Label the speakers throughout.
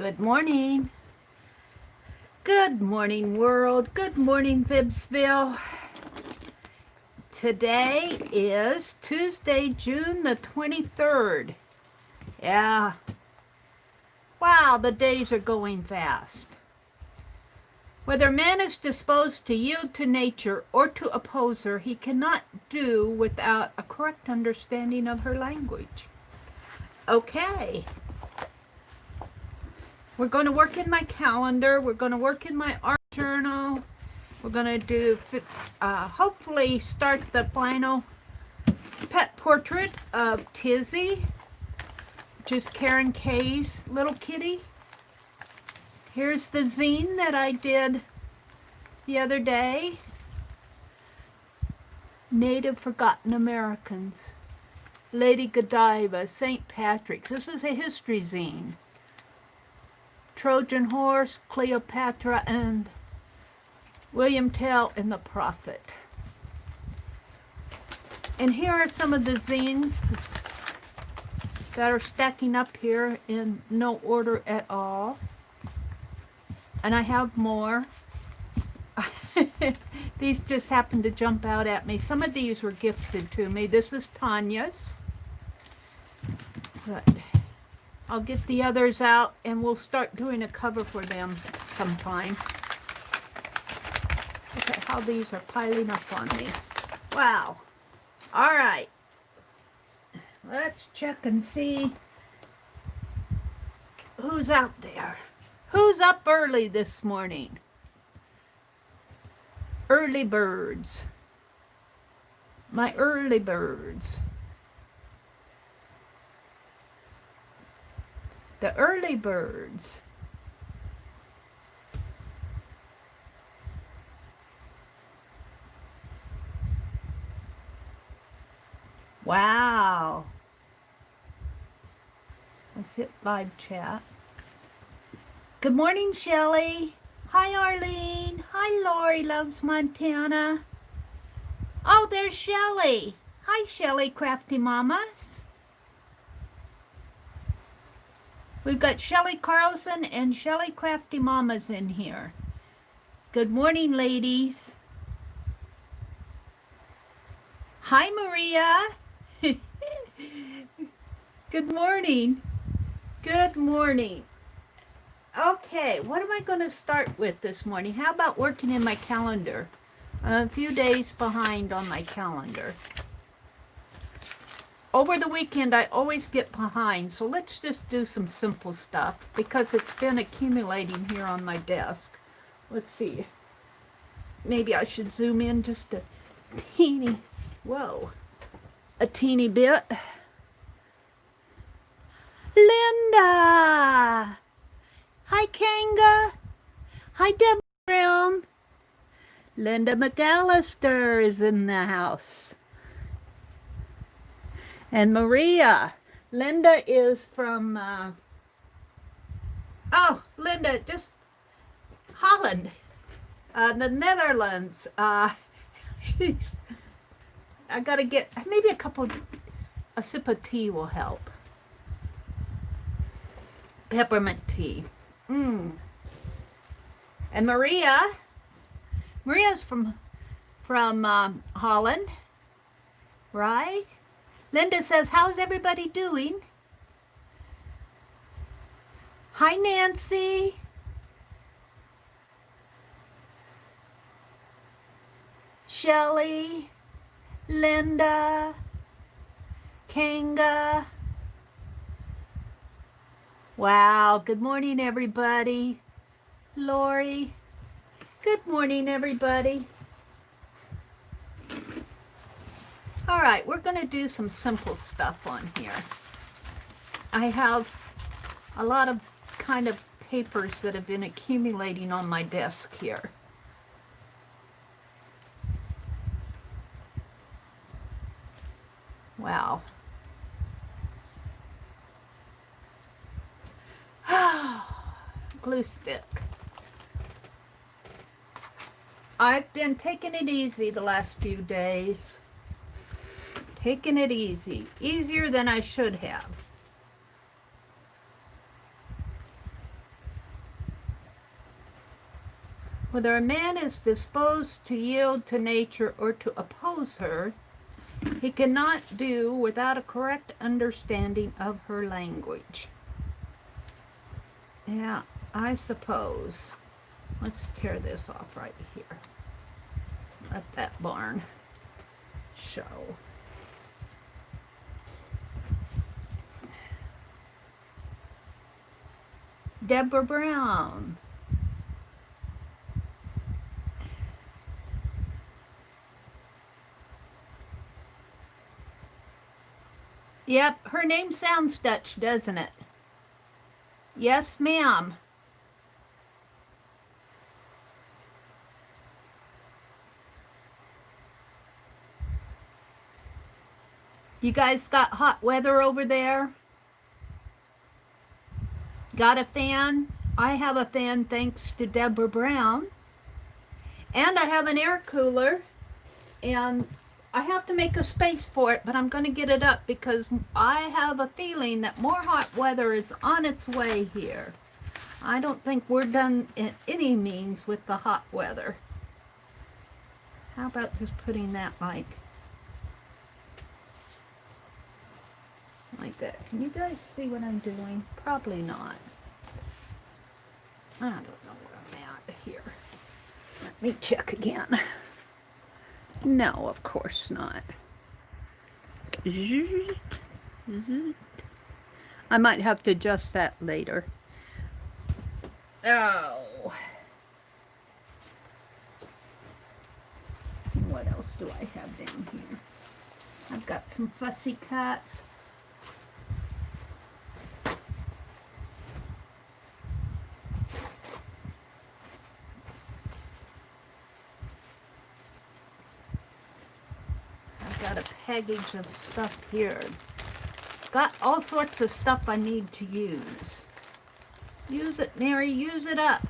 Speaker 1: Good morning. Good morning, world. Good morning, Vibbsville. Today is Tuesday, June the 23rd. Yeah. Wow, the days are going fast. Whether man is disposed to yield to nature or to oppose her, he cannot do without a correct understanding of her language. Okay. We're going to work in my calendar. We're going to work in my art journal. We're going to do, hopefully start the final pet portrait of Tizzy, which is Karen Kay's little kitty. Here's the zine that I did the other day. Native Forgotten Americans. Lady Godiva, St. Patrick's. This is a history zine. Trojan Horse, Cleopatra, and William Tell and the Prophet. And here are some of the zines that are stacking up here in no order at all. And I have more. These just happened to jump out at me. Some of these were gifted to me. This is Tanya's. But I'll get the others out and we'll start doing a cover for them sometime. Look at how these are piling up on me. Wow. All right. Let's check and see who's out there. Who's up early this morning? Early birds. My early birds. The early birds. Wow. Let's hit live chat. Good morning, Shelley. Hi, Arlene. Hi, Lori Loves Montana. Oh, there's Shelley. Hi, Shelley Crafty Mamas. We've got Shelley Carlson and Shelley Crafty Mamas in here. Good morning, ladies. Hi, Maria. Good morning. Good morning. Okay, what am I going to start with this morning? How about working in my calendar? I'm a few days behind on my calendar. Over the weekend, I always get behind, so let's just do some simple stuff because it's been accumulating here on my desk. Let's see. Maybe I should zoom in just a teeny, a teeny bit. Linda! Hi, Kanga! Hi, Deborah! Linda McAllister is in the house. And Maria. Linda is from, Linda, just Holland, the Netherlands. Jeez. I gotta get, maybe a sip of tea will help. Peppermint tea. And Maria's from Holland, right? Linda says, how's everybody doing? Hi, Nancy. Shelley, Linda, Kanga. Wow, good morning, everybody. Lori, good morning, everybody. All right, we're going to do some simple stuff on here. I have a lot of kind of papers that have been accumulating on my desk here. Wow. Glue stick. I've been taking it easy the last few days. Taking it easy. Easier than I should have. Whether a man is disposed to yield to nature or to oppose her, he cannot do without a correct understanding of her language. Yeah, I suppose. Let's tear this off right here. Let that barn show. Deborah Brown. Yep, her name sounds Dutch, doesn't it? Yes, ma'am. You guys got hot weather over there? Got a fan? I have a fan thanks to Deborah Brown. And I have an air cooler. And I have to make a space for it, but I'm going to get it up because I have a feeling that more hot weather is on its way here. I don't think we're done in any means with the hot weather. How about just putting that like that? Can you guys see what I'm doing? Probably not. I don't know where I'm at here. Let me check again. No, of course not. I might have to adjust that later. Oh. What else do I have down here? I've got some fussy cats. Got a package of stuff here. Got all sorts of stuff I need to use. Use it, Mary. Use it up.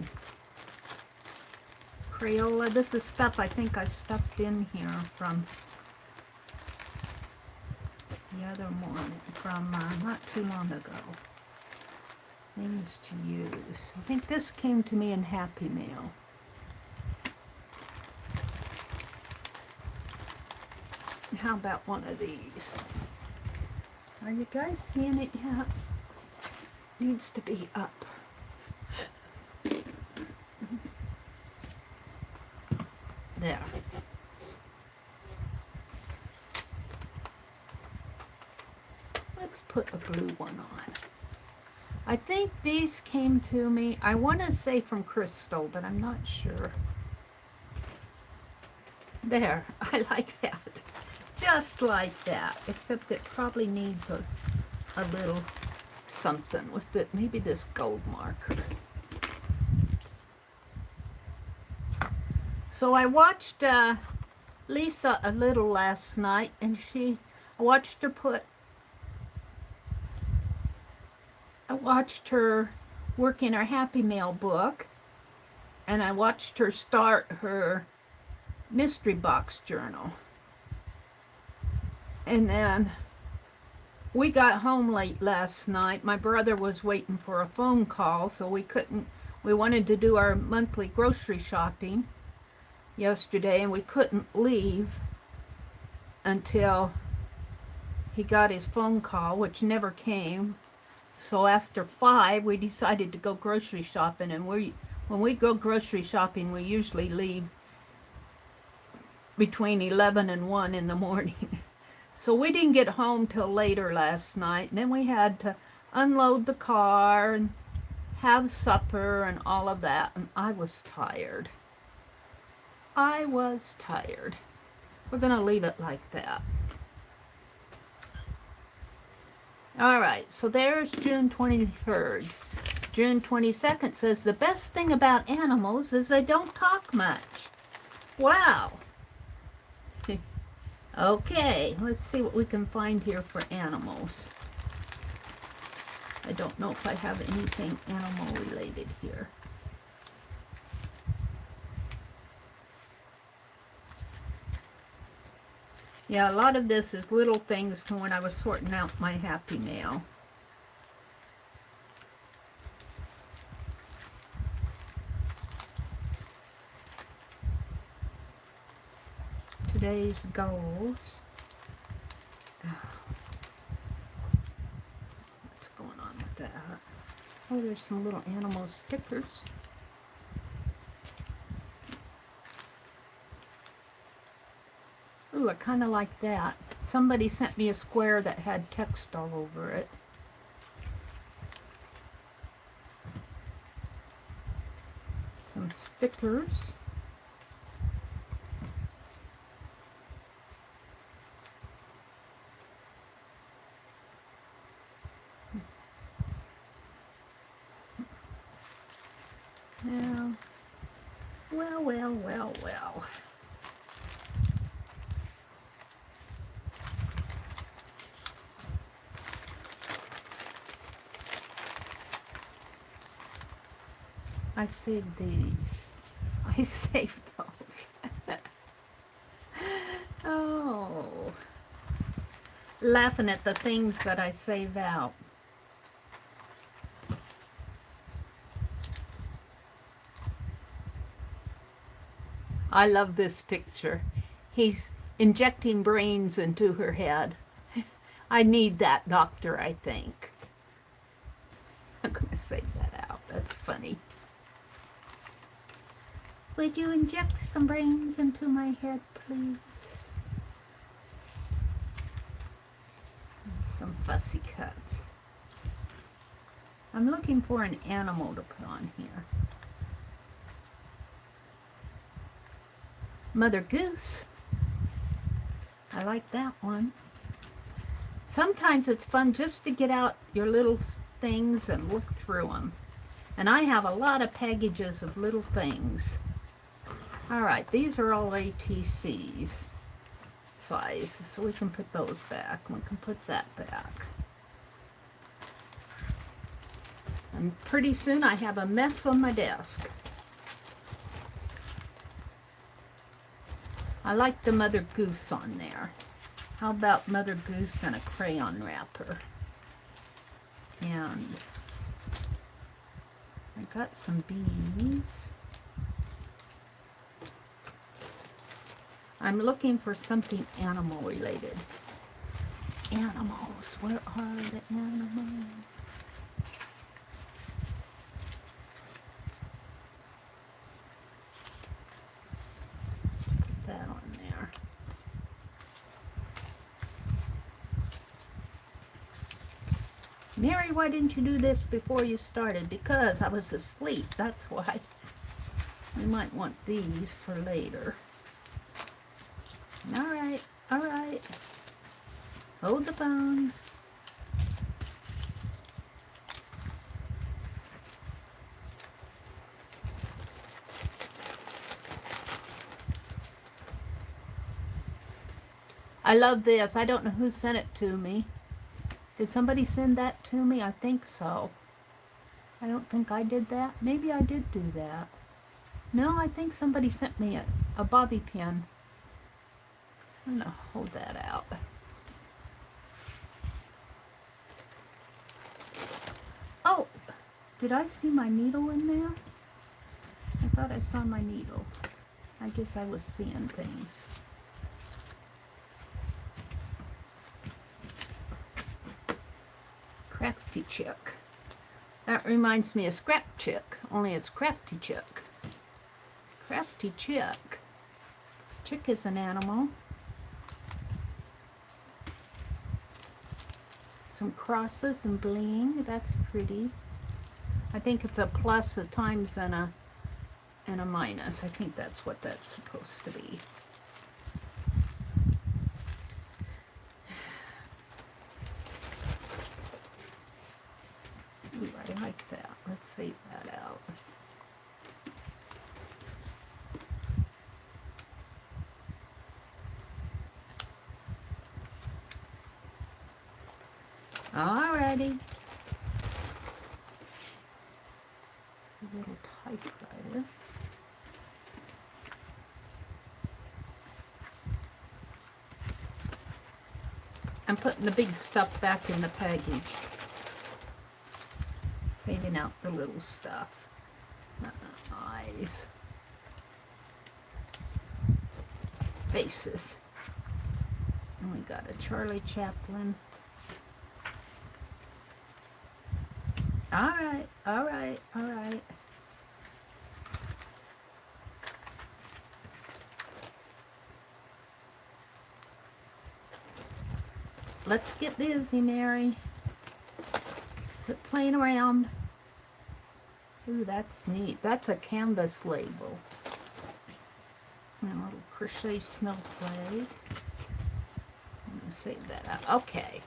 Speaker 1: Crayola. This is stuff I think I stuffed in here from the other morning, from not too long ago. Things to use. I think this came to me in Happy Mail. How about one of these? Are you guys seeing it yet? Needs to be up. There. Let's put a blue one on. I think these came to me, I want to say from Crystal, but I'm not sure. There, I like that. Just like that, except it probably needs a little something with it. Maybe this gold marker. So I watched Lisa a little last night, and I watched her work in her Happy Mail book, and I watched her start her mystery box journal. And then we got home late last night. My brother was waiting for a phone call, so we wanted to do our monthly grocery shopping yesterday, and we couldn't leave until he got his phone call, which never came. So after 5, we decided to go grocery shopping, and when we go grocery shopping, we usually leave between 11 and 1 in the morning. So we didn't get home till later last night, and then we had to unload the car and have supper and all of that, and I was tired. I was tired. We're going to leave it like that. All right, so there's June 23rd. June 22nd says, the best thing about animals is they don't talk much. Wow. Okay, let's see what we can find here for animals. I don't know if I have anything animal related here. Yeah, a lot of this is little things from when I was sorting out my Happy Mail. today's goals. What's going on with that? Oh, there's some little animal stickers. Ooh, I kind of like that. Somebody sent me a square that had text all over it. Some stickers. Yeah. Well, well, well, well. I saved these. I saved those. Oh. Laughing at the things that I save out. I love this picture. He's injecting brains into her head. I need that, doctor, I think. I'm going to save that out. That's funny. Would you inject some brains into my head, please? Some fussy cuts. I'm looking for an animal to put on here. Mother Goose. I like that one. Sometimes it's fun just to get out your little things and look through them. And I have a lot of packages of little things. All right, these are all ATCs size, so we can put those back. We can put that back. And pretty soon I have a mess on my desk. I like the Mother Goose on there. How about Mother Goose and a crayon wrapper? And I got some bees. I'm looking for something animal related. Animals, where are the animals? Put that on there. Mary, why didn't you do this before you started? Because I was asleep, that's why. We might want these for later. All right, all right. Hold the phone. I love this. I don't know who sent it to me. Did somebody send that to me? I think so. I don't think I did that. Maybe I did do that. No, I think somebody sent me a bobby pin. I'm going to hold that out. Oh, did I see my needle in there? I thought I saw my needle. I guess I was seeing things. Crafty Chick. That reminds me of Scrap Chick, only it's Crafty Chick. Crafty Chick. Chick is an animal. Some crosses and bling. That's pretty. I think it's a plus, a times, and a minus. I think that's what that's supposed to be. Ooh, I like that. Let's save that out. Alrighty. A little typewriter. I'm putting the big stuff back in the package. Saving out the little stuff. Eyes. faces. And we got a Charlie Chaplin. All right, all right, all right. Let's get busy, Mary. Quit playing around. Ooh, that's neat. That's a canvas label. And a little crochet snowflake. I'm going to save that out. Okay.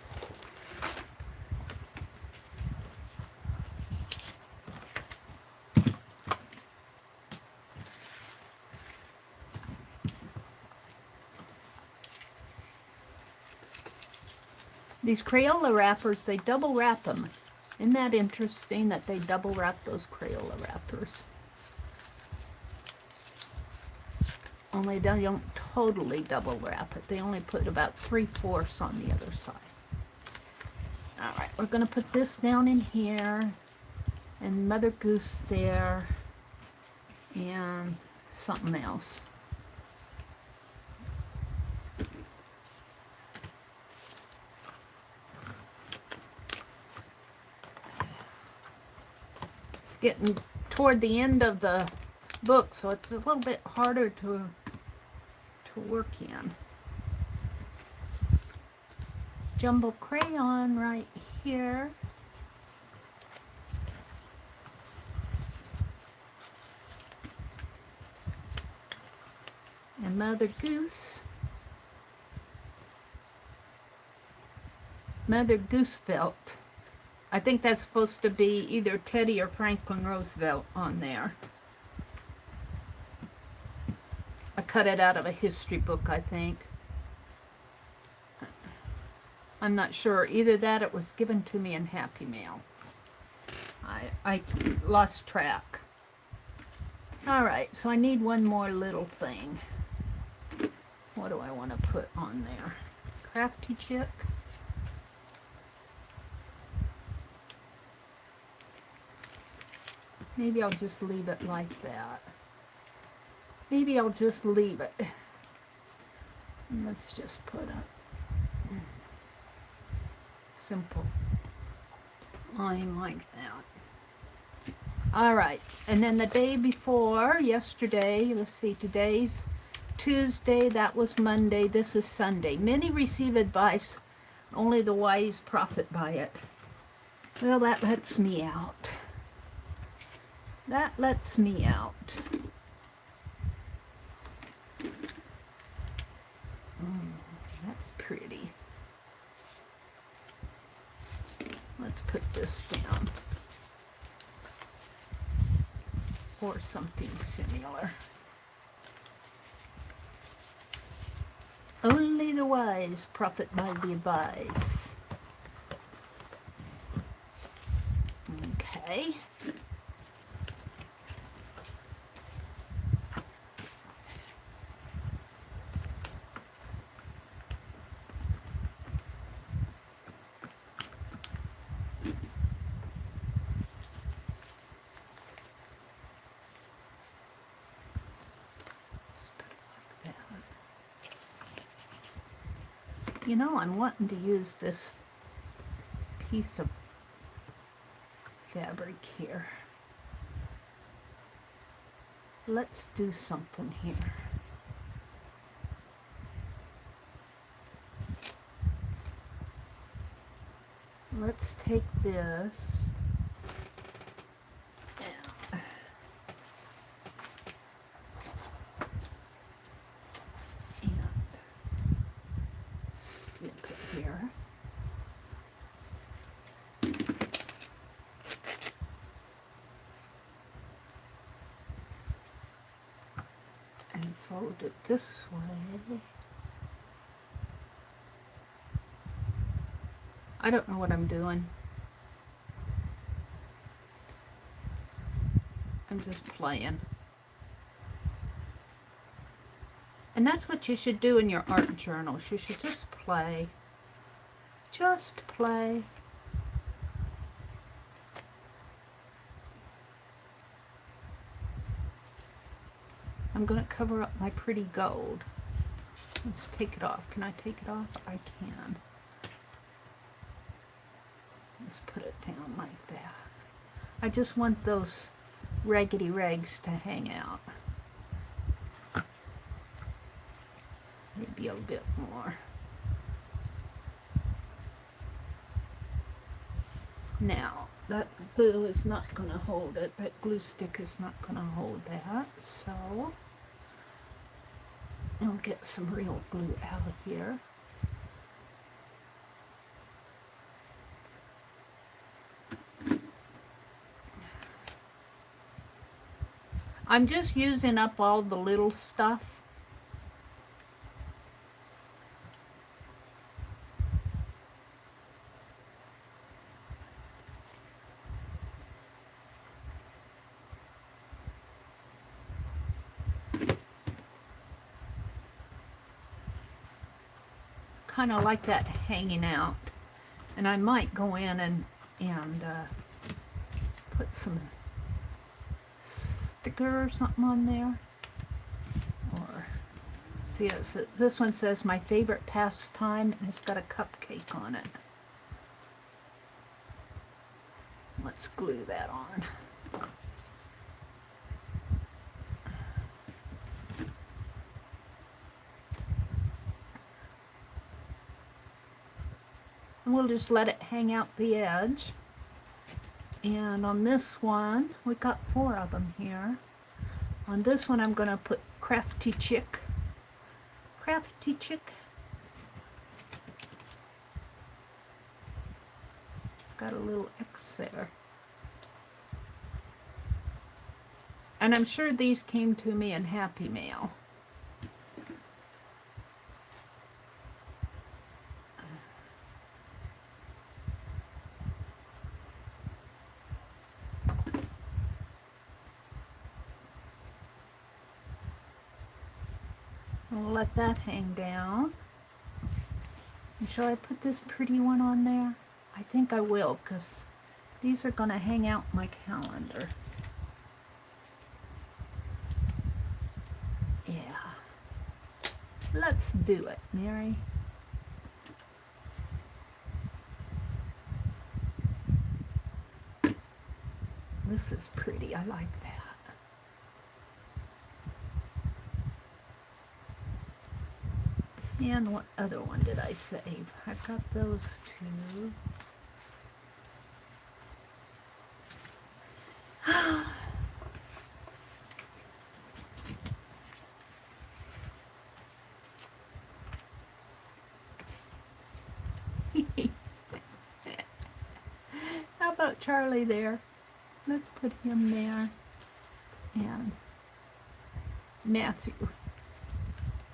Speaker 1: These Crayola wrappers, they double wrap them. Isn't that interesting that they double wrap those Crayola wrappers? Only they don't totally double wrap it. They only put about 3/4 on the other side. All right, we're going to put this down in here, and Mother Goose there, and something else. It's getting toward the end of the book, so it's a little bit harder to work in. Jumbo crayon right here. And Mother Goose. Mother Goose felt. I think that's supposed to be either Teddy or Franklin Roosevelt on there. I cut it out of a history book, I think. I'm not sure. Either that or it was given to me in Happy Mail. I lost track. Alright, so I need one more little thing. What do I want to put on there? Crafty Chick. Maybe I'll just leave it like that. Maybe I'll just leave it. And let's just put a simple line like that. All right, and then the day before, yesterday, let's see, today's Tuesday, that was Monday, this is Sunday. Many receive advice, only the wise profit by it. Well, that lets me out. That lets me out. That's pretty. Let's put this down. Or something similar. Only the wise profit by the advice. Okay. You know, I'm wanting to use this piece of fabric here. Let's do something here. Let's take this here. And fold it this way. I don't know what I'm doing. I'm just playing. And that's what you should do in your art journals. You should just play. Just play. I'm going to cover up my pretty gold. Let's take it off. Can I take it off? I can. Let's put it down like that. I just want those raggedy rags to hang out. Maybe a bit more. Now, that glue is not going to hold it. That glue stick is not going to hold that. So, I'll get some real glue out of here. I'm just using up all the little stuff. Kind of like that hanging out. And I might go in and put some sticker or something on there. Or, see, this one says my favorite pastime, and it's got a cupcake on it. Let's glue that on. And we'll just let it hang out the edge. And on this one, we got 4 of them here. On this one, I'm going to put Crafty Chick. Crafty Chick. It's got a little X there. And I'm sure these came to me in Happy Mail. We'll let that hang down. And shall I put this pretty one on there? I think I will, because these are going to hang out my calendar. Yeah. Let's do it, Mary. This is pretty. I like that. And what other one did I save? I've got those 2. How about Charlie there? Let's put him there. And Matthew.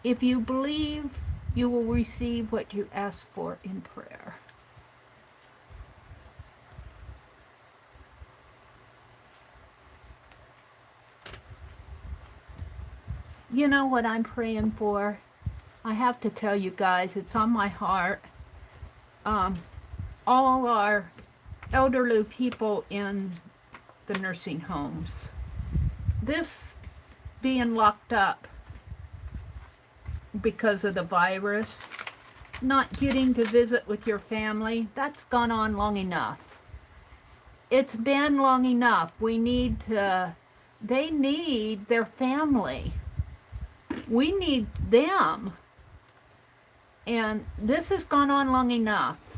Speaker 1: If you believe, you will receive what you ask for in prayer. You know what I'm praying for? I have to tell you guys, it's on my heart. All our elderly people in the nursing homes. This being locked up because of the virus, not getting to visit with your family, that's gone on long enough. It's been long enough. They need their family. We need them. And this has gone on long enough.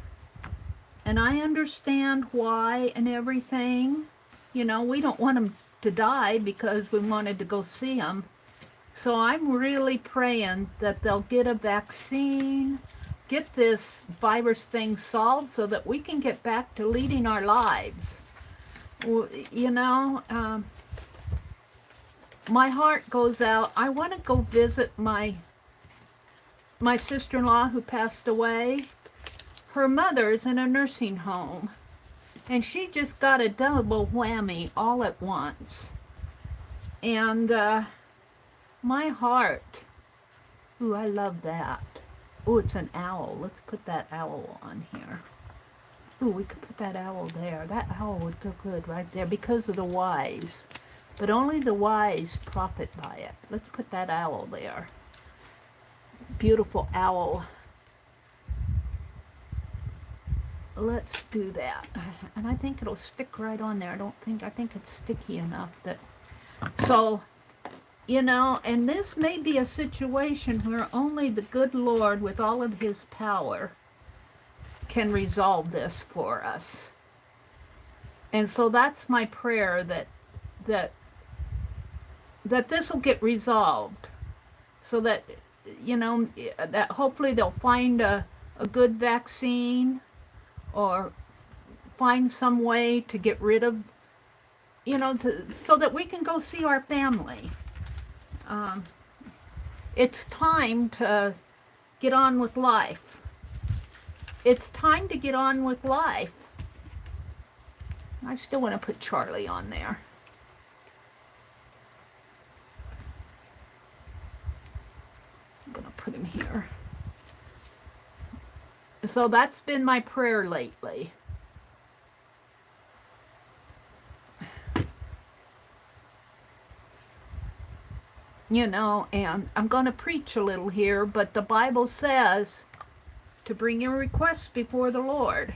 Speaker 1: And I understand why and everything. You know, we don't want them to die because we wanted to go see them. So I'm really praying that they'll get a vaccine, get this virus thing solved so that we can get back to leading our lives. You know, my heart goes out. I want to go visit my sister-in-law who passed away. Her mother's in a nursing home, and she just got a double whammy all at once. And my heart, ooh, I love that. Oh, it's an owl. Let's put that owl on here. Ooh, we could put that owl there. That owl would go good right there because of the wise. But only the wise profit by it. Let's put that owl there. beautiful owl. Let's do that. And I think it'll stick right on there. I think it's sticky enough that, so, you know, and this may be a situation where only the good Lord with all of his power can resolve this for us. And so that's my prayer, that this will get resolved, so that, you know, that hopefully they'll find a good vaccine, or find some way to get rid of, you know, so that we can go see our family. It's time to get on with life. It's time to get on with life. I still want to put Charlie on there. I'm going to put him here. So that's been my prayer lately. You know, and I'm going to preach a little here, but the Bible says to bring your requests before the Lord.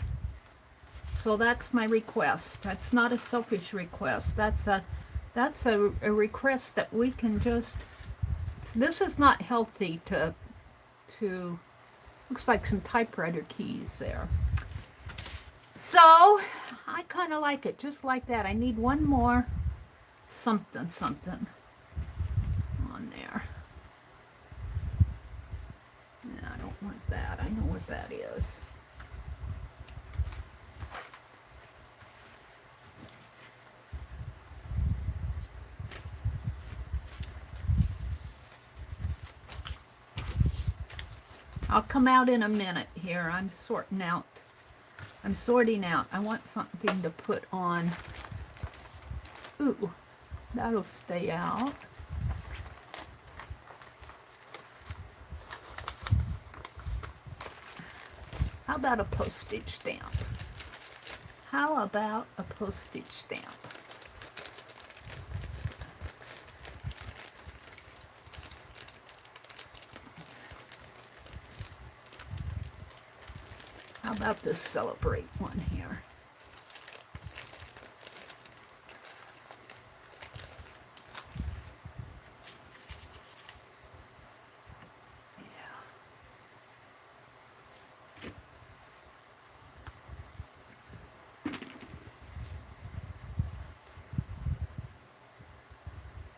Speaker 1: So that's my request. That's not a selfish request. That's a request that we can just, this is not healthy to looks like some typewriter keys there. So I kind of like it just like that. I need one more something on there. No, I don't want that. I know what that is. I'll come out in a minute here. I'm sorting out. I want something to put on. Ooh, that'll stay out. How about a postage stamp? How about a postage stamp? How about this celebrate one here?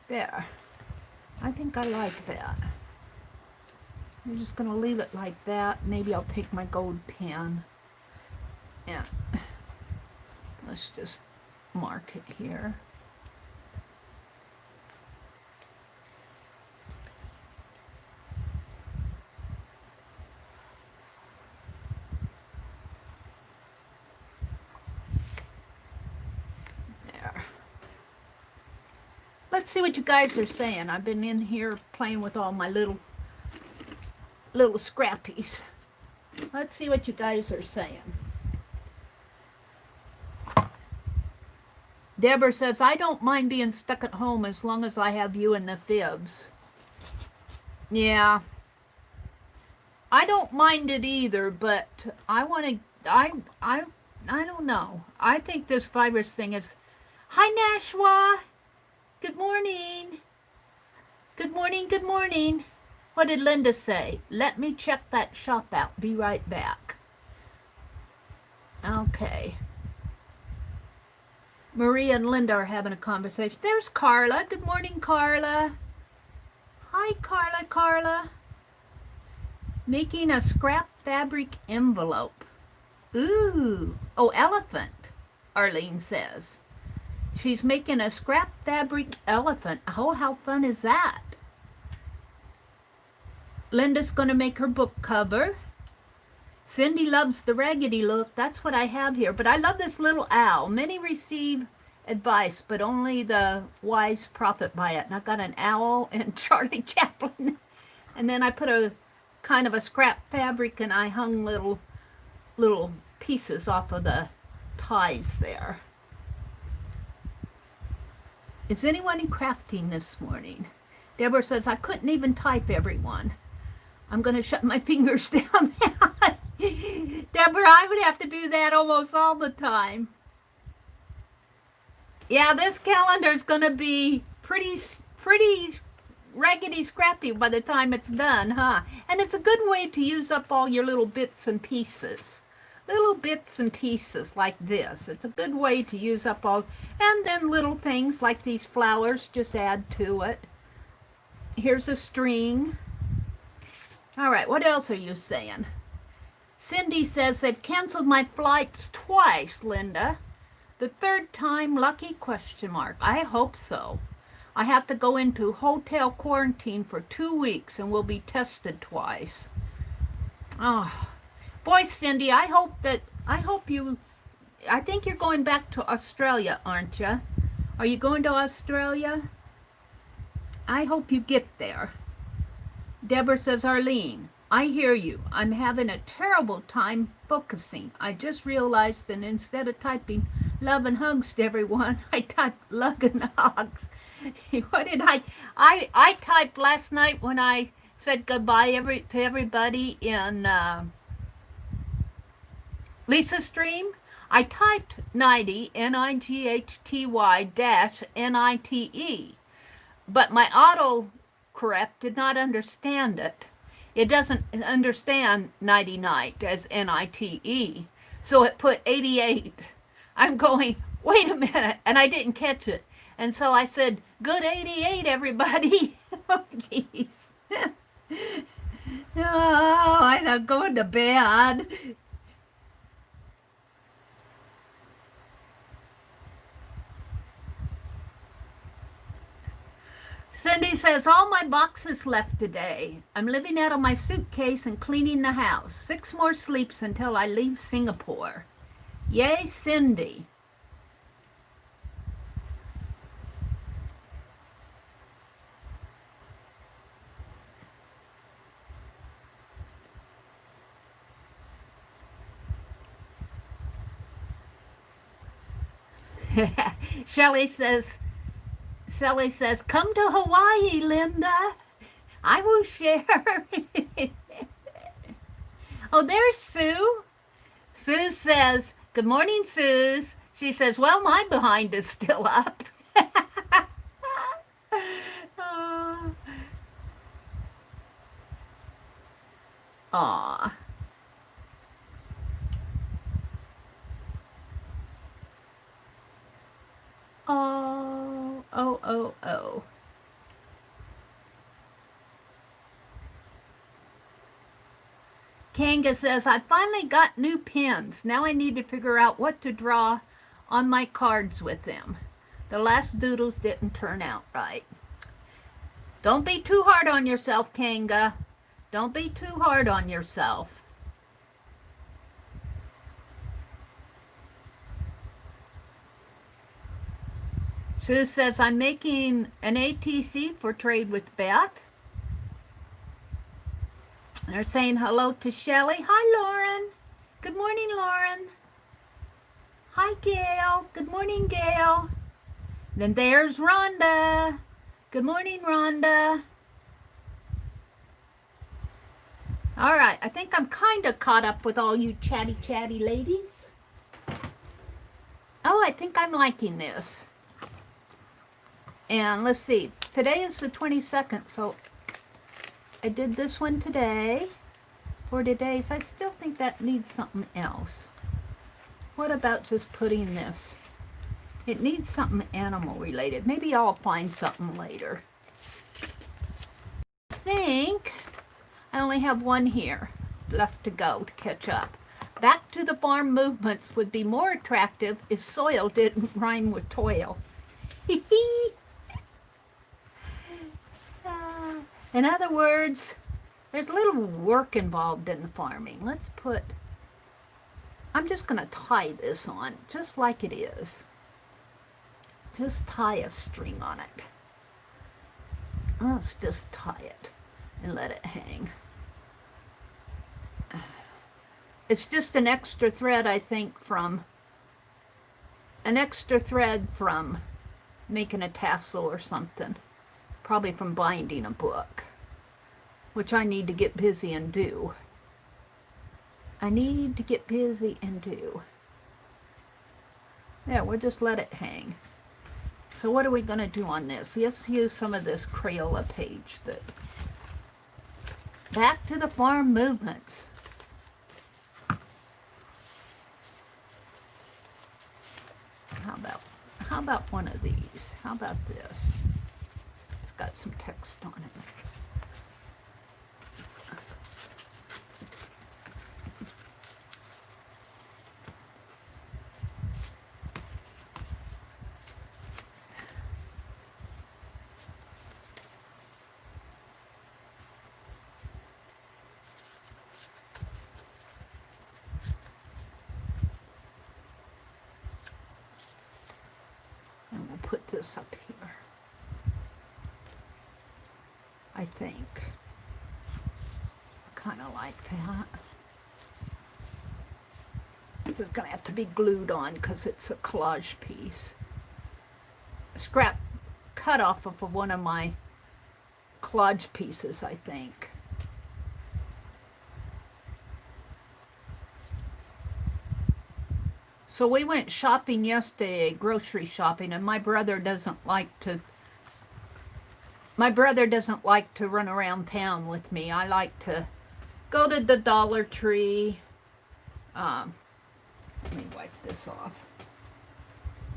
Speaker 1: There. I think I like that. I'm just going to leave it like that. Maybe I'll take my gold pen. Yeah. Let's just mark it here. There. Let's see what you guys are saying. I've been in here playing with all my little scrappies. Let's see what you guys are saying. Deborah says, I don't mind being stuck at home as long as I have you and the fibs. Yeah. I don't mind it either, but I want to, I don't know. I think this virus thing is, hi Nashwa. Good morning. Good morning, good morning. What did Linda say? Let me check that shop out. Be right back. Okay. Maria and Linda are having a conversation. There's Carla. Good morning, Carla. Hi, Carla. Making a scrap fabric envelope. Ooh. Oh, elephant, Arlene says. She's making a scrap fabric elephant. Oh, how fun is that? Linda's going to make her book cover. Cindy loves the raggedy look. That's what I have here. But I love this little owl. Many receive advice, but only the wise profit by it. And I've got an owl and Charlie Chaplin. And then I put a kind of a scrap fabric and I hung little pieces off of the ties there. Is anyone crafting this morning? Deborah says, I couldn't even type everyone. I'm going to shut my fingers down now. Deborah, I would have to do that almost all the time. Yeah, this calendar is going to be pretty raggedy scrappy by the time it's done, huh? And it's a good way to use up all your little bits and pieces. Little bits and pieces like this. It's a good way to use up all, and then little things like these flowers, just add to it. Here's a string. All right, what else are you saying? Cindy says they've canceled my flights twice, Linda. The third time lucky, question mark. I hope so. I have to go into hotel quarantine for 2 weeks and will be tested twice. Oh, boy, Cindy, I think you're going back to Australia, aren't you? Are you going to Australia? I hope you get there. Deborah says, Arlene, I hear you. I'm having a terrible time focusing. I just realized that instead of typing love and hugs to everyone, I typed love and hugs. What did I typed last night when I said goodbye to everybody in Lisa's stream? I typed nighty, NIGHTY dash NITE, but my autocorrect did not understand it. It doesn't understand nighty night as NITE, so it put 88. I'm going, wait a minute, and I didn't catch it. And so I said, good 88, everybody. Oh, jeez. Oh, I'm going to bed. Cindy says, all my boxes left today. I'm living out of my suitcase and cleaning the house. 6 more sleeps until I leave Singapore. Yay, Cindy. Shelly says, come to Hawaii, Linda. I will share. Oh, there's Sue. Sue says, good morning, Sue. She says, well, my behind is still up. Aw. Oh. Kanga says, I finally got new pens. Now I need to figure out what to draw on my cards with them. The last doodles didn't turn out right. Don't be too hard on yourself, Kanga. Don't be too hard on yourself. Sue says, I'm making an ATC for trade with Beth. They're saying hello to Shelly. Hi, Lauren. Good morning, Lauren. Hi, Gail. Good morning, Gail. Then there's Rhonda. Good morning, Rhonda. All right, I think I'm kind of caught up with all you chatty ladies. Oh, I think I'm liking this. And let's see, today is the 22nd, so I did this one today for today's. I still think that needs something else. What about just putting this? It needs something animal related. Maybe I'll find something later. I think I only have one here left to go to catch up. Back to the farm movements would be more attractive if soil didn't rhyme with toil. In other words, there's a little work involved in the farming. Let's put, I'm just going to tie this on just like it is. Just tie a string on it. Let's just tie it and let it hang. It's just an extra thread, I think, from making a tassel or something. Probably from binding a book. which I need to get busy and do. I need to get busy and do. Yeah, we'll just let it hang. So what are we going to do on this? Let's use some of this Crayola page. Back to the farm movements. How about one of these? How about this? It's got some text on it. And we'll put this up here. I think. Kind of like that. This is going to have to be glued on because it's a collage piece. A scrap cut off of one of my collage pieces, I think. So we went shopping yesterday, grocery shopping, and my brother doesn't like to run around town with me. I like to go to the Dollar Tree. Let me wipe this off.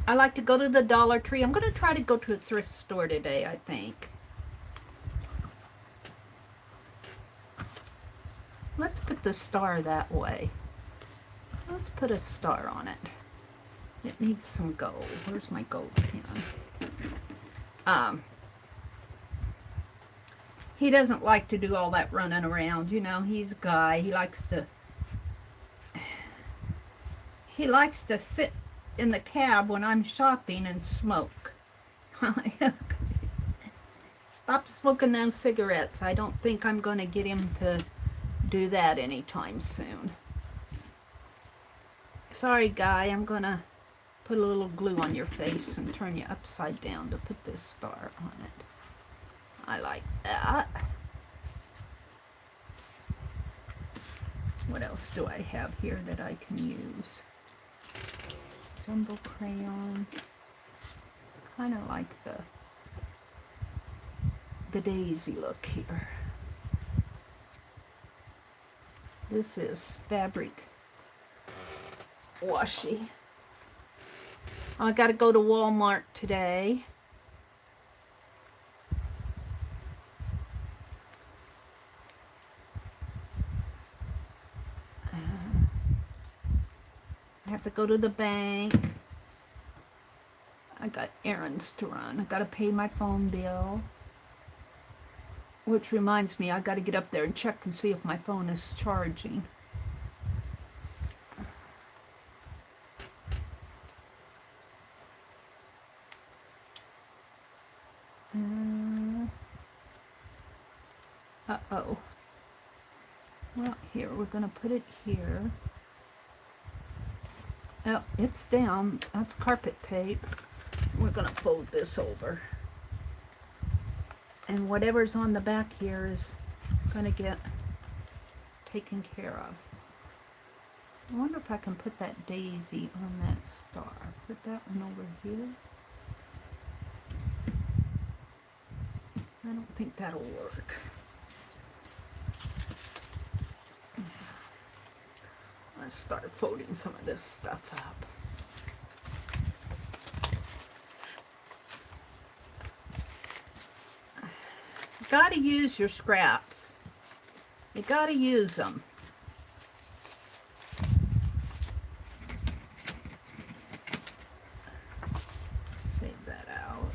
Speaker 1: I like to go to the Dollar Tree. I'm going to try to go to a thrift store today, I think. Let's put the star that way. Let's put a star on it. It needs some gold. Where's my gold pen? He doesn't like to do all that running around. You know, he's a guy. He likes to sit in the cab when I'm shopping and smoke. Stop smoking those cigarettes. I don't think I'm going to get him to do that anytime soon. Sorry, guy, I'm going to put a little glue on your face and turn you upside down to put this star on it. I like that. What else do I have here that I can use? Jumbo crayon. Kind of like the daisy look here. This is fabric washi. I got to go to Walmart today. I have to go to the bank. I got errands to run. I got to pay my phone bill. Which reminds me, I got to get up there and check and see if my phone is charging. Uh-oh. Well, here, we're going to put it here. Oh, it's down. That's carpet tape. We're going to fold this over. And whatever's on the back here is going to get taken care of. I wonder if I can put that daisy on that star. Put that one over here. I don't think that'll work. Let's start folding some of this stuff up. You gotta use your scraps. You gotta use them. Save that out.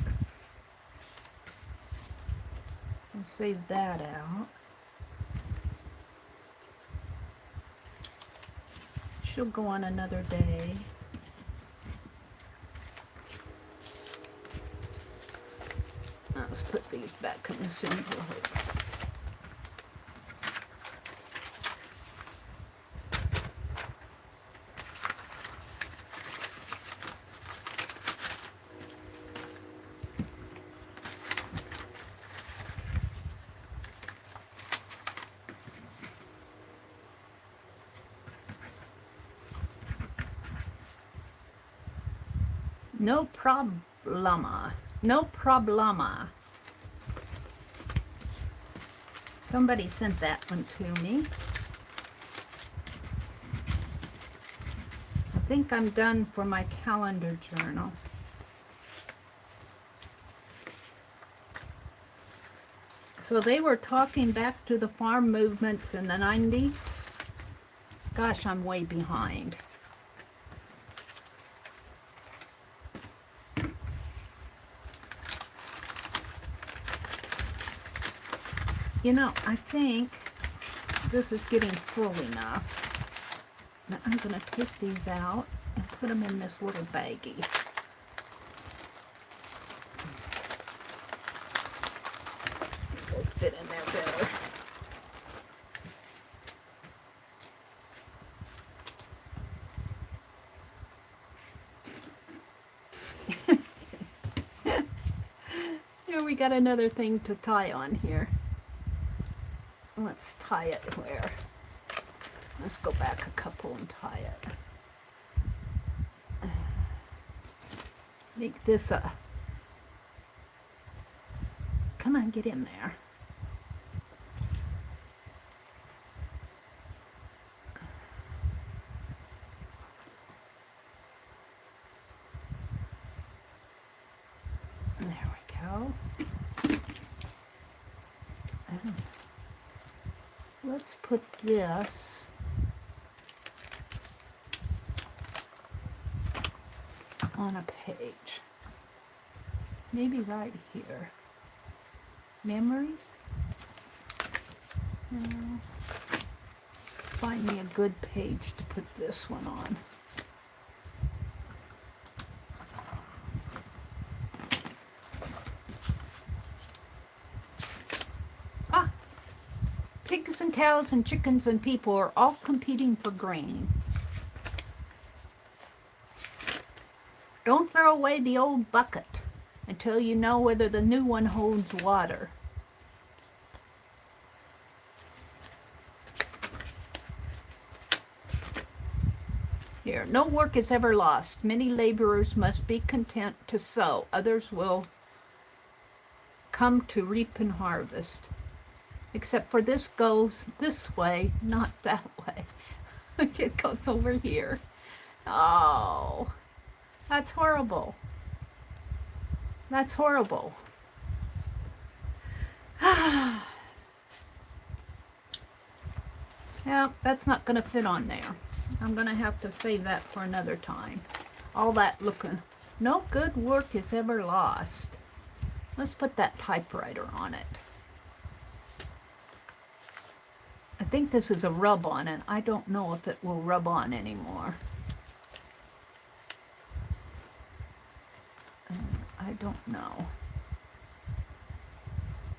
Speaker 1: And save that out. She'll go on another day. Let's put these back in this envelope. No problema. No problema. Somebody sent that one to me. I think I'm done for my calendar journal. So they were talking back to the farm movements in the 90s. Gosh, I'm way behind. You know, I think this is getting full enough. Now I'm going to take these out and put them in this little baggie. They'll fit in there better. Here we got another thing to tie on here. Let's tie it where? Let's go back a couple and tie it. Make this a... Come on, get in there. There we go. Let's put this on a page. Maybe right here. Memories? Find me a good page to put this one on. Pigs and cows and chickens and people are all competing for grain. Don't throw away the old bucket until you know whether the new one holds water. Here, no work is ever lost. Many laborers must be content to sow. Others will come to reap and harvest. Except for this goes this way, not that way. It goes over here. Oh, that's horrible. That's horrible. Yeah, that's not going to fit on there. I'm going to have to save that for another time. All that looking. No good work is ever lost. Let's put that typewriter on it. I think this is a rub-on, and I don't know if it will rub on anymore. I don't know.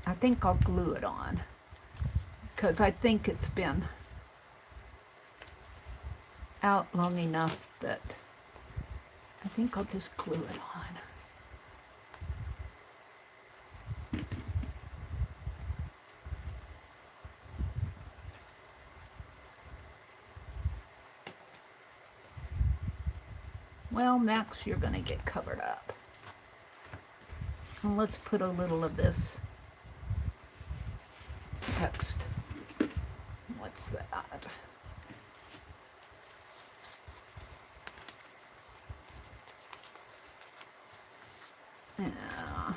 Speaker 1: I think I'll glue it on, because I think it's been out long enough that I think I'll just glue it on. Well, Max, you're going to get covered up. And let's put a little of this text. What's that? Yeah.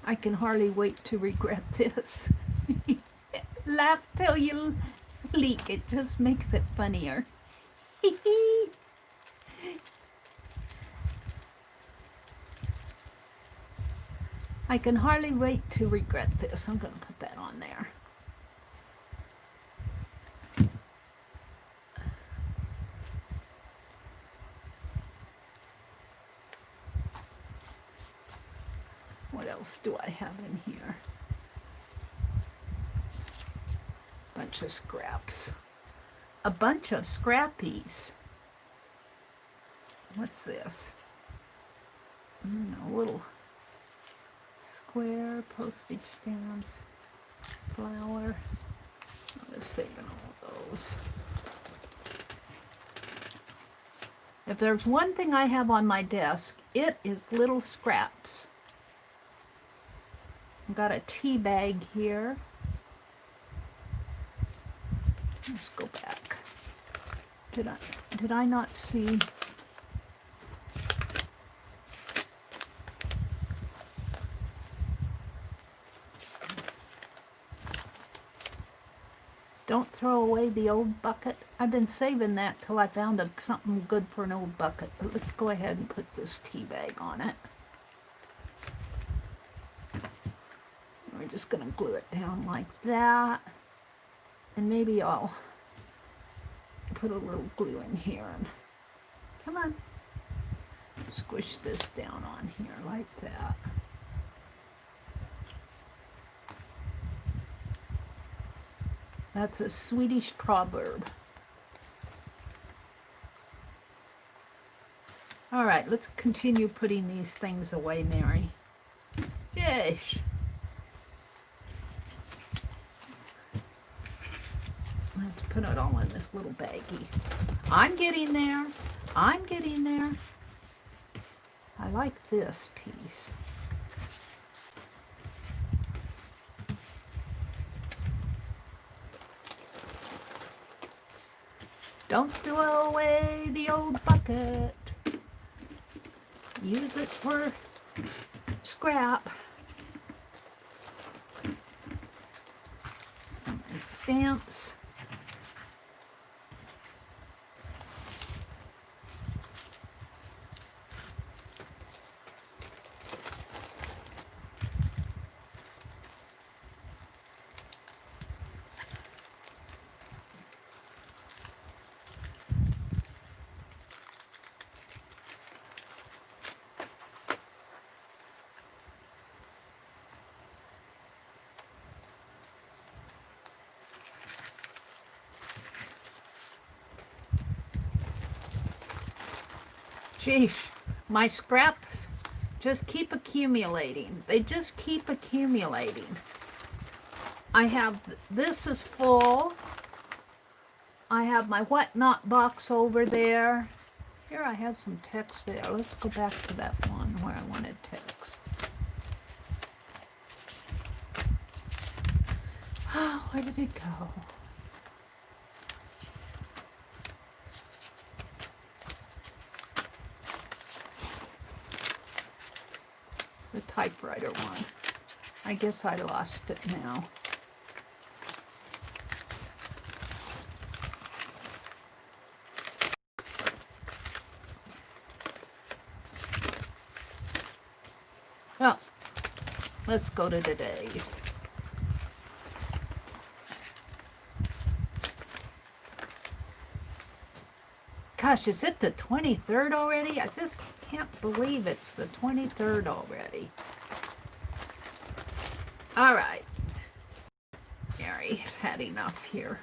Speaker 1: I can hardly wait to regret this. Laugh till you leak. It just makes it funnier. I can hardly wait to regret this. I'm going to put that on there. What else do I have in here? Bunch of scraps. A bunch of scrappies. What's this? A little square, postage stamps, flour. Just saving all of those. If there's one thing I have on my desk, it is little scraps. I've got a tea bag here. Let's go back. Did I not see? Don't throw away the old bucket. I've been saving that till I found something good for an old bucket. But let's go ahead and put this tea bag on it. We're just going to glue it down like that. And maybe I'll put a little glue in here. And come on. Squish this down on here like that. That's a Swedish proverb. All right, let's continue putting these things away, Mary. Yes. Let's put it all in this little baggie. I'm getting there. I'm getting there. I like this piece. Don't throw away the old bucket. Use it for scrap. And my stamps. Sheesh, my scraps just keep accumulating. They just keep accumulating. I have, this is full. I have my whatnot box over there. Here I have some text there. Let's go back to that one where I wanted text. Oh, where did it go? The typewriter one. I guess I lost it now. Well, let's go to today's. Gosh, is it the 23rd already? I just can't believe it's the 23rd already. All right. Mary's had enough here.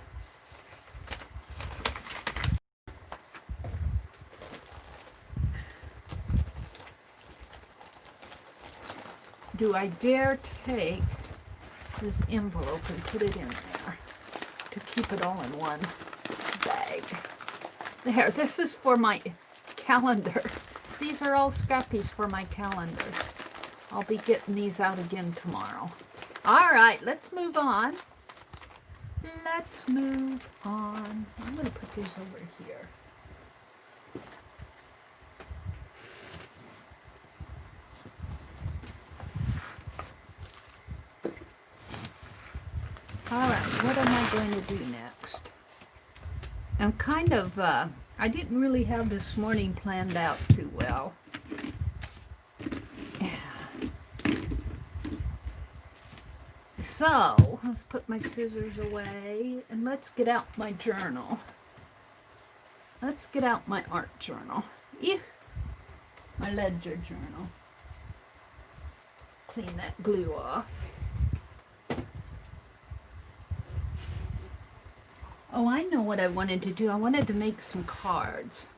Speaker 1: Do I dare take this envelope and put it in there to keep it all in one bag? There, this is for my calendar. These are all scrappies for my calendar. I'll be getting these out again tomorrow. All right, let's move on. Let's move on. I'm going to put these over here. All right, what am I going to do next? I'm kind of, I didn't really have this morning planned out too well. So, let's put my scissors away and let's get out my journal. Let's get out my art journal. Ew. My ledger journal. Clean that glue off. Oh, I know what I wanted to do. I wanted to make some cards.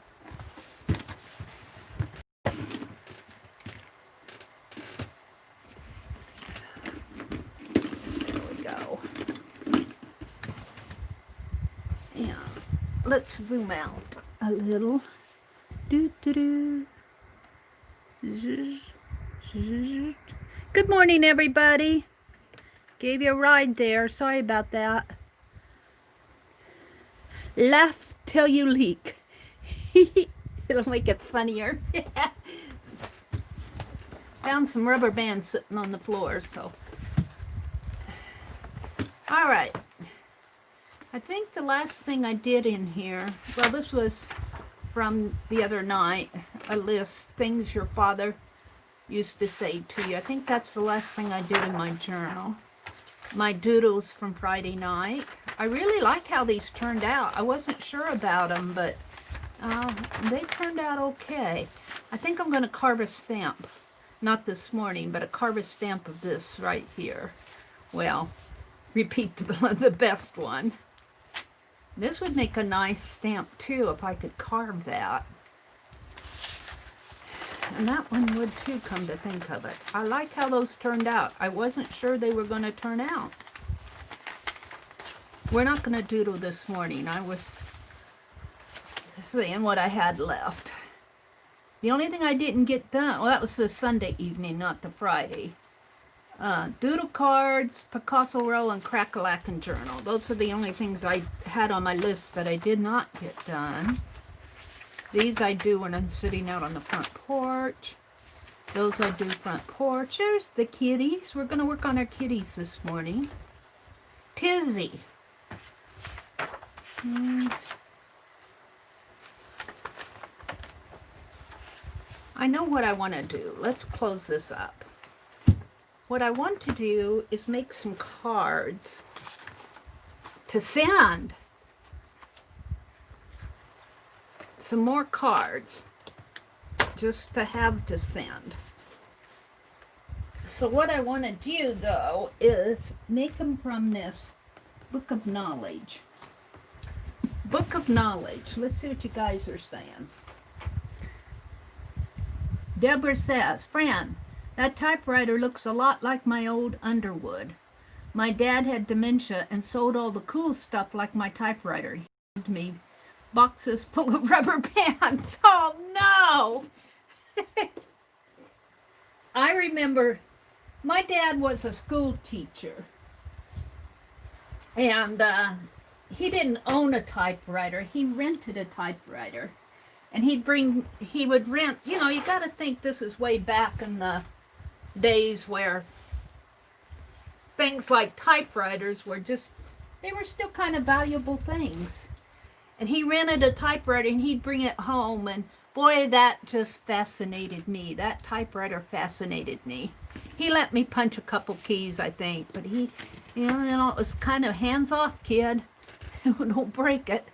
Speaker 1: There we go. let's zoom out a little. Good morning, everybody. Gave you a ride there. Sorry about that. Laugh till you leak. It'll make it funnier. Found some rubber bands sitting on the floor, so. All right. I think the last thing I did in here, well, this was from the other night, a list, things your father used to say to you. I think that's the last thing I did in my journal. My doodles from Friday night. I really like how these turned out. I wasn't sure about them, but they turned out okay. I think I'm going to carve a stamp. Not this morning, but carve a stamp of this right here. Well, repeat the best one. This would make a nice stamp too if I could carve that. And that one would too, come to think of it. I like how those turned out. I wasn't sure they were going to turn out. We're not going to doodle this morning. I was seeing what I had left. The only thing I didn't get done, well, that was the Sunday evening, not the Friday. Doodle cards, Picasso roll, and crack-a-lackin' journal. Those are the only things I had on my list that I did not get done. These I do when I'm sitting out on the front porch. Those I do front porch. There's the kitties. We're going to work on our kitties this morning. Tizzy. I know what I want to do. Let's close this up. What I want to do is make some cards to send. Some more cards just to have to send. So what I want to do though is make them from this book of knowledge. Book of knowledge. Let's see what you guys are saying. Deborah says, Fran, that typewriter looks a lot like my old Underwood. My dad had dementia and sold all the cool stuff like my typewriter. He gave me boxes full of rubber bands. Oh no! I remember my dad was a school teacher, and he didn't own a typewriter. He rented a typewriter, and he would rent, you know, you got to think this is way back in the days where things like typewriters were just, they were still kind of valuable things. And he rented a typewriter and he'd bring it home, and boy, that just fascinated me. That typewriter fascinated me. He let me punch a couple keys, I think, but he, you know, it was kind of hands-off, kid. Don't break it.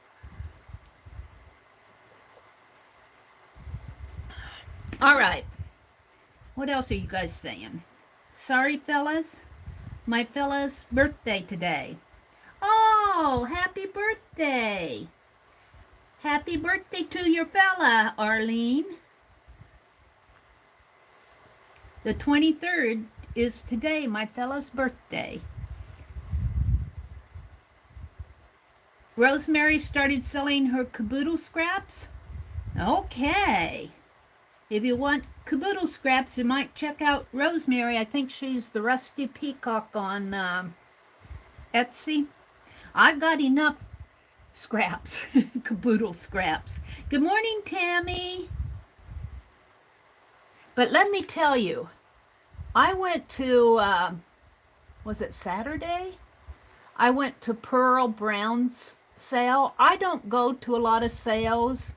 Speaker 1: All right. What else are you guys saying? Sorry, fellas. My fella's birthday today. Oh, happy birthday. Happy birthday to your fella, Arlene. The 23rd is today, my fella's birthday. Rosemary started selling her caboodle scraps. Okay. If you want caboodle scraps, you might check out Rosemary. I think she's the Rusty Peacock on Etsy. I've got enough scraps, caboodle scraps. Good morning, Tammy. But let me tell you, I went to, was it Saturday? I went to Pearl Brown's sale. I don't go to a lot of sales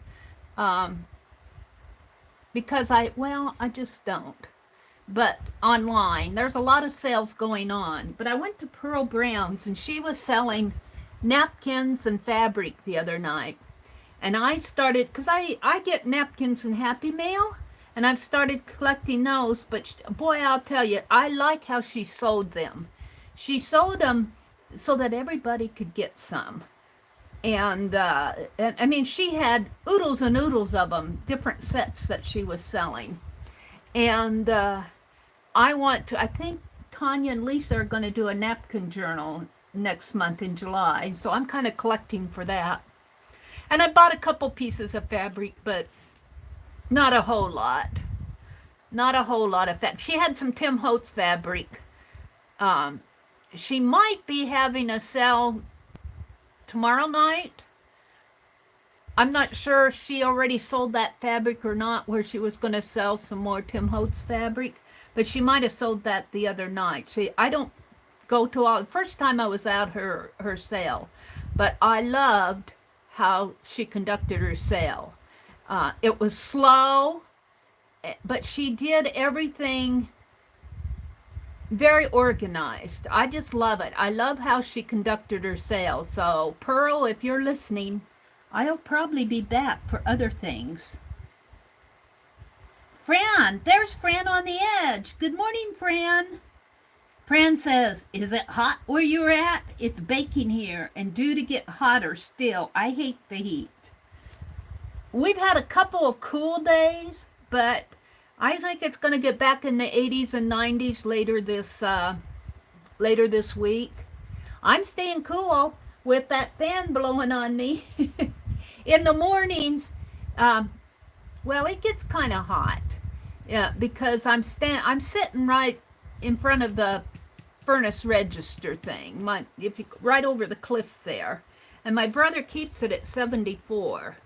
Speaker 1: because I just don't. But online, there's a lot of sales going on. But I went to Pearl Brown's and she was selling napkins and fabric the other night. And I started, because I get napkins in Happy Mail, and I've started collecting those. But boy, I'll tell you, I like how she sold them. She sold them so that everybody could get some. And I mean, she had oodles and oodles of them, different sets that she was selling. And I think Tanya and Lisa are going to do a napkin journal next month in July. So I'm kind of collecting for that. And I bought a couple pieces of fabric, but not a whole lot. Not a whole lot of fabric. She had some Tim Holtz fabric. She might be having a sale tomorrow night. I'm not sure if she already sold that fabric or not, where she was going to sell some more Tim Holtz fabric, but she might have sold that the other night. I don't go to all, the first time I was at her sale, but I loved how she conducted her sale. It was slow, but she did everything very organized. I just love it. I love how she conducted her sale. So, Pearl, if you're listening, I'll probably be back for other things. Fran, there's Fran on the edge. Good morning, Fran. Fran says, is it hot where you're at? It's baking here and due to get hotter still. I hate the heat. We've had a couple of cool days, but I think it's going to get back in the 80s and 90s later this week. I'm staying cool with that fan blowing on me. In the mornings, well, it gets kind of hot. Yeah, because I'm sitting right in front of the furnace register thing, right over the cliff there, and my brother keeps it at 74,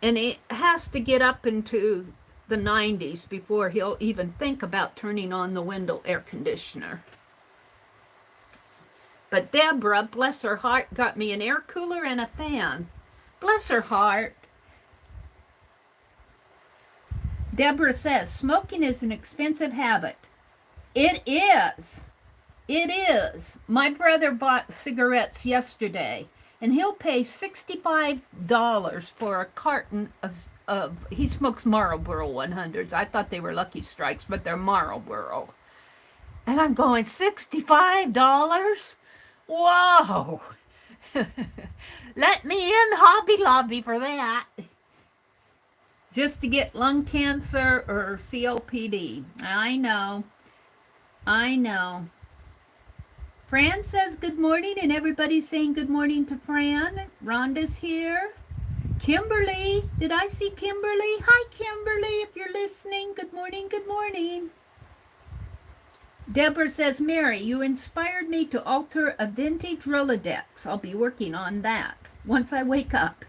Speaker 1: and it has to get up into the 90s before he'll even think about turning on the window air conditioner. But Deborah, bless her heart, got me an air cooler and a fan. Bless her heart. Deborah says, smoking is an expensive habit. It is. It is. My brother bought cigarettes yesterday, and he'll pay $65 for a carton of he smokes Marlboro 100s. I thought they were Lucky Strikes, but they're Marlboro. And I'm going, $65? Whoa. Let me in Hobby Lobby for that. Just to get lung cancer or COPD. I know. Fran says good morning, and everybody's saying good morning to Fran. Rhonda's here. Kimberly, did I see Kimberly? Hi, Kimberly, if you're listening. Good morning, good morning. Deborah says, Mary, you inspired me to alter a vintage Rolodex. I'll be working on that once I wake up.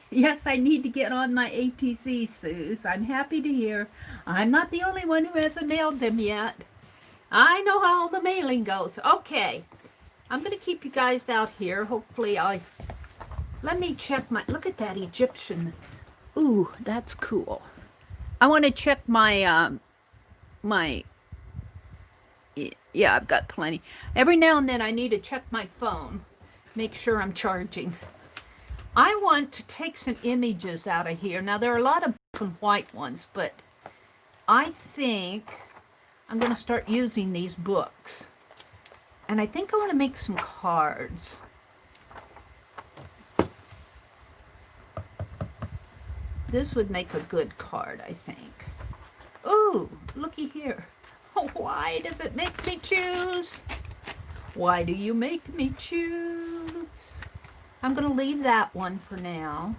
Speaker 1: Yes, I need to get on my ATC, Suze. I'm happy to hear. I'm not the only one who hasn't mailed them yet. I know how the mailing goes. Okay, I'm going to keep you guys out here. Hopefully let me check look at that Egyptian. Ooh, that's cool. I want to check my, yeah, I've got plenty. Every now and then I need to check my phone, make sure I'm charging. I want to take some images out of here. Now, there are a lot of black and white ones, but I think I'm going to start using these books. And I think I want to make some cards. This would make a good card, I think. Ooh, looky here. Why does it make me choose? Why do you make me choose? I'm going to leave that one for now.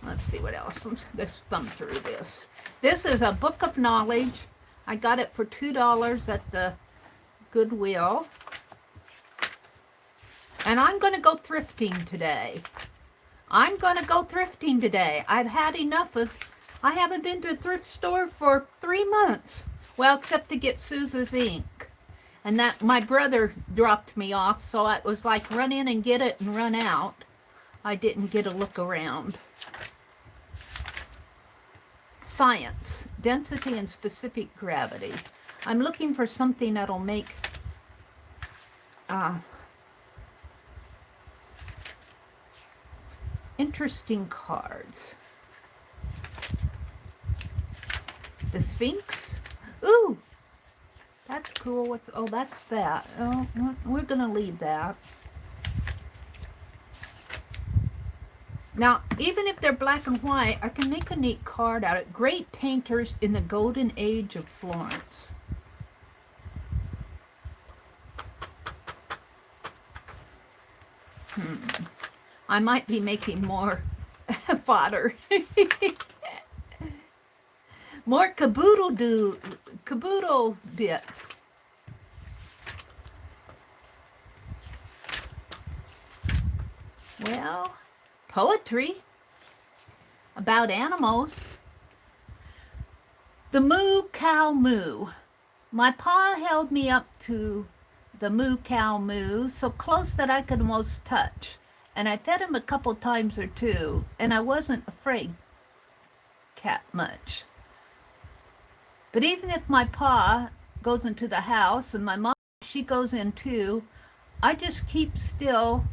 Speaker 1: Let's see what else. Let's thumb through this. This is a book of knowledge. I got it for $2 at the Goodwill. And I'm going to go thrifting today. I've had enough of, I haven't been to a thrift store for 3 months. Well, except to get Suze's ink. And that my brother dropped me off, so it was like run in and get it and run out. I didn't get a look around. Science, density and specific gravity. I'm looking for something that'll make interesting cards. The Sphinx. Ooh, that's cool. That's that. Oh, we're gonna leave that. Now, even if they're black and white, I can make a neat card out of it. Great painters in the golden age of Florence. I might be making more fodder. More caboodle bits. Well, poetry about animals. The moo cow moo. My pa held me up to the moo cow moo so close that I could almost touch. And I fed him a couple times or two, and I wasn't afraid cat much. But even if my pa goes into the house and my mom, she goes in too, I just keep still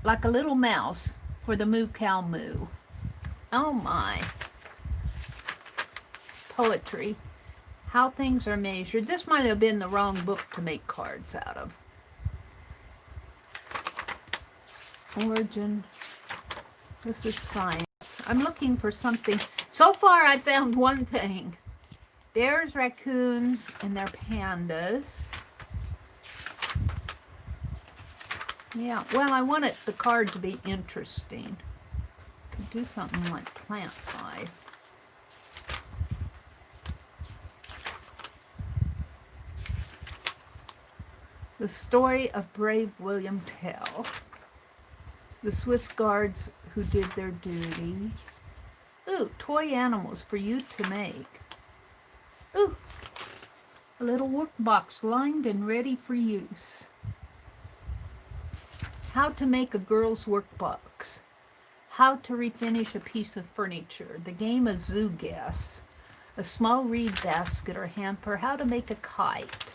Speaker 1: like a little mouse for the moo cow moo. Oh my. Poetry. How things are measured. This might have been the wrong book to make cards out of. Origin. This is science. I'm looking for something. So far I found one thing. Bears, raccoons, and their pandas. Yeah, well, I wanted the card to be interesting. Could do something like plant life. The story of brave William Tell. The Swiss guards who did their duty. Ooh, toy animals for you to make. Ooh, a little workbox lined and ready for use. How to make a girl's workbox. How to refinish a piece of furniture. The game of zoo guess. A small reed basket or hamper. How to make a kite.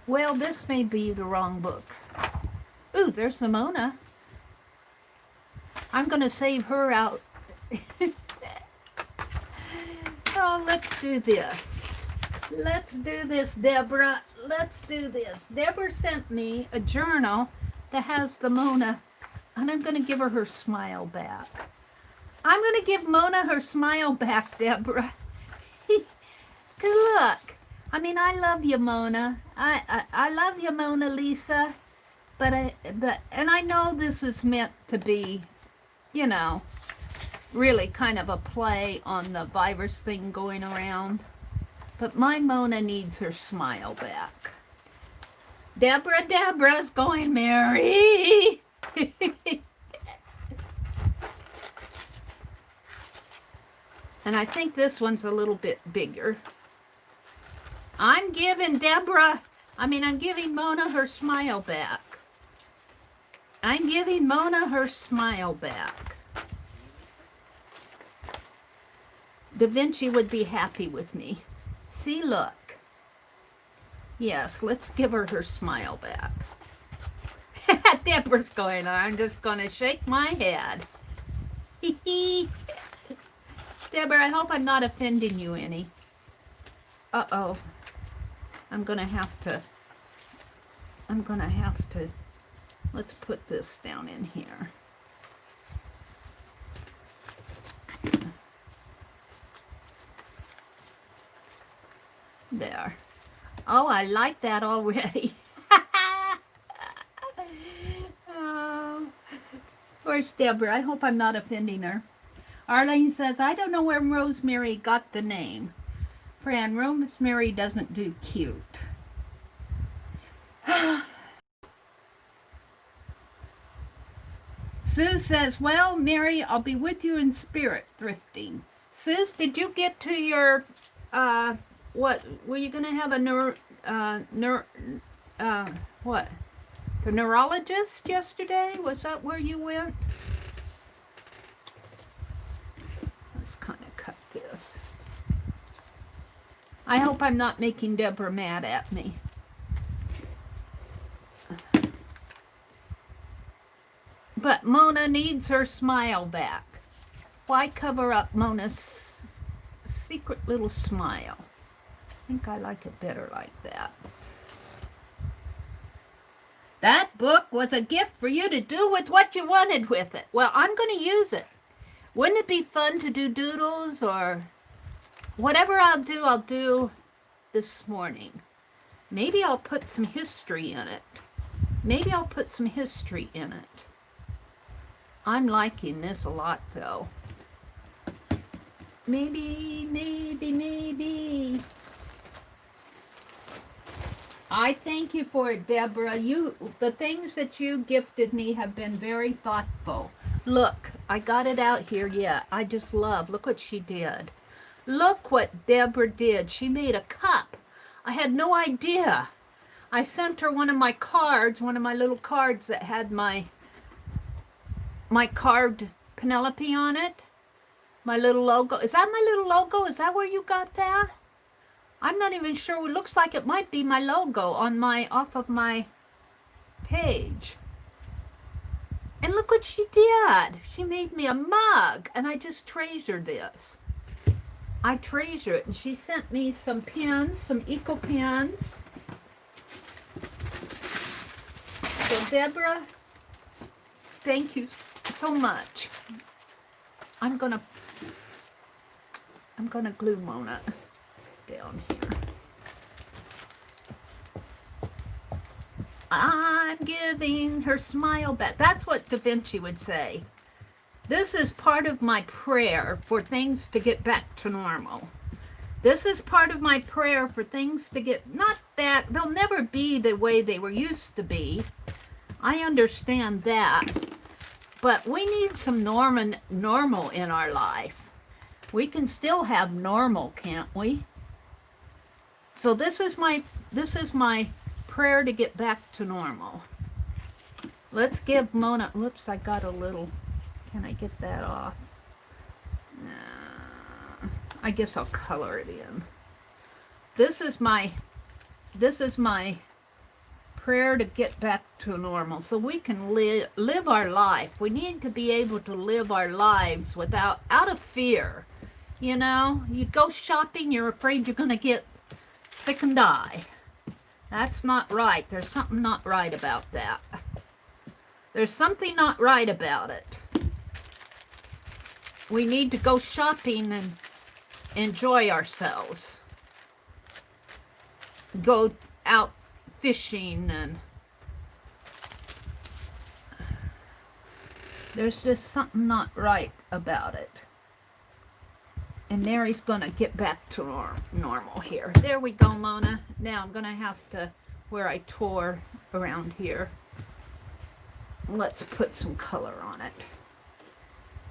Speaker 1: Well, this may be the wrong book. Ooh, there's the Mona. I'm going to save her out. Oh, let's do this. Let's do this, Deborah. Let's do this. Deborah sent me a journal that has the Mona, and I'm going to give her her smile back. I'm going to give Mona her smile back, Deborah. Look. I mean, I love you, Mona. I love you, Mona Lisa. But I know this is meant to be, you know, really kind of a play on the virus thing going around. But my Mona needs her smile back. Deborah's going, Mary. And I think this one's a little bit bigger. I'm giving Mona her smile back. I'm giving Mona her smile back. Da Vinci would be happy with me. See, look. Yes, let's give her her smile back. Deborah's going, I'm just going to shake my head. Deborah, I hope I'm not offending you any. Uh-oh. I'm gonna have to, let's put this down in here. There. Oh, I like that already. Oh. Where's Deborah? I hope I'm not offending her. Arlene says, I don't know where Rosemary got the name. Fran, Rosemary doesn't do cute. Sue says, well, Mary, I'll be with you in spirit thrifting. Sue, did you get to your, what, were you going to have a what? The neurologist yesterday? Was that where you went? Let's kind of cut this. I hope I'm not making Deborah mad at me. But Mona needs her smile back. Why cover up Mona's secret little smile? I think I like it better like that. That book was a gift for you to do with what you wanted with it. Well, I'm going to use it. Wouldn't it be fun to do doodles or whatever I'll do this morning. Maybe I'll put some history in it. I'm liking this a lot, though. Maybe. I thank you for it, Deborah. The things that you gifted me have been very thoughtful. Look, I got it out here yet. I just love. Look what she did. Look what Deborah did. She made a cup. I had no idea. I sent her one of my cards, one of my little cards that had my carved Penelope on it. My little logo. Is that my little logo? Is that where you got that? I'm not even sure. It looks like it might be my logo on off of my page. And look what she did. She made me a mug, and I just treasure this. I treasure it. And she sent me some pens, some eco pens. So Deborah, thank you so much. I'm gonna glue Mona down here. I'm giving her smile back. That's what Da Vinci would say. This is part of my prayer for things to get back to normal. This is part of my prayer for things to get, not back, they'll never be the way they were used to be. I understand that. But we need some normal in our life. We can still have normal, can't we? So this is my prayer to get back to normal. Let's give Mona, whoops, I got a little, can I get that off? I guess I'll color it in. This is my prayer to get back to normal so we can live our life. We need to be able to live our lives out of fear. You know, you go shopping, you're afraid you're going to get sick and die. That's not right. There's something not right about that. There's something not right about it. We need to go shopping and enjoy ourselves. Go out fishing, and there's just something not right about it. And Mary's gonna get back to normal here. There we go, Mona. Now I'm gonna have to, where I tore around here, let's put some color on it.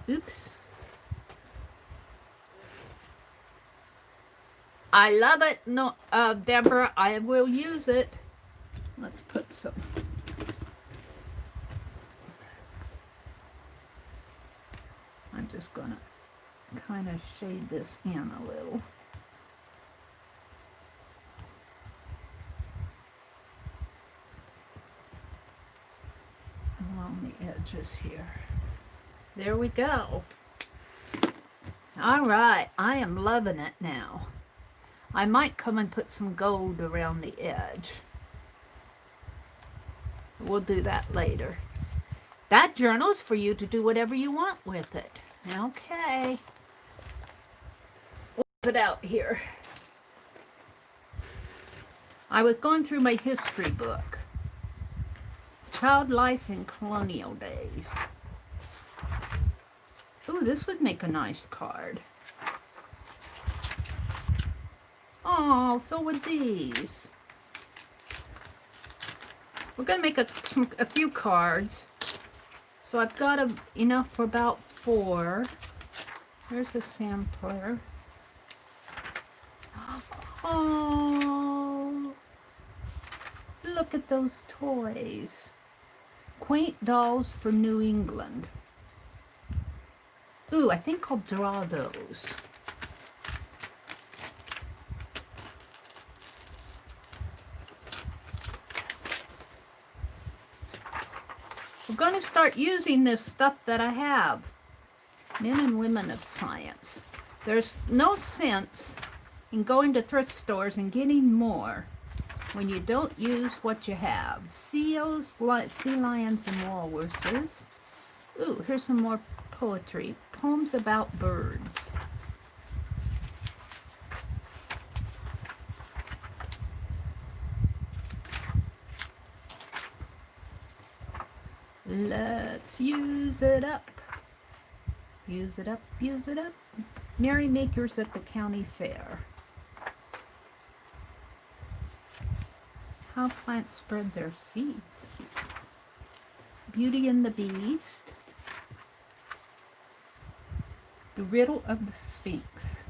Speaker 1: Oops. I love it. No, Deborah, I will use it. Let's put some. I'm just gonna kind of shade this in a little. Along the edges here. There we go. All right, I am loving it now. I might come and put some gold around the edge. We'll do that later. That journal's for you to do whatever you want with it. Okay. We'll put it out here. I was going through my history book. Child life in colonial days. Ooh, this would make a nice card. Oh, so would these. We're going to make a few cards. So I've got enough for about 4. There's a sampler. Oh, look at those toys. Quaint dolls from New England. Ooh, I think I'll draw those. We're going to start using this stuff that I have. Men and women of science. There's no sense in going to thrift stores and getting more when you don't use what you have. Seals, sea lions, and walruses. Ooh, here's some more poetry. Poems about birds. Let's use it up. Use it up, use it up. Merrymakers at the county fair. How plants spread their seeds. Beauty and the Beast. The Riddle of the Sphinx.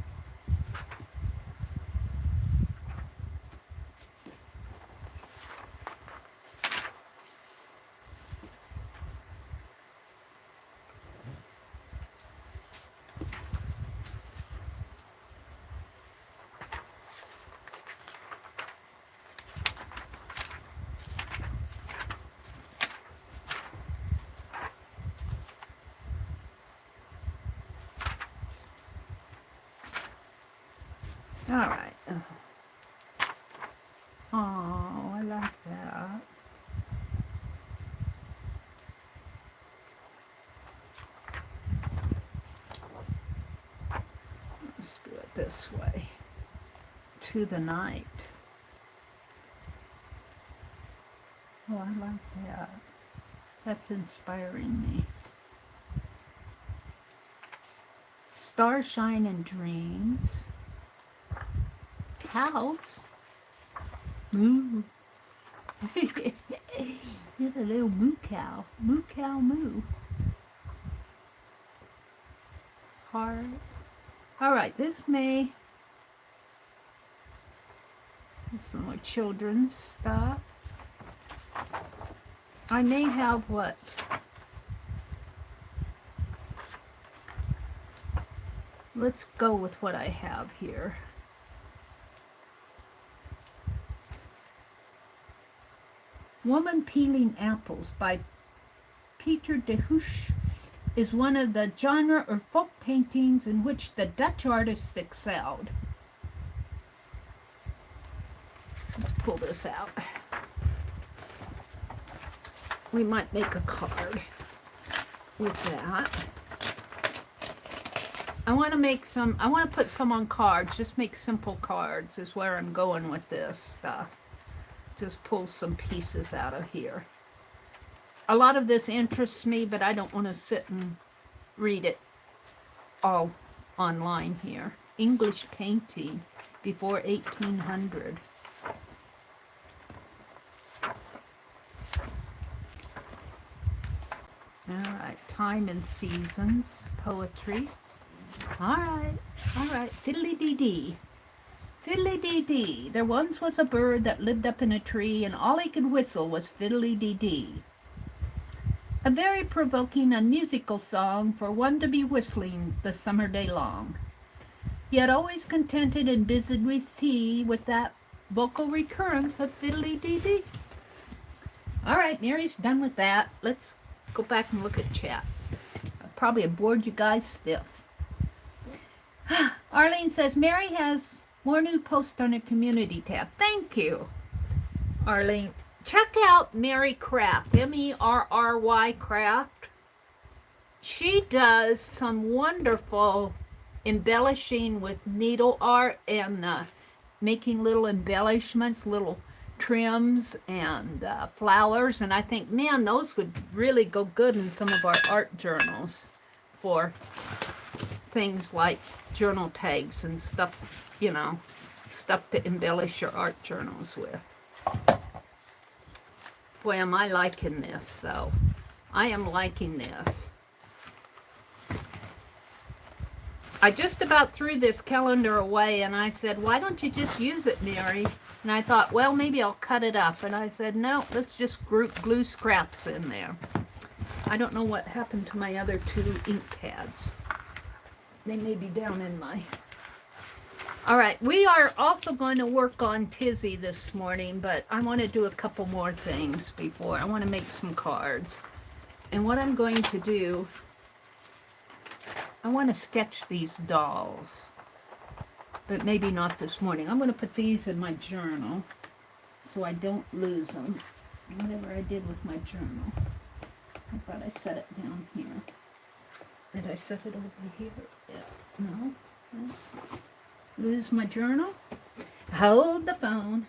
Speaker 1: All right. Oh, I like that. Let's do it this way. To the night. Oh, I like that. That's inspiring me. Starshine and Dreams. Cows. Moo. You're a little moo cow. Moo cow moo. Heart. All right, this may... some more children's stuff. I may have what? Let's go with what I have here. Woman Peeling Apples by Peter de Hooch is one of the genre or folk paintings in which the Dutch artists excelled. Let's pull this out. We might make a card with that. I want to make some, I want to put some on cards, just make simple cards is where I'm going with this stuff. Just pull some pieces out of here. A lot of this interests me, but I don't want to sit and read it all online here. English painting before 1800. All right, Time and Seasons, poetry. All right, fiddly-dee-dee. Fiddly-dee-dee. There once was a bird that lived up in a tree, and all he could whistle was fiddly-dee-dee. A very provoking and musical song for one to be whistling the summer day long. Yet always contented and busied with tea, with that vocal recurrence of fiddly-dee-dee. All right, Mary's done with that. Let's go back and look at chat. I probably have bored you guys stiff. Arlene says, Mary has more new posts on her community tab. Thank you, Arlene. Check out Meri Craft, M-E-R-R-Y Craft. She does some wonderful embellishing with needle art and making little embellishments, little trims and flowers. And I think, man, those would really go good in some of our art journals for things like journal tags and stuff, you know, stuff to embellish your art journals with. Boy, am I liking this, though. I am liking this. I just about threw this calendar away, and I said, why don't you just use it, Mary? And I thought, well, maybe I'll cut it up. And I said, no, let's just glue scraps in there. I don't know what happened to my other two ink pads. They may be down in my... All right, we are also going to work on Tizzy this morning, but I want to do a couple more things before. I want to make some cards. And what I'm going to do, I want to sketch these dolls, but maybe not this morning. I'm going to put these in my journal so I don't lose them, whatever I did with my journal. I thought I set it down here. Did I set it over here? Yeah. No? No. Lose my journal. Hold the phone.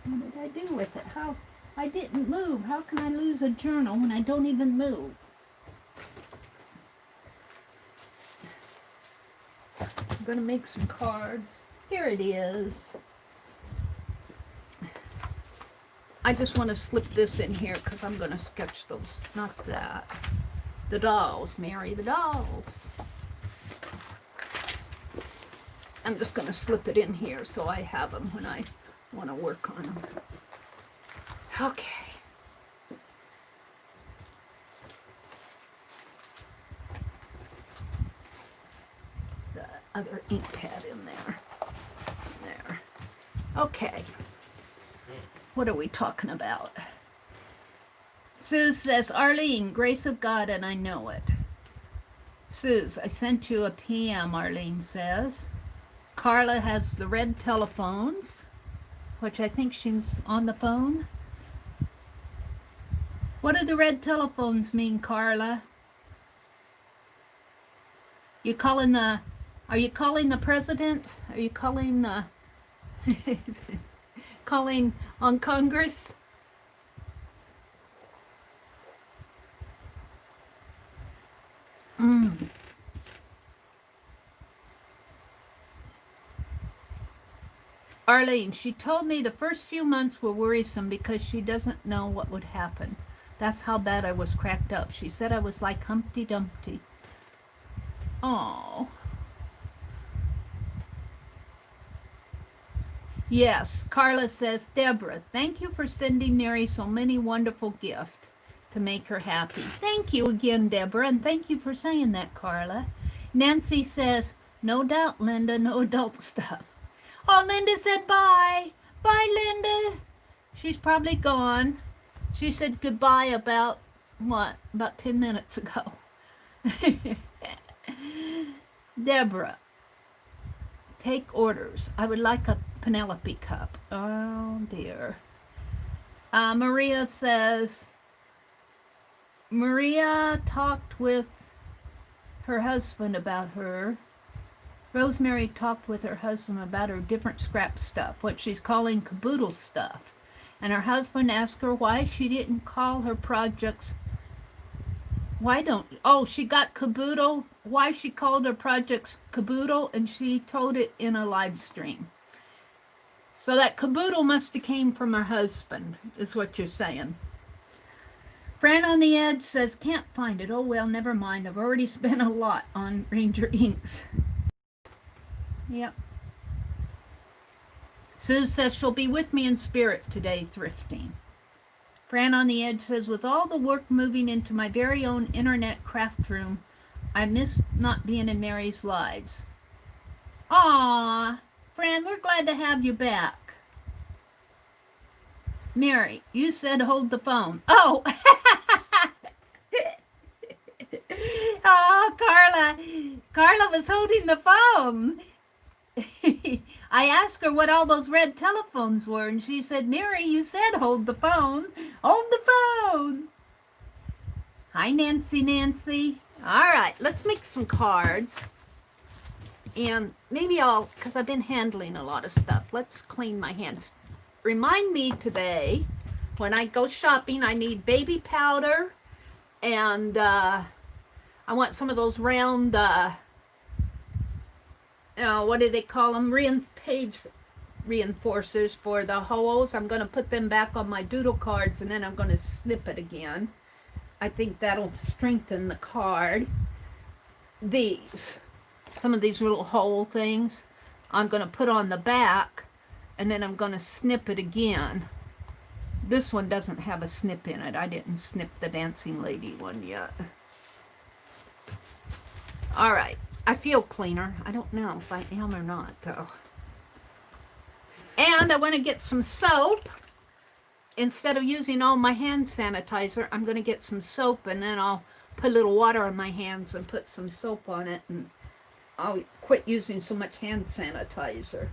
Speaker 1: What did I do with it? How I didn't move. How can I lose a journal when I don't even move? I'm going to make some cards. Here it is. I just want to slip this in here because I'm going to sketch those, not that. The dolls, Mary, the dolls. I'm just going to slip it in here so I have them when I want to work on them. Okay. The other ink pad in there. There. Okay. What are we talking about? Sue says, Arlene, grace of God, and I know it. Suze, I sent you a PM, Arlene says. Carla has the red telephones, which I think she's on the phone. What do the red telephones mean, Carla? Are you calling the president? Are you calling the calling on Congress? Arlene, she told me the first few months were worrisome because she doesn't know what would happen. That's how bad I was cracked up. She said I was like Humpty Dumpty. Oh. Yes, Carla says, Deborah, thank you for sending Mary so many wonderful gifts to make her happy. Thank you again, Deborah, and thank you for saying that, Carla. Nancy says, no doubt, Linda, no adult stuff. Oh, Linda said bye. Bye, Linda. She's probably gone. She said goodbye about, what, about 10 minutes ago. Deborah, take orders. I would like a Penelope cup. Oh, dear. Maria says, Maria talked with her husband about her. Rosemary talked with her husband about her different scrap stuff, what she's calling caboodle stuff. And her husband asked her why she didn't call her projects. She got caboodle. Why she called her projects caboodle, and she told it in a live stream. So that caboodle must have came from her husband, is what you're saying. Fran on the Edge says, can't find it. Oh, well, never mind. I've already spent a lot on Ranger inks. Yep. Sue says she'll be with me in spirit today thrifting. Fran on the Edge says, with all the work moving into my very own internet craft room, I miss not being in Mary's lives. Aw, Fran, we're glad to have you back. Mary, you said hold the phone. Oh! Oh, Carla was holding the phone. I asked her what all those red telephones were, and she said, Mary, you said hold the phone. Hold the phone. Hi, Nancy. All right, let's make some cards. And maybe because I've been handling a lot of stuff, let's clean my hands. Remind me today, when I go shopping, I need baby powder, and I want some of those round, what do they call them? Page reinforcers for the holes. I'm going to put them back on my doodle cards, and then I'm going to snip it again. I think that'll strengthen the card. Some of these little hole things, I'm going to put on the back, and then I'm going to snip it again. This one doesn't have a snip in it. I didn't snip the dancing lady one yet. All right. I feel cleaner. I don't know if I am or not, though. And I want to get some soap. Instead of using all my hand sanitizer, I'm going to get some soap, and then I'll put a little water on my hands and put some soap on it, and I'll quit using so much hand sanitizer.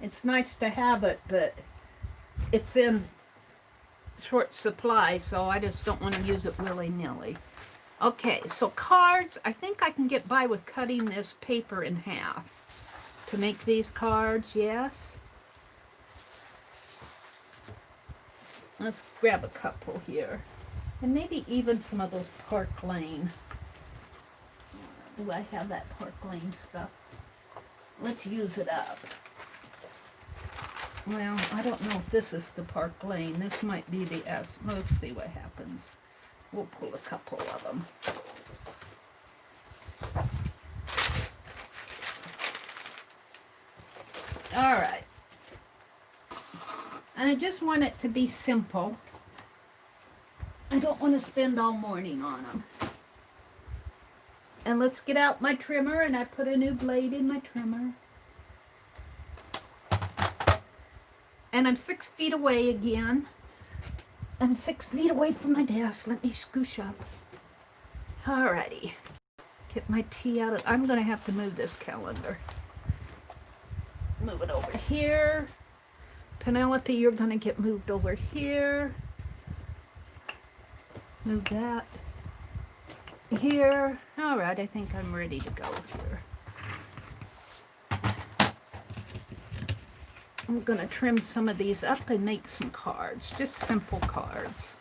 Speaker 1: It's nice to have it, but it's in short supply, so I just don't want to use it willy-nilly. Okay, so cards, I think I can get by with cutting this paper in half to make these cards, yes. Let's grab a couple here. And maybe even some of those Park Lane. Do I have that Park Lane stuff? Let's use it up. Well, I don't know if this is the Park Lane. This might be the S. Let's see what happens. We'll pull a couple of them. All right. And I just want it to be simple. I don't want to spend all morning on them. And let's get out my trimmer, and I put a new blade in my trimmer. And I'm 6 feet away again. I'm 6 feet away from my desk. Let me scoosh up. Alrighty. Get my tea out of... I'm going to have to move this calendar. Move it over here. Penelope, you're going to get moved over here. Move that here. All right, I think I'm ready to go here. I'm going to trim some of these up and make some cards, just simple cards.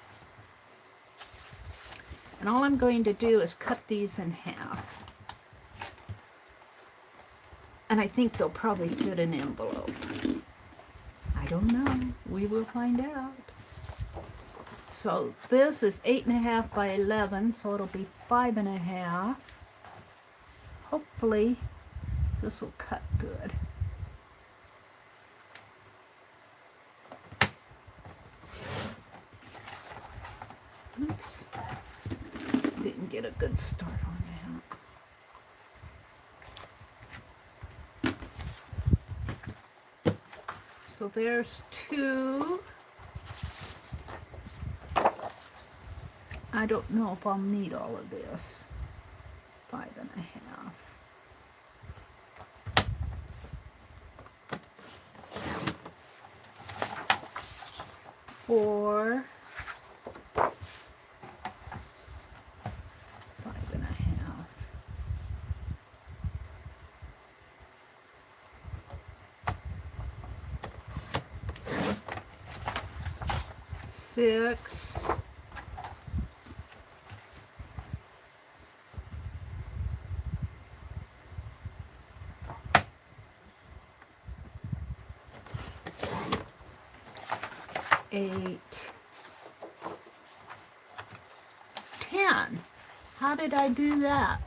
Speaker 1: And all I'm going to do is cut these in half. And I think they'll probably fit an envelope. I don't know. We will find out. So this is 8.5 by 11, so it'll be 5.5. Hopefully this will cut good. Oops. Didn't get a good start on that. So there's 2. I don't know if I'll need all of this. 5.5. 4. 5.5. 6. 8, 10. How did I do that?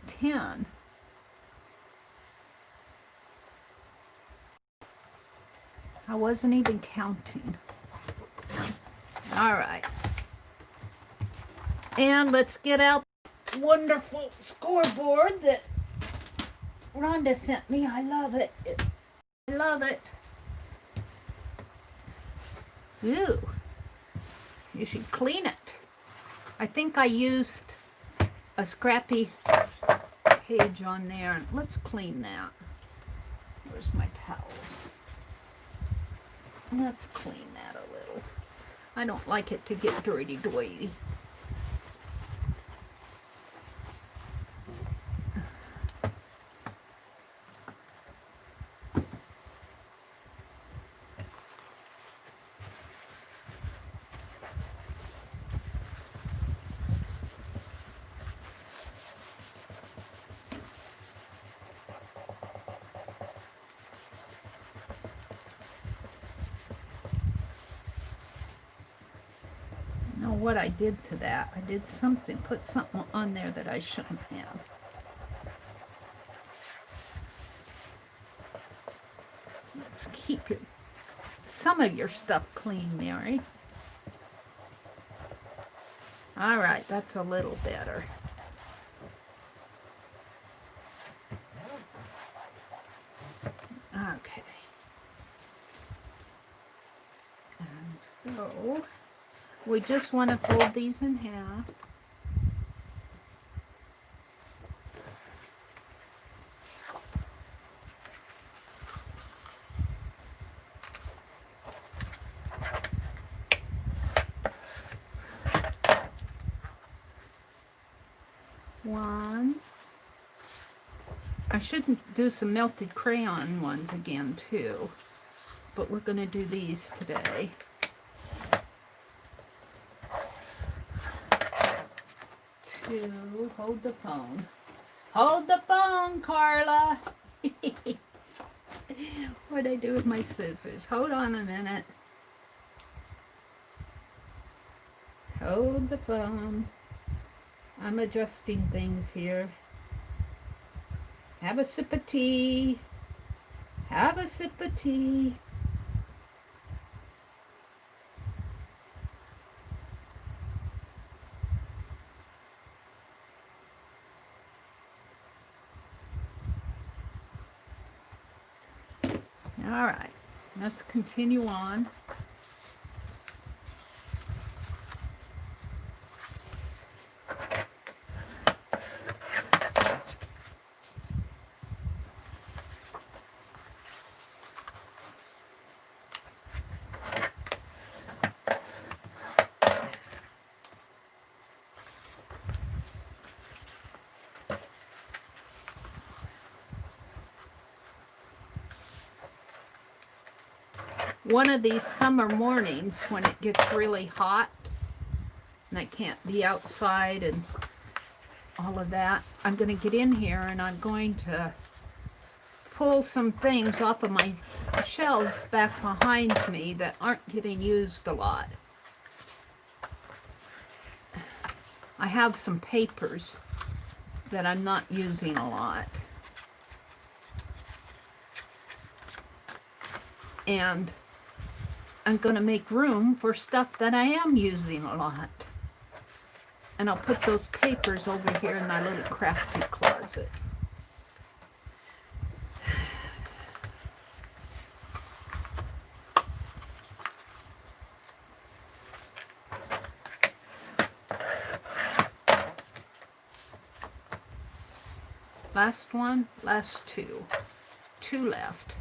Speaker 1: 10. I wasn't even counting. All right. And let's get out the wonderful scoreboard that Rhonda sent me. I love it. I love it. Ooh, you should clean it. I think I used a scrappy page on there. Let's clean that. Where's my towels? Let's clean that a little. I don't like it to get dirty-doity. What I did to that. I did something, put something on there that I shouldn't have. Let's keep some of your stuff clean, Mary. All right, that's a little better. Okay. And so we just want to fold these in half. One. I shouldn't do some melted crayon ones again too, but we're going to do these today. 2. Hold the phone. Hold the phone, Carla. What'd I do with my scissors? Hold on a minute. Hold the phone. I'm adjusting things here. Have a sip of tea. Have a sip of tea. All right, let's continue on. One of these summer mornings when it gets really hot and I can't be outside and all of that, I'm going to get in here and I'm going to pull some things off of my shelves back behind me that aren't getting used a lot. I have some papers that I'm not using a lot. And I'm going to make room for stuff that I am using a lot. And I'll put those papers over here in my little crafty closet. Last one, last two. 2 left.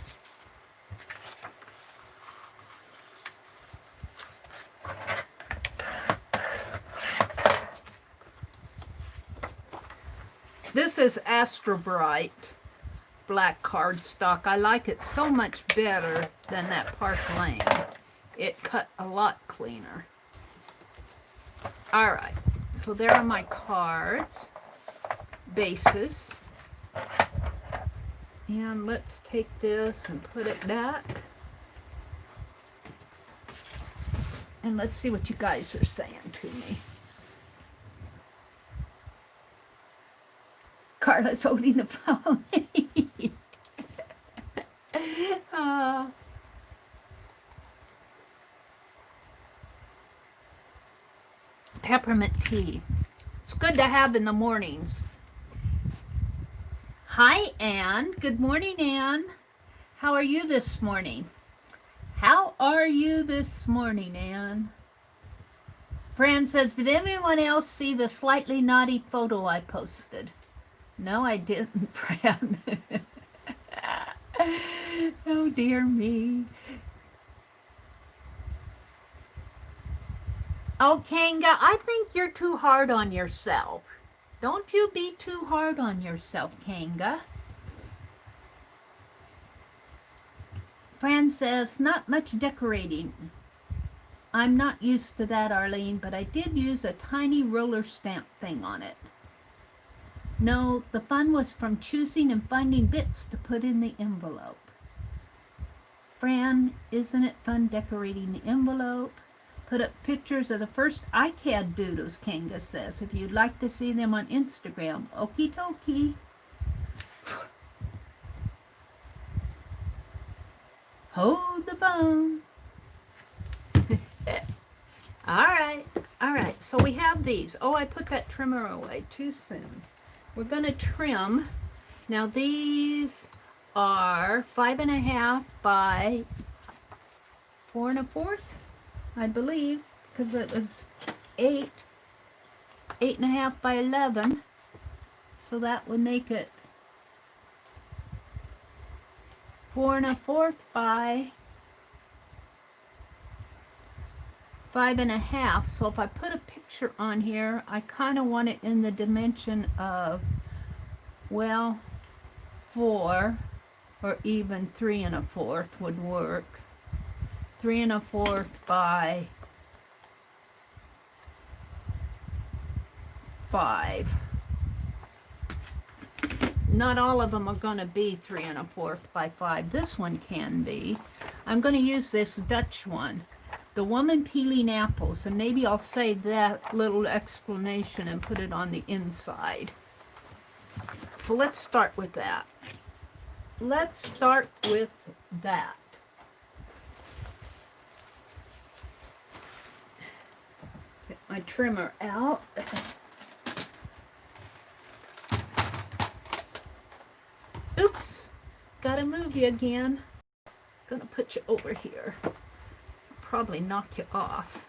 Speaker 1: This is Astro Bright black cardstock. I like it so much better than that Park Lane. It cut a lot cleaner. All right, so there are my cards, bases. And let's take this and put it back. And let's see what you guys are saying to me. Carla's holding the phone. Peppermint tea. It's good to have in the mornings. Hi, Anne. Good morning, Anne. How are you this morning? How are you this morning, Anne? Fran says, did anyone else see the slightly naughty photo I posted? No, I didn't, Fran. Oh, dear me. Oh, Kanga, I think you're too hard on yourself. Don't you be too hard on yourself, Kanga. Fran says, not much decorating. I'm not used to that, Arlene, but I did use a tiny roller stamp thing on it. No, the fun was from choosing and finding bits to put in the envelope. Fran, isn't it fun decorating the envelope? Put up pictures of the first iCAD doodles, Kanga says, if you'd like to see them on Instagram. Okie dokie. Hold the phone. All right, so we have these. Oh, I put that trimmer away too soon. We're going to trim. Now these are 5.5 by 4 1/4, I believe, because it was 8.5 by 11. So that would make it 4 1/4 by 5.5. So if I put a picture on here, I kind of want it in the dimension of, well, 4 or even 3 1/4 would work. 3 1/4 by 5. Not all of them are going to be 3 1/4 by 5. This one can be. I'm going to use this Dutch one, the woman peeling apples, and maybe I'll save that little explanation and put it on the inside. So let's start with that. Let's start with that. Get my trimmer out. Oops, gotta move you again. Gonna put you over here. Probably knock you off.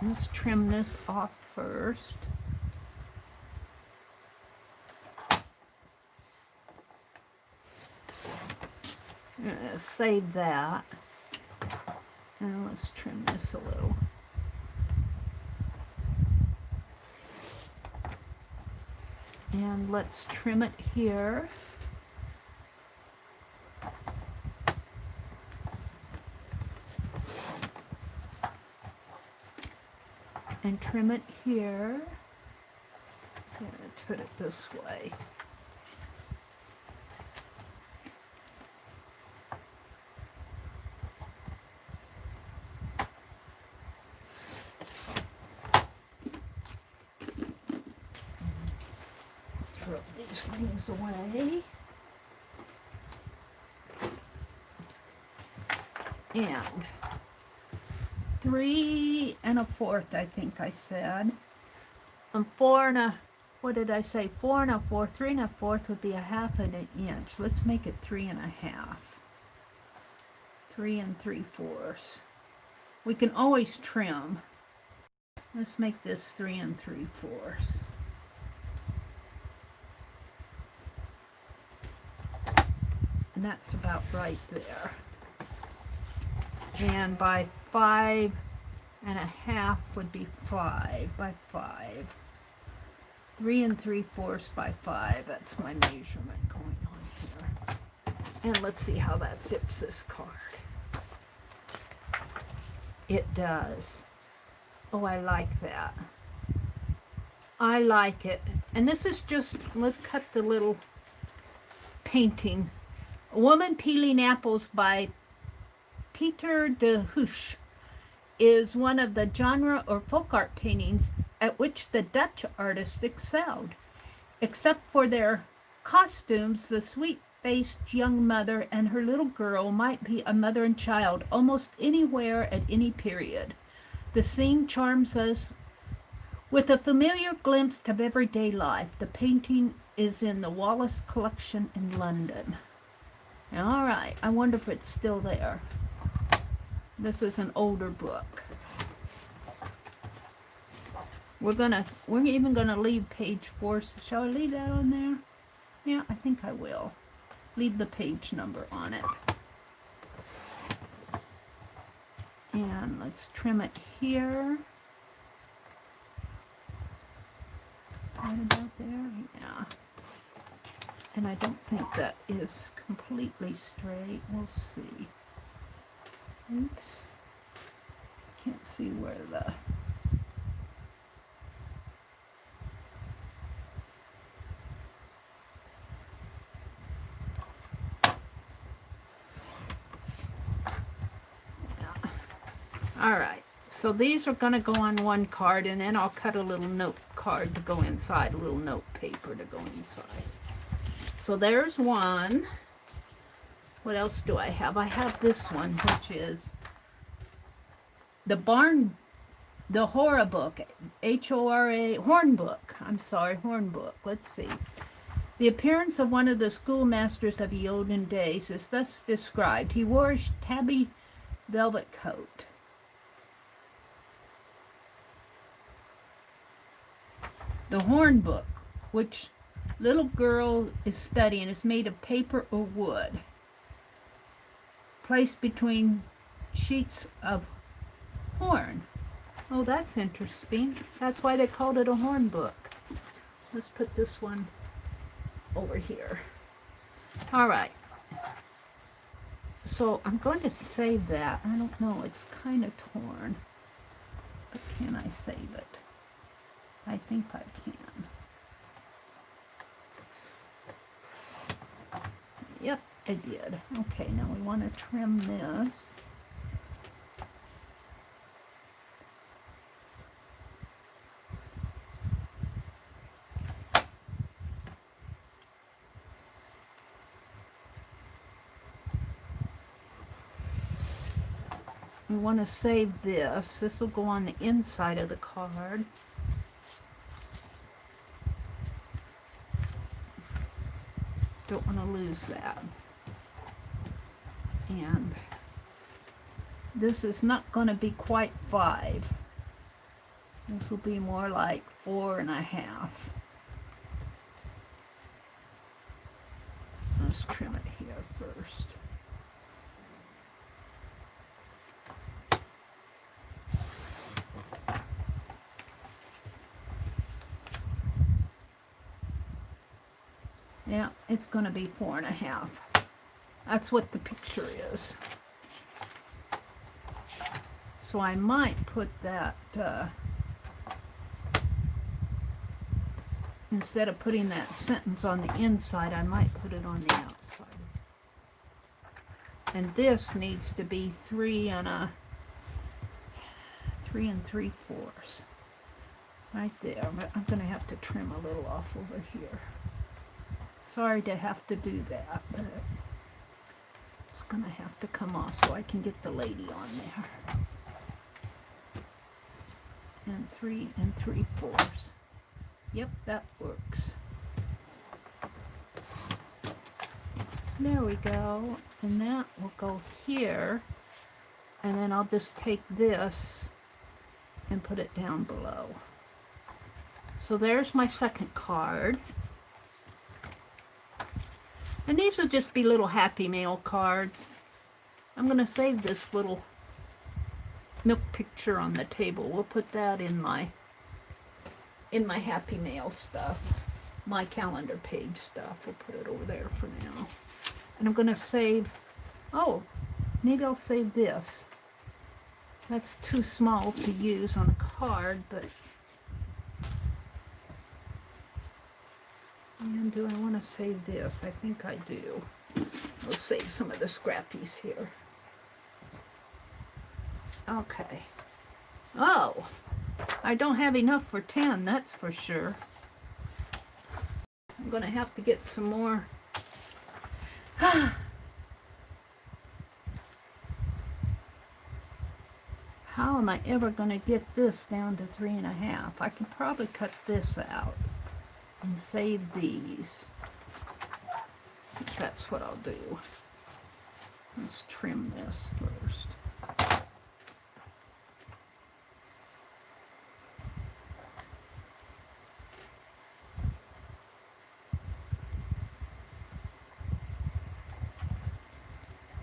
Speaker 1: Let's trim this off first. Save that. And let's trim this a little. And let's trim it here. And trim it here. Let's put it this way. Throw these things away. And 3 1/4, I think I said. And 4 1/4, what did I say? 4 1/4, 3 1/4 would be 1/2 inch. Let's make it 3 1/2. 3 3/4. We can always trim. Let's make this 3 3/4. And that's about right there. And by 5 1/2 would be 5 by 5. 3 3/4 by 5. That's my measurement going on here. And let's see how that fits this card. It does. Oh, I like that. I like it. And this is just, let's cut the little painting. A Woman Peeling Apples by Peter de Hooch is one of the genre or folk art paintings at which the Dutch artists excelled. Except for their costumes, the sweet-faced young mother and her little girl might be a mother and child almost anywhere at any period. The scene charms us with a familiar glimpse of everyday life. The painting is in the Wallace collection in London. All right, I wonder if it's still there. This is an older book. We're even gonna leave page 4. Shall I leave that on there? Yeah, I think I will. Leave the page number on it. And let's trim it here. Right about there, yeah. And I don't think that is completely straight. We'll see. Oops. Can't see where the... Yeah. All right. So these are going to go on one card, and then I'll cut a little note card to go inside, a little note paper to go inside. So there's one. What else do I have? I have this one, which is the Horror Book, H-O-R-A, Horn Book. I'm sorry, Horn Book. Let's see. The appearance of one of the schoolmasters of the olden days is thus described. He wore a tabby velvet coat. The Horn Book, which little girl is studying, is made of paper or wood, placed between sheets of horn. Oh, that's interesting. That's why they called it a horn book. Let's put this one over here. All right. So I'm going to save that. I don't know, it's kind of torn. But can I save it? I think I can. Yep, I did. Okay, now we want to trim this. We want to save this. This will go on the inside of the card. Don't want to lose that. And this is not going to be quite 5. This will be more like 4.5. Let's trim it here first. Yeah, it's going to be 4.5. That's what the picture is. So I might put that, instead of putting that sentence on the inside, I might put it on the outside. And this needs to be 3 3 3/4. Right there. But I'm going to have to trim a little off over here. Sorry to have to do that, but it's going to have to come off so I can get the lady on there. And 3 3/4. Yep, that works. There we go. And that will go here. And then I'll just take this and put it down below. So there's my second card. And these will just be little Happy Mail cards. I'm going to save this little milk picture on the table. We'll put that in my Happy Mail stuff. My calendar page stuff. We'll put it over there for now. And I'm going to save, oh, maybe I'll save this. That's too small to use on a card, but... And do I want to save this? I think I do. We'll save some of the scrappies here. Okay. Oh, I don't have enough for 10, that's for sure. I'm going to have to get some more. How am I ever going to get this down to 3.5? I can probably cut this out and save these. That's what I'll do. Let's trim this first.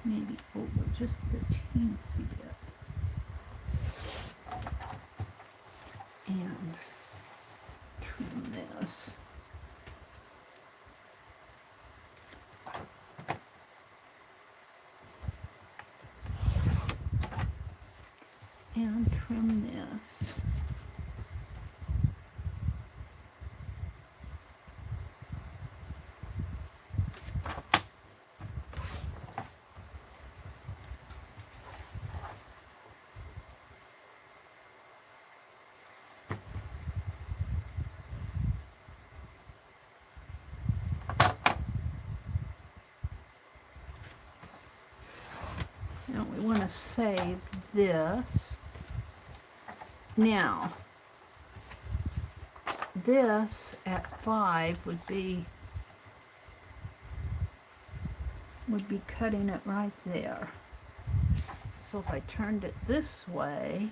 Speaker 1: Maybe over just the teensy bit. And trim this. And trim this. Now we want to save this. Now, this at 5 would be cutting it right there. So if I turned it this way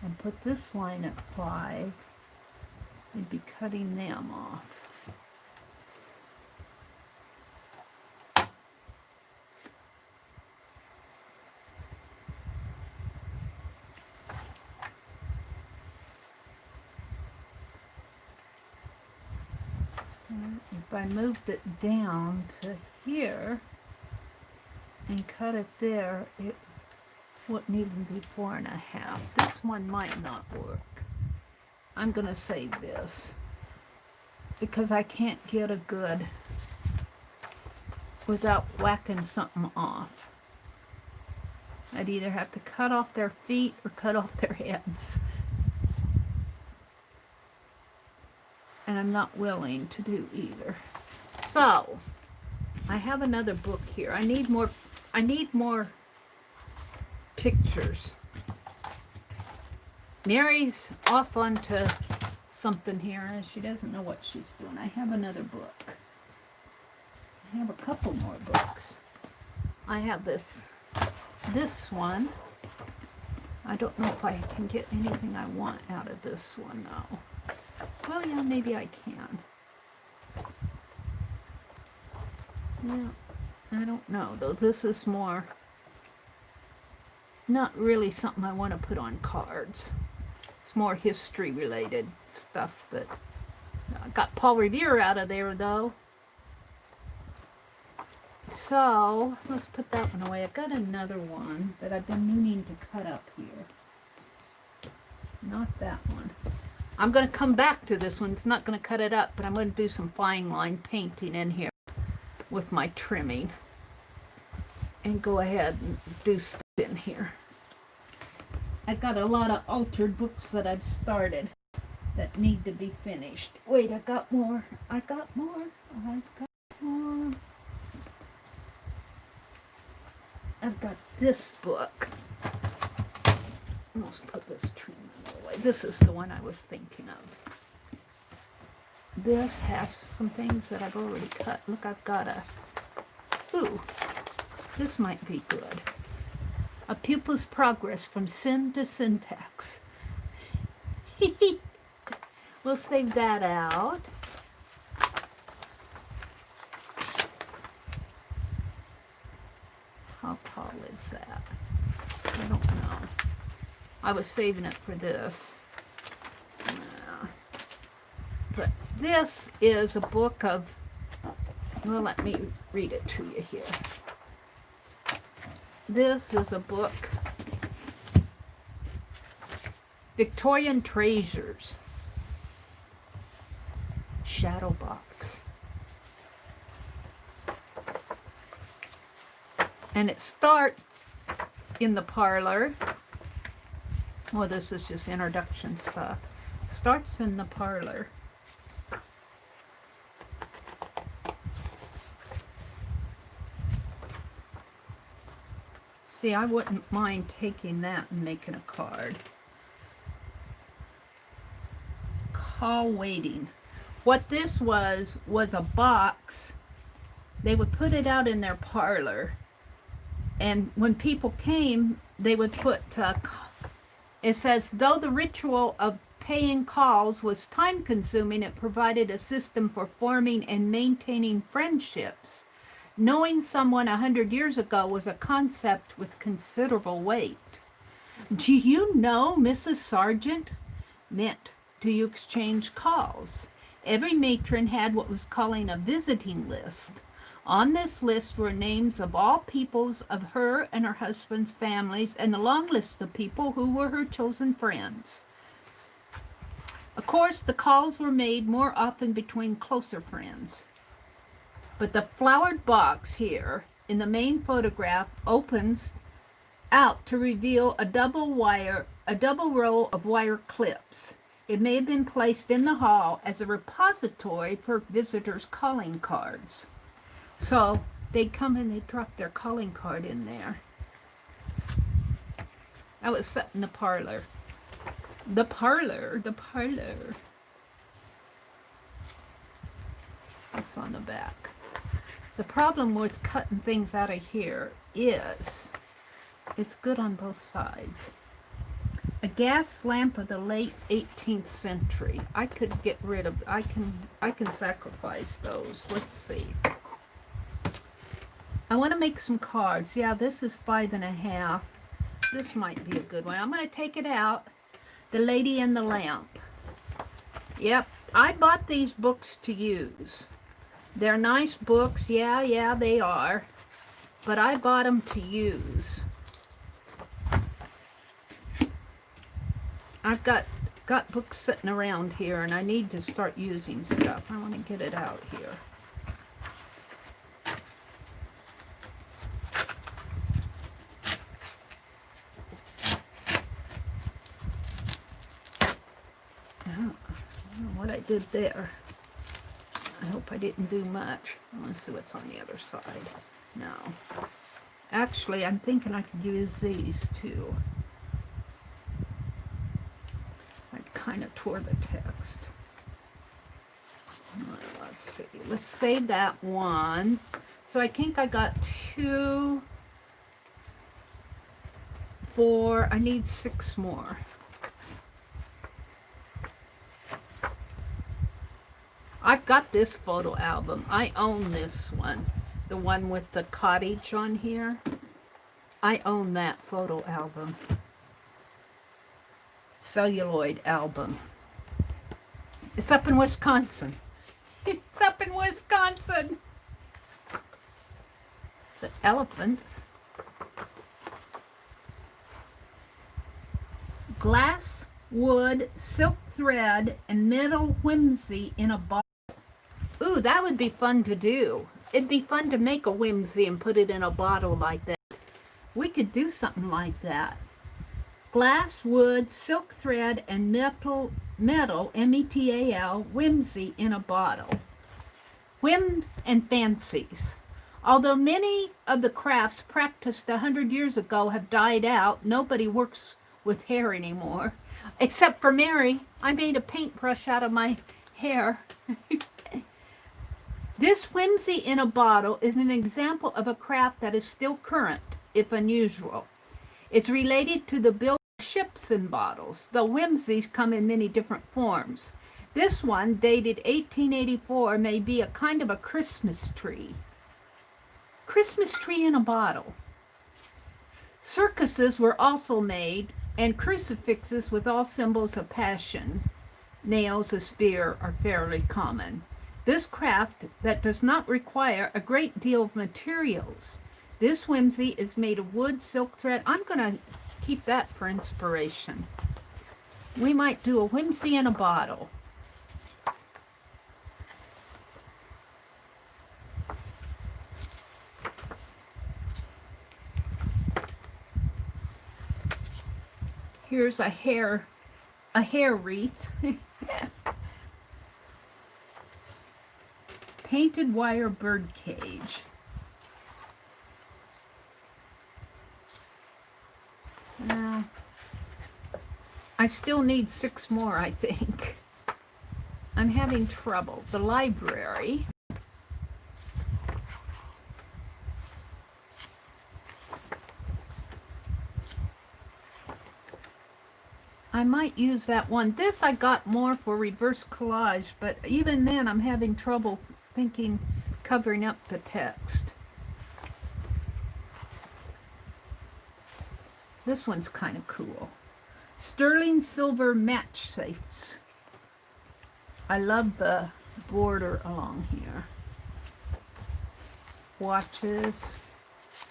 Speaker 1: and put this line at 5, it'd be cutting them off. If I moved it down to here, and cut it there, it wouldn't even be 4.5. This one might not work. I'm going to save this because I can't get a good without whacking something off. I'd either have to cut off their feet or cut off their heads. And I'm not willing to do either. So, I have another book here. I need more pictures. Mary's off onto something here, and she doesn't know what she's doing. I have another book. I have a couple more books. I have this one. I don't know if I can get anything I want out of this one now. Well, yeah, maybe I can. Yeah, I don't know, though. This is more, not really something I want to put on cards. It's more history-related stuff that... I got Paul Revere out of there, though. So, let's put that one away. I've got another one that I've been meaning to cut up here. Not that one. I'm going to come back to this one. It's not going to cut it up, but I'm going to do some fine line painting in here with my trimming. And go ahead and do stuff in here. I've got a lot of altered books that I've started that need to be finished. Wait, I got more. I've got more. I've got this book. Let's put this trim away. This is the one I was thinking of. This has some things that I've already cut. Look, I've got a... Ooh, this might be good. A Pupil's Progress from Sin to Syntax. We'll save that out. How tall is that? I don't know. I was saving it for this. But this is a book of, well, let me read it to you here. This is a book, Victorian Treasures, Shadow Box. And it starts in the parlor. Well, this is just introduction stuff. Starts in the parlor. See, I wouldn't mind taking that and making a card. Call waiting. What this was a box. They would put it out in their parlor. And when people came, they would put, it says, though the ritual of paying calls was time-consuming, it provided a system for forming and maintaining friendships. Knowing someone 100 years ago was a concept with considerable weight. Do you know Mrs. Sargent? Meant, do you exchange calls? Every matron had what was called a visiting list. On this list were names of all peoples of her and her husband's families and a long list of people who were her chosen friends. Of course, the calls were made more often between closer friends. But the flowered box here in the main photograph opens out to reveal a double row of wire clips. It may have been placed in the hall as a repository for visitors' calling cards. So they'd come and they'd drop their calling card in there. I was set in the parlor. The parlor. That's on the back. The problem with cutting things out of here is it's good on both sides. A gas lamp of the late 18th century. I could get rid of, I can sacrifice those. Let's see. I want to make some cards. Yeah, this is 5.5. This might be a good one. I'm going to take it out. The Lady and the Lamp. Yep, I bought these books to use. They're nice books. Yeah, they are. but I bought them to use. I've got books sitting around here, and I need to start using stuff. I want to get it out here. What I did there. I hope I didn't do much. I want to see what's on the other side. No. Actually, I'm thinking I could use these too. I kind of tore the text. Let's see. Let's save that one. So I think I got 2, 4. I need 6 more. I've got this photo album. I own this one. The one with the cottage on here. I own that photo album. Celluloid album. It's up in Wisconsin. It's up in Wisconsin. The elephants. Glass, wood, silk thread, and metal whimsy in a bottle. Ooh, that would be fun to do. It'd be fun to make a whimsy and put it in a bottle like that. We could do something like that. Glass, wood, silk thread, and metal, M-E-T-A-L, whimsy in a bottle. Whims and fancies. Although many of the crafts practiced 100 years ago have died out, nobody works with hair anymore. Except for Mary. I made a paintbrush out of my hair. This whimsy in a bottle is an example of a craft that is still current, if unusual. It's related to the building of ships in bottles, though whimsies come in many different forms. This one, dated 1884, may be a kind of a Christmas tree. Christmas tree in a bottle. Circuses were also made, and crucifixes with all symbols of passions, nails, a spear, are fairly common. This craft that does not require a great deal of materials. This whimsy is made of wood, silk thread. I'm going to keep that for inspiration. We might do a whimsy in a bottle. Here's a hair wreath. Painted wire bird cage. I still need 6 more, I think. I'm having trouble. The library. I might use that one. This I got more for reverse collage, but even then I'm having trouble covering up the text. This one's kind of cool. Sterling silver match safes. I love the border along here. Watches.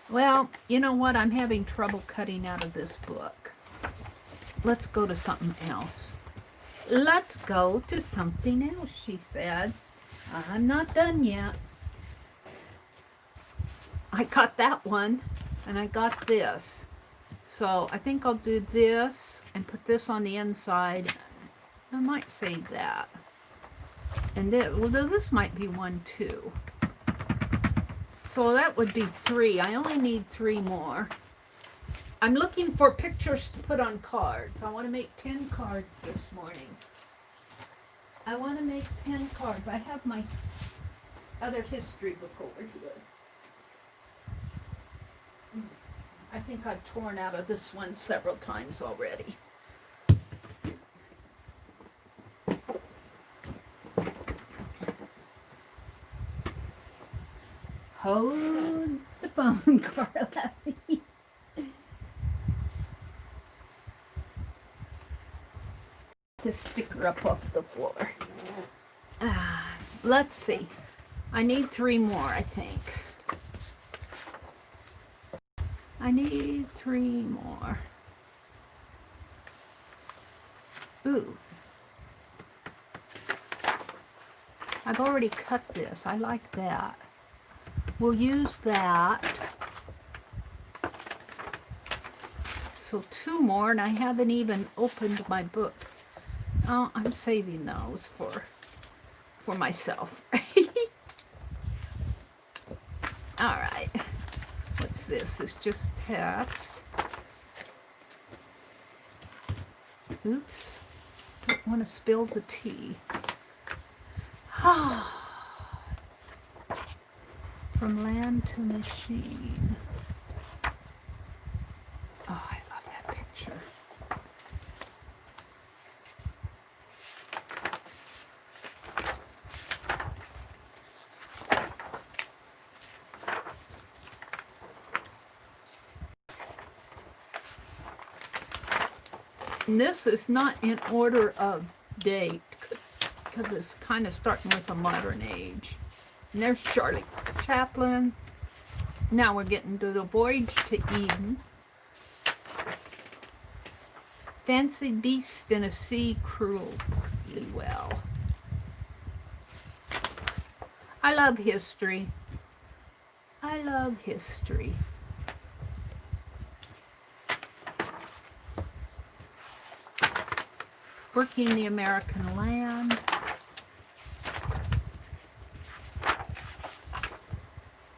Speaker 1: Well, you know what? I'm having trouble cutting out of this book. Let's go to something else. Let's go to something else, she said. I'm not done yet. I got that one, and I got this. So I think I'll do this and put this on the inside. I might save that. And then, well, this might be one too. So that would be 3. I only need 3 more. I'm looking for pictures to put on cards. I want to make 10 cards this morning. I want to make 10 cards. I have my other history book over here. I think I've torn out of this one several times already. Hold the phone, Carla. To stick her up off the floor. Let's see. I need 3 more, I think. I need 3 more. Ooh. I've already cut this. I like that. We'll use that. So 2 more, and I haven't even opened my book. Oh, I'm saving those for myself. All right. What's this? It's just text. Oops. Don't want to spill the tea. From land to machine. Oh, I love that picture. And this is not in order of date, because it's kind of starting with a modern age. And there's Charlie Chaplin. Now we're getting to the Voyage to Eden. Fancy beast in a sea cruelly well. I love history. I love history. Working the American land.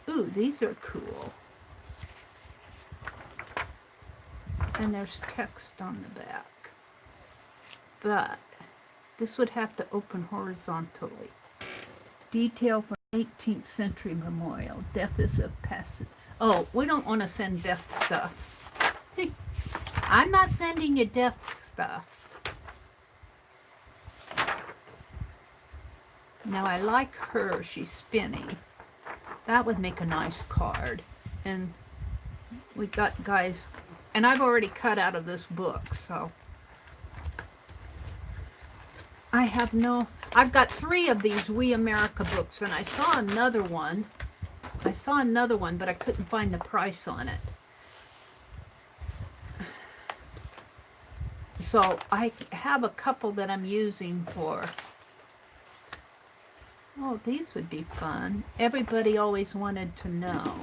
Speaker 1: Ooh, these are cool. And there's text on the back. But this would have to open horizontally. Detail from 18th century memorial. Death is a passage. Oh, we don't want to send death stuff. I'm not sending you death stuff. Now I like her, she's spinning. That would make a nice card. And we got guys, and I've already cut out of this book, so. I've got 3 of these We America books, and I saw another one. But I couldn't find the price on it. So I have a couple that I'm using for. Oh, these would be fun. Everybody always wanted to know.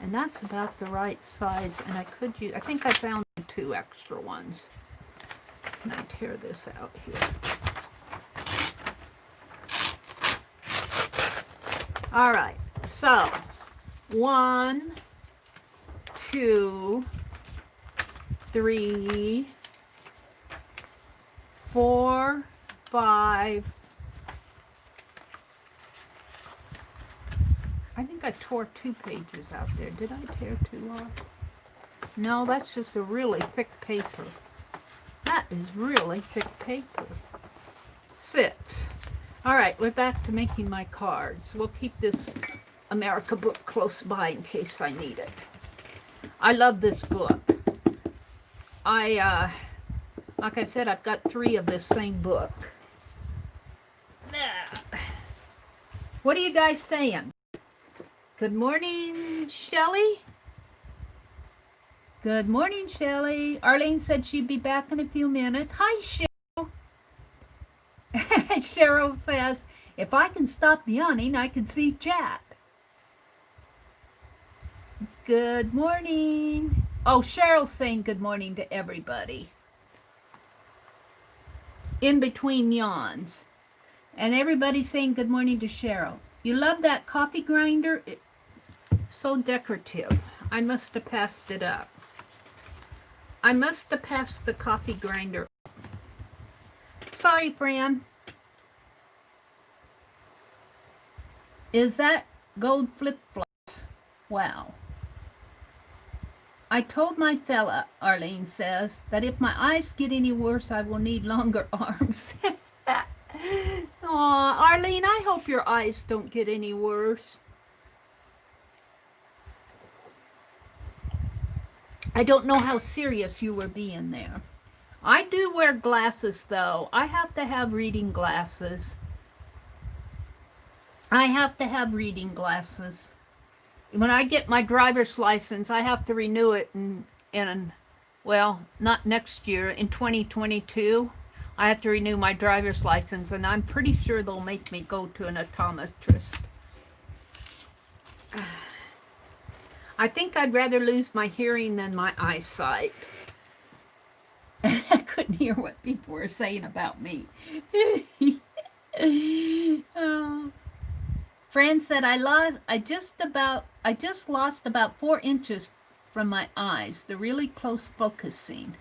Speaker 1: And that's about the right size. And I could use, I think I found 2 extra ones. Can I tear this out here? All right. So, 1, 2, 3, 4, 5. I think I tore 2 pages out there. Did I tear 2 off? No, that's just a really thick paper. That is really thick paper. 6. All right, we're back to making my cards. We'll keep this America book close by in case I need it. I love this book. Like I said, I've got 3 of this same book. What are you guys saying? Good morning, Shelley. Good morning, Shelley. Arlene said she'd be back in a few minutes. Hi, Cheryl. Cheryl says, if I can stop yawning, I can see chat. Good morning. Oh, Cheryl's saying good morning to everybody. In between yawns. And everybody's saying good morning to Cheryl. You love that coffee grinder? So decorative. I must have passed it up. I must have passed the coffee grinder. Sorry, Fran. Is that gold flip-flops? Wow. I told my fella, Arlene says, that if my eyes get any worse, I will need longer arms. Aw, Arlene, I hope your eyes don't get any worse. I don't know how serious you were being there. I do wear glasses, though. I have to have reading glasses. I have to have reading glasses. When I get my driver's license, I have to renew it well, not next year, in 2022. I have to renew my driver's license, and I'm pretty sure they'll make me go to an optometrist. I think I'd rather lose my hearing than my eyesight. I couldn't hear what people were saying about me. Fran said, I just lost about 4 inches from my eyes. They're really close focusing.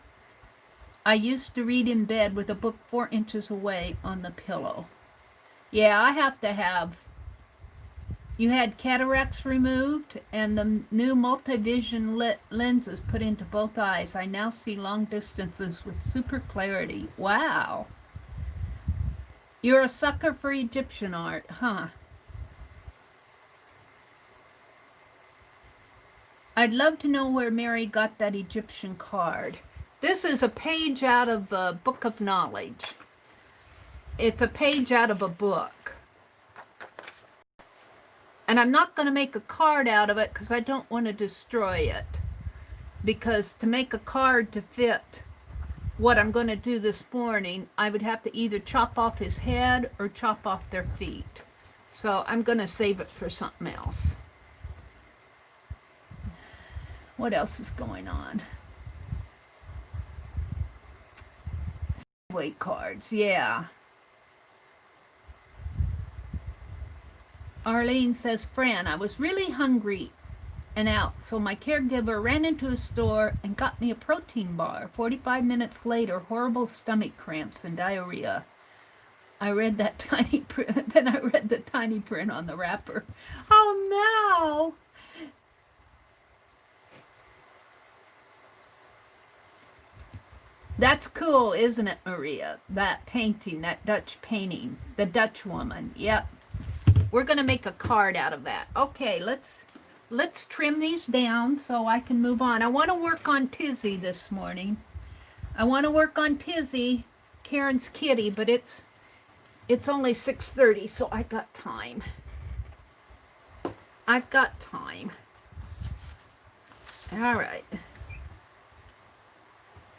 Speaker 1: I used to read in bed with a book 4 inches away on the pillow. Yeah, I have to have. You had cataracts removed and the new multivision lenses put into both eyes. I now see long distances with super clarity. Wow. You're a sucker for Egyptian art, huh? I'd love to know where Mary got that Egyptian card. This is a page out of the Book of Knowledge. It's a page out of a book. And I'm not going to make a card out of it because I don't want to destroy it. Because to make a card to fit what I'm going to do this morning, I would have to either chop off his head or chop off their feet. So I'm going to save it for something else. What else is going on? Weight cards, yeah. Arlene says, Fran, I was really hungry and out, so my caregiver ran into a store and got me a protein bar. 45 minutes later, horrible stomach cramps and diarrhea. I read that tiny print, then I read the tiny print on the wrapper. Oh no! That's cool, isn't it, Maria? That painting, that Dutch painting, the Dutch woman. Yep. We're going to make a card out of that. Okay, let's trim these down so I can move on. I want to work on Tizzy this morning. I want to work on Tizzy, Karen's kitty, but it's only 6:30, so I got time. I've got time. All right.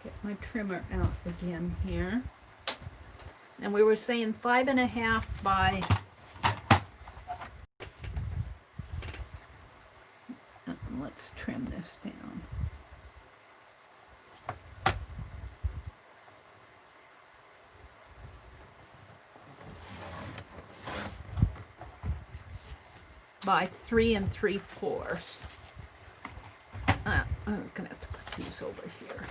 Speaker 1: Get my trimmer out again here. And we were saying 5.5 by... Let's trim this down. By 3 3/4. I'm gonna have to put these over here.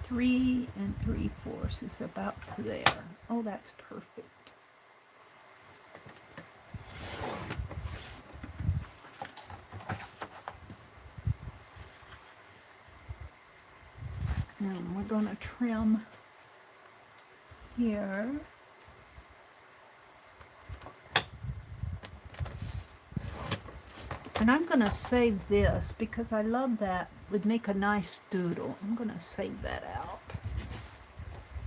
Speaker 1: Three 3/4 is about there. Oh, that's perfect. Now we're going to trim here. And I'm going to save this because I love that. Would make a nice doodle. I'm going to save that out.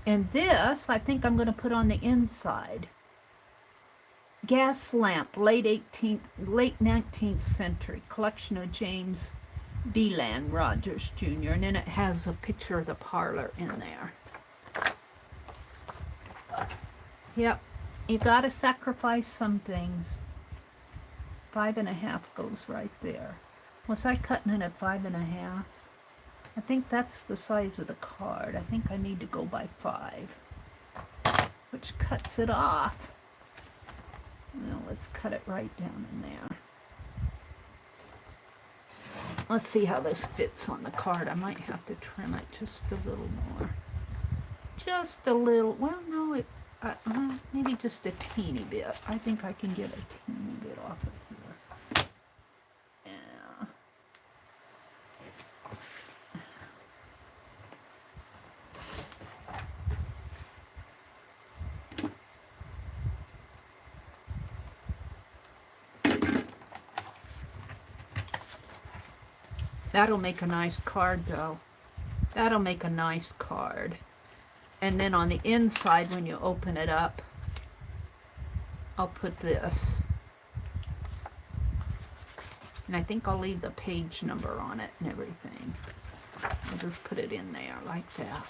Speaker 1: And this, I think I'm going to put on the inside. Gas lamp, late 19th century, collection of James Beeland Rogers Jr. And then it has a picture of the parlor in there. Yep, you gotta sacrifice some things. 5.5 goes right there. Was I cutting it at 5.5? I think that's the size of the card. I think I need to go by 5, which cuts it off. Now let's cut it right down in there. Let's see how this fits on the card. I might have to trim it just a little more. Just a little. Well, no, maybe just a teeny bit. I think I can get a teeny bit off of here. Yeah. That'll make a nice card, though. That'll make a nice card. And then on the inside, when you open it up, I'll put this. And I think I'll leave the page number on it and everything. I'll just put it in there like that.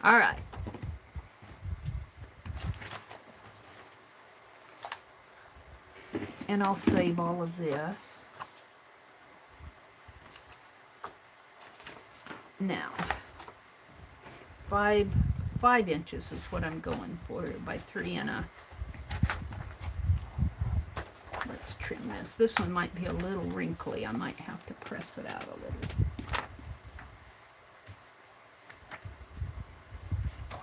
Speaker 1: All right. And I'll save all of this. Now, 5 inches is what I'm going for by 3 1/4. Let's trim this. This one might be a little wrinkly. I might have to press it out a little.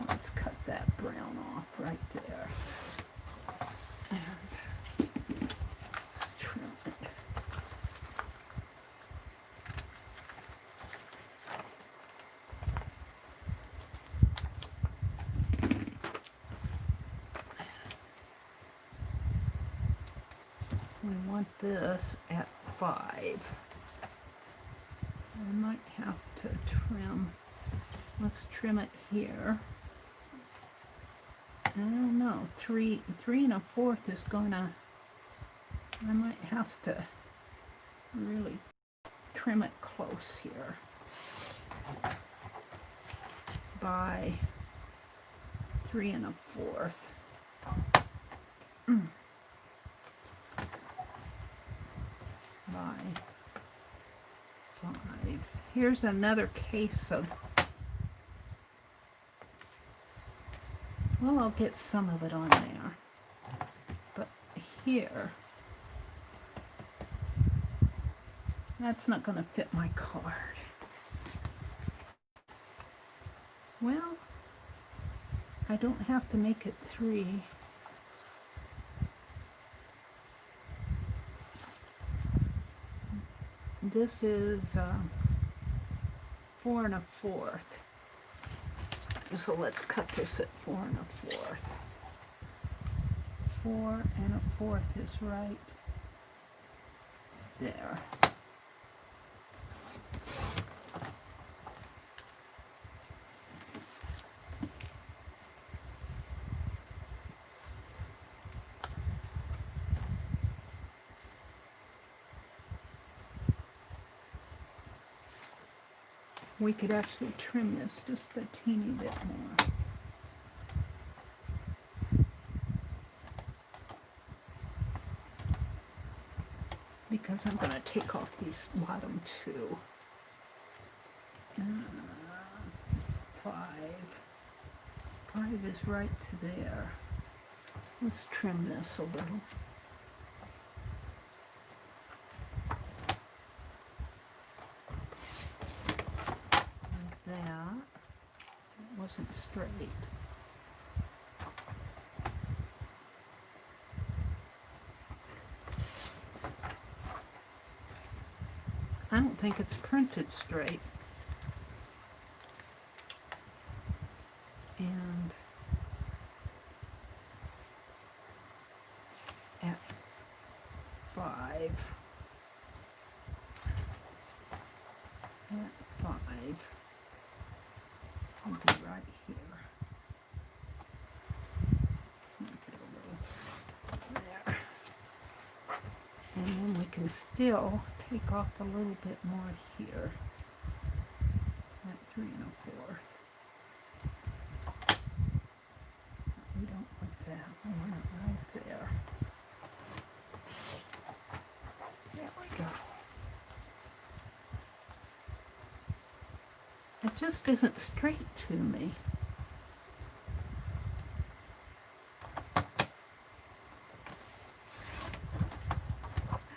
Speaker 1: Let's cut that brown off right there. And let's trim it. We want this at 5. I might have to trim. Let's trim it here. I don't know. 3 1/4 is gonna. I might have to really trim it close here by 3 1/4. By 5. Here's another case of, well, I'll get some of it on there, but here, that's not going to fit my card. Well, I don't have to make it 3. This is 4 1/4. So let's cut this at 4 1/4. 4 1/4 is right there. We could actually trim this just a teeny bit more. Because I'm going to take off these bottom 2. 5. 5 is right to there. Let's trim this a little. That wasn't straight. I don't think it's printed straight. And at 5. At 5. I'll be right here. Let's make it a little there. And then we can still take off a little bit more here at 3 1/4. We don't want that. We want it right there. There we go. It just isn't straight to me.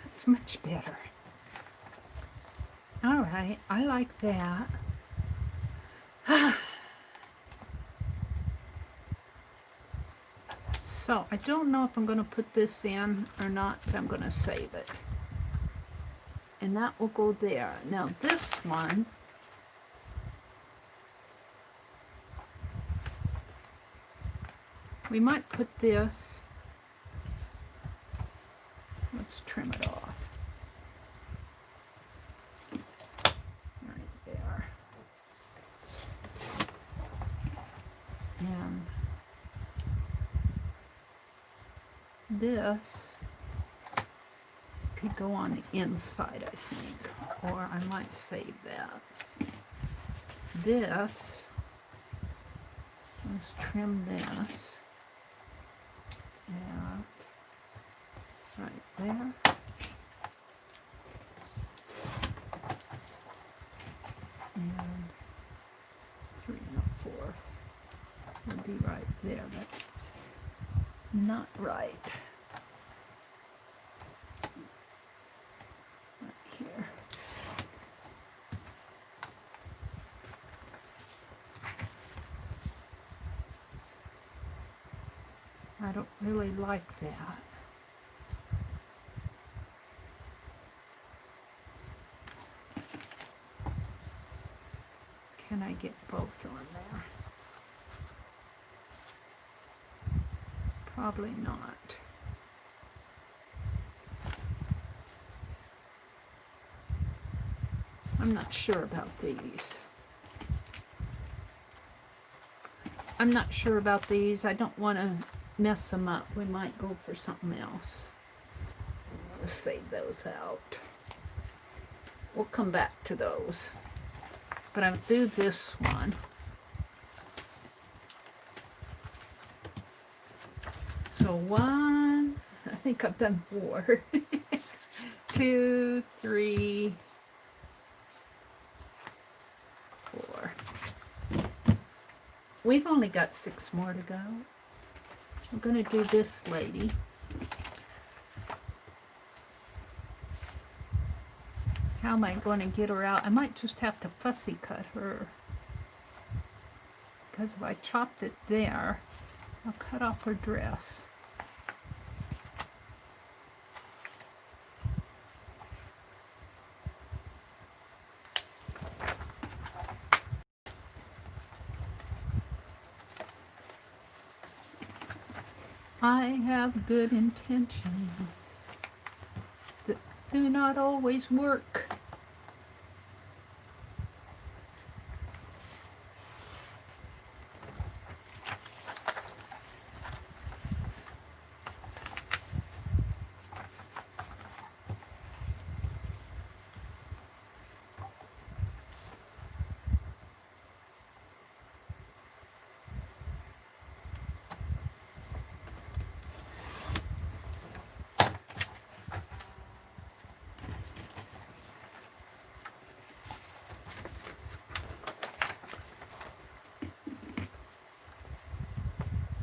Speaker 1: That's much better. All right, I like that. So I don't know if I'm going to put this in or not, but I'm going to save it. And that will go there. Now this one, we might put this, let's trim it off. Right there. this could go on the inside, I think, or I might save that. This, let's trim this out right there. And 3 1/4 would be right there. That's not right. Right here. I don't really like that. Can I get both on there? Probably not. I'm not sure about these. I'm not sure about these. I don't want to mess them up. We might go for something else. I'm going to save those out. We'll come back to those. But I'll do this one. So 1, I think I've done 4. 2, 3, 4. We've only got 6 more to go. I'm going to do this lady. How am I going to get her out? I might just have to fussy cut her. Because if I chopped it there, I'll cut off her dress. I have good intentions that do not always work.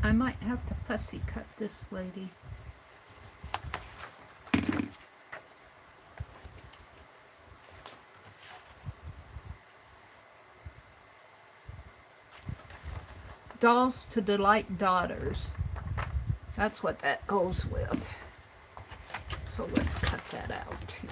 Speaker 1: I might have to fussy cut this lady. Dolls to delight daughters. That's what that goes with. So let's cut that out too.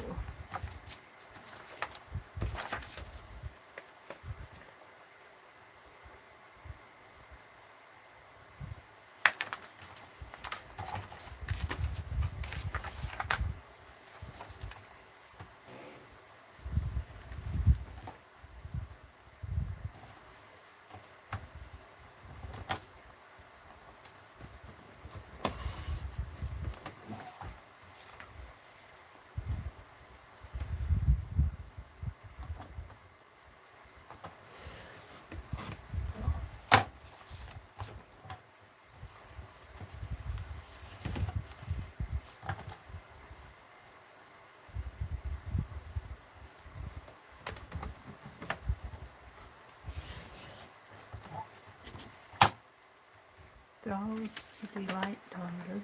Speaker 1: Dolls to delight daughters.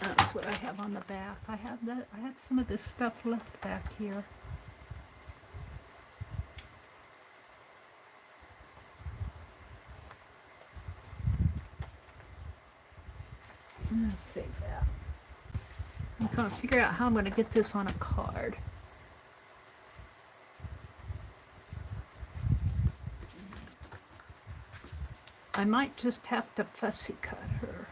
Speaker 1: That's what I have on the back. I have that. I have some of this stuff left back here. Let's save that. I'm trying to figure out how I'm going to get this on a card. I might just have to fussy cut her.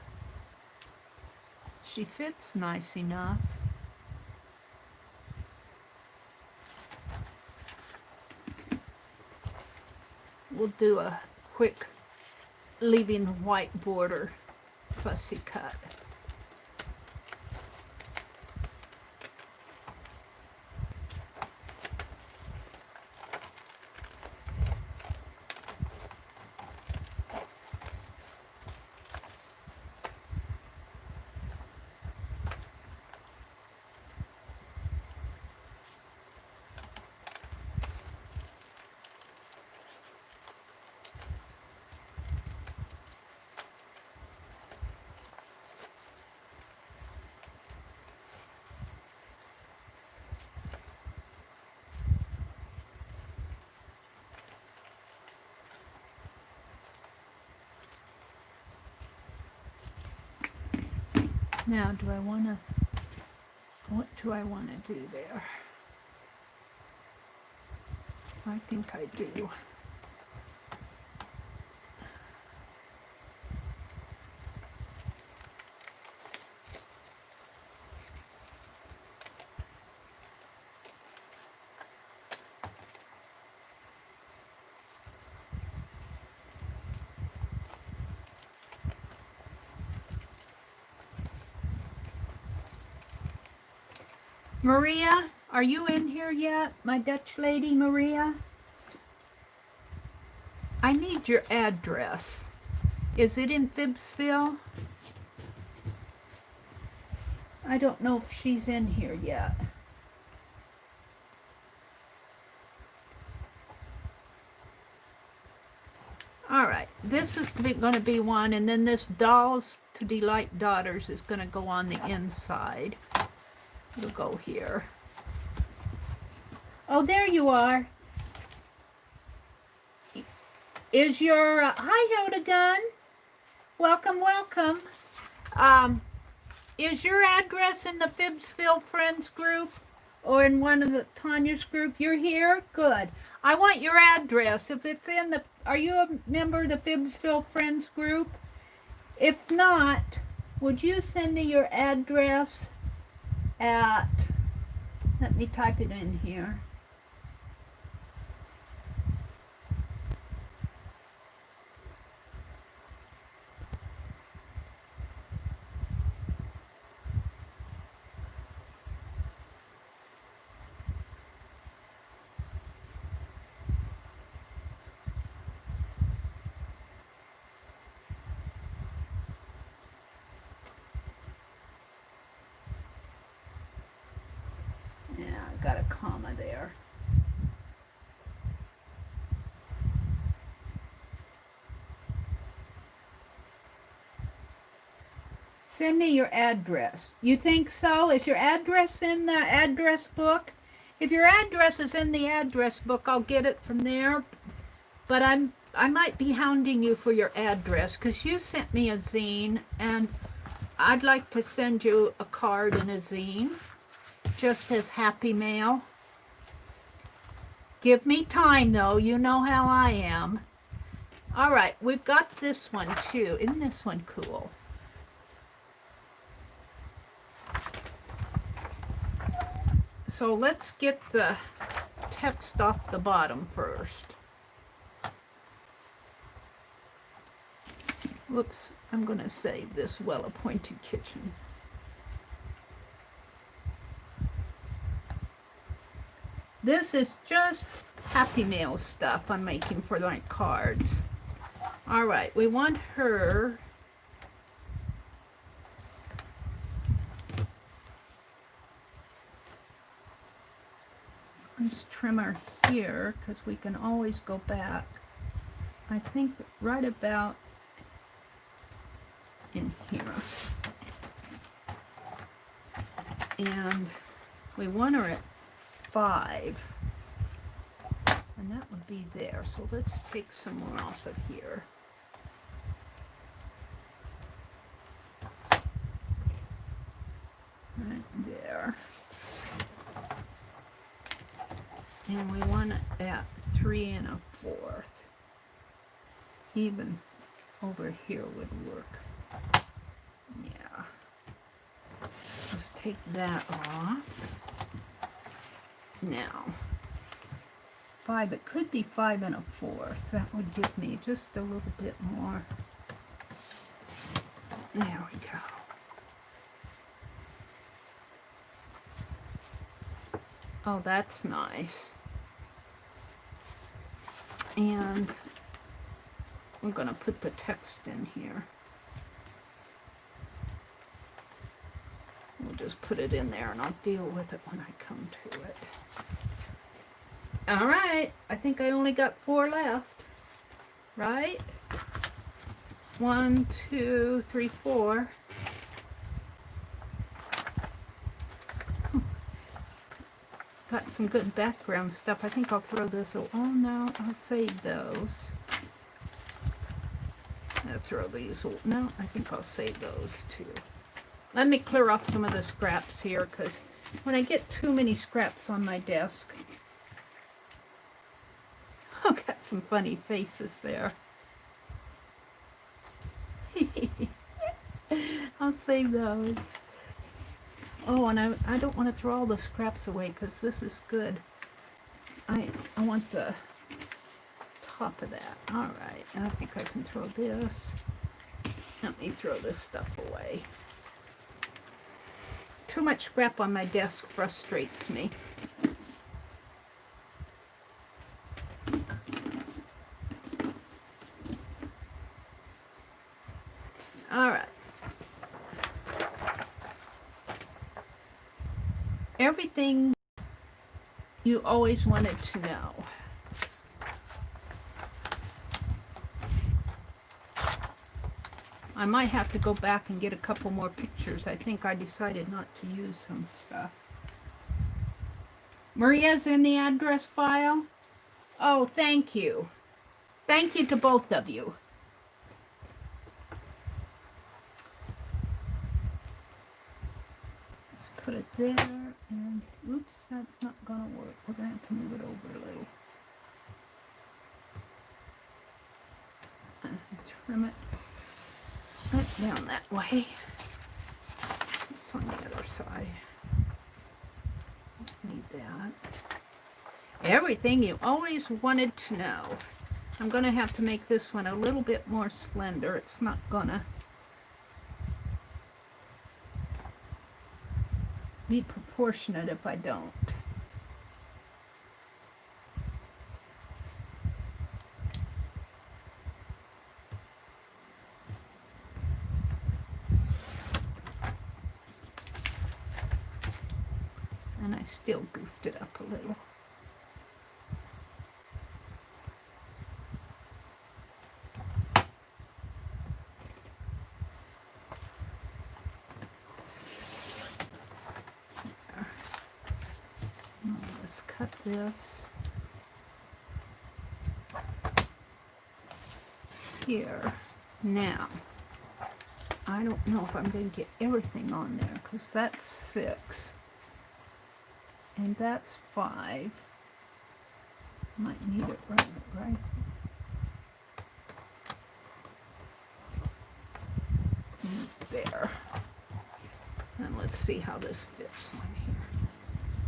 Speaker 1: She fits nice enough. We'll do a quick leaving the white border fussy cut. Now, what do I want to do there? I think I do. Maria, are you in here yet? My Dutch lady, Maria? I need your address. Is it in Phibbsville? I don't know if she's in here yet. All right, this is going to be one, and then this Dolls to Delight Daughters is going to go on the inside. It'll go here. Oh, there you are. Is your, hi Hodagun. Welcome, welcome. Is your address in the Phibbsville Friends group or in one of the Tanya's group? You're here? Good. I want your address. If it's in the, are you a member of the Phibbsville Friends group? If not, would you send me your address at, let me type it in here. Yeah, I got a comma there. Send me your address. You think so? Is your address in the address book? If your address is in the address book, I'll get it from there. But I might be hounding you for your address because you sent me a zine, and I'd like to send you a card and a zine, just as happy mail. Give me time, though. You know how I am. All right, we've got this one, too. Isn't this one cool? So let's get the text off the bottom first. Whoops, I'm going to save this well-appointed kitchen. This is just happy mail stuff I'm making for my cards. All right, we want her. Let's trim her here because we can always go back. I think right about in here. And we want her at 5. And that would be there. So let's take some more off of here. Right there. And we want it at 3 1/4. Even over here would work. Yeah. Let's take that off. Now, 5, it could be 5 1/4. That would give me just a little bit more. There we go. Oh, that's nice. And I'm going to put the text in here. We'll just put it in there and I'll deal with it when I come to it. All right, I think I only got 4 left, right? 1, 2, 3, 4. Got some good background stuff. I think I'll throw this. Oh no, I'll save those. I'll throw these. No, I think I'll save those too. Let me clear off some of the scraps here, because when I get too many scraps on my desk, I've got some funny faces there. I'll save those. Oh, and I don't want to throw all the scraps away because this is good. I want the top of that. All right, I think I can throw this. Let me throw this stuff away. Too much scrap on my desk frustrates me. All right. Everything you always wanted to know. I might have to go back and get a couple more pictures. I think I decided not to use some stuff. Maria's in the address file. Oh, thank you. Thank you to both of you. Let's put it there, and oops, that's not gonna work. We're gonna have to move it over a little. Trim it right down that way. It's on the other side. Need that. Everything you always wanted to know. I'm gonna have to make this one a little bit more slender. It's not gonna be proportionate if I don't. And I still goofed it up a little. Let's cut this here. Now, I don't know if I'm going to get everything on there because that's 6. And that's 5. Might need it right. There. And let's see how this fits on here.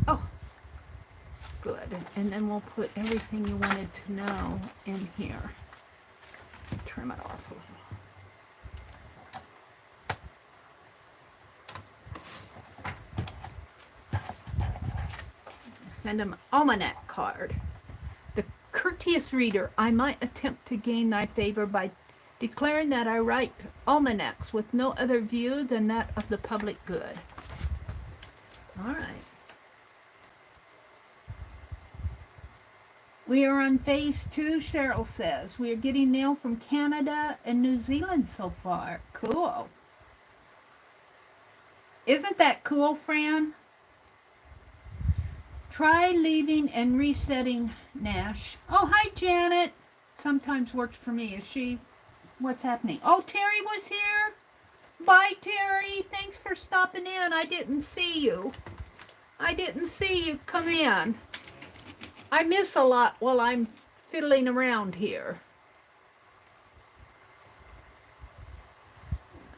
Speaker 1: Oh, good. And then we'll put everything you wanted to know in here. Trim it off a little. Send him an almanac card. The courteous reader, I might attempt to gain thy favor by declaring that I write almanacs with no other view than that of the public good. All right. We are on phase 2, Cheryl says. We are getting mail from Canada and New Zealand so far. Cool. Isn't that cool, Fran? Try leaving and resetting Nash. Oh, hi, Janet. Sometimes works for me. Is she? What's happening? Oh, Terry was here. Bye, Terry. Thanks for stopping in. I didn't see you. I didn't see you come in. I miss a lot while I'm fiddling around here.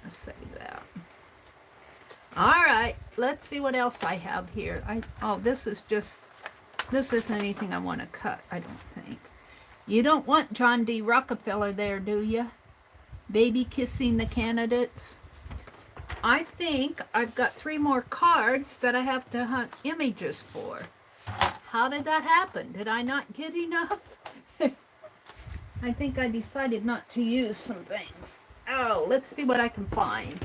Speaker 1: Let's say that. All right, let's see what else I have here. This isn't anything I want to cut, I don't think. You don't want John D. Rockefeller there, do you? Baby kissing the candidates. I think I've got 3 more cards that I have to hunt images for. How did that happen? Did I not get enough? I think I decided not to use some things. Oh, let's see what I can find.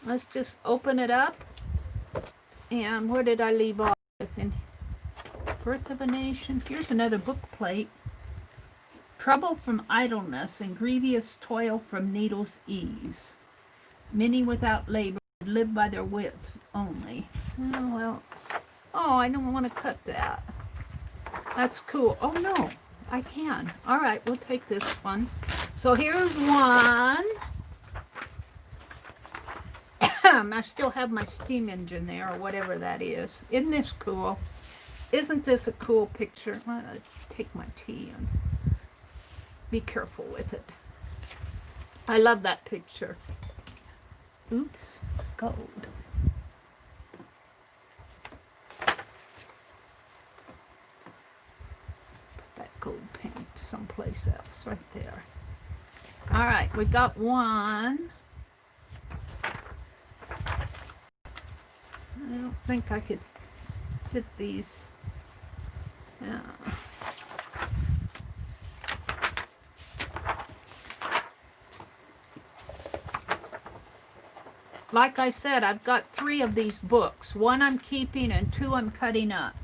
Speaker 1: Let's just open it up. And where did I leave off with? In Birth of a Nation. Here's another book plate. Trouble from idleness and grievous toil from needle's ease. Many without labor live by their wits only. Oh, well. Oh, I don't want to cut that. That's cool. Oh, no. I can. All right, we'll take this one. So here's one. I still have my steam engine there, or whatever that is. Isn't this cool? Isn't this a cool picture? Let's take my tea and be careful with it. I love that picture. Oops, gold. Gold paint someplace else, right there. All right, we got one. I don't think I could fit these. Yeah. Like I said, I've got 3 of these books. 1 I'm keeping and 2 I'm cutting up.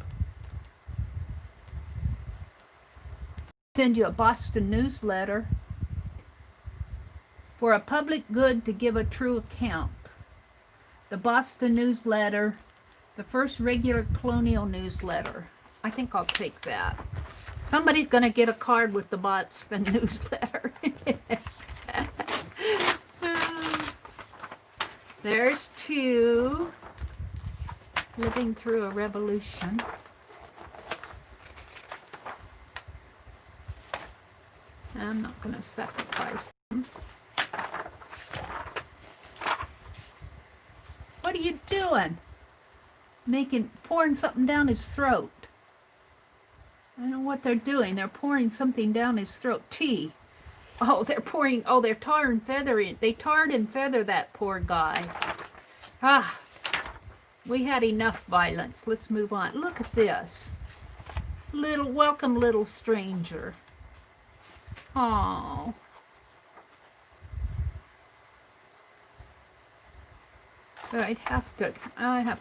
Speaker 1: Send you a Boston newsletter for a public good to give a true account. The Boston newsletter, the first regular colonial newsletter. I think I'll take that. Somebody's going to get a card with the Boston newsletter. There's 2. Living through a revolution. I'm not going to sacrifice them. What are you doing? Pouring something down his throat. I don't know what they're doing. They're pouring something down his throat. Tea. Oh, they're tar and feathering. They tarred and feathered that poor guy. Ah, we had enough violence. Let's move on. Look at this. Welcome, little stranger. Oh. So I have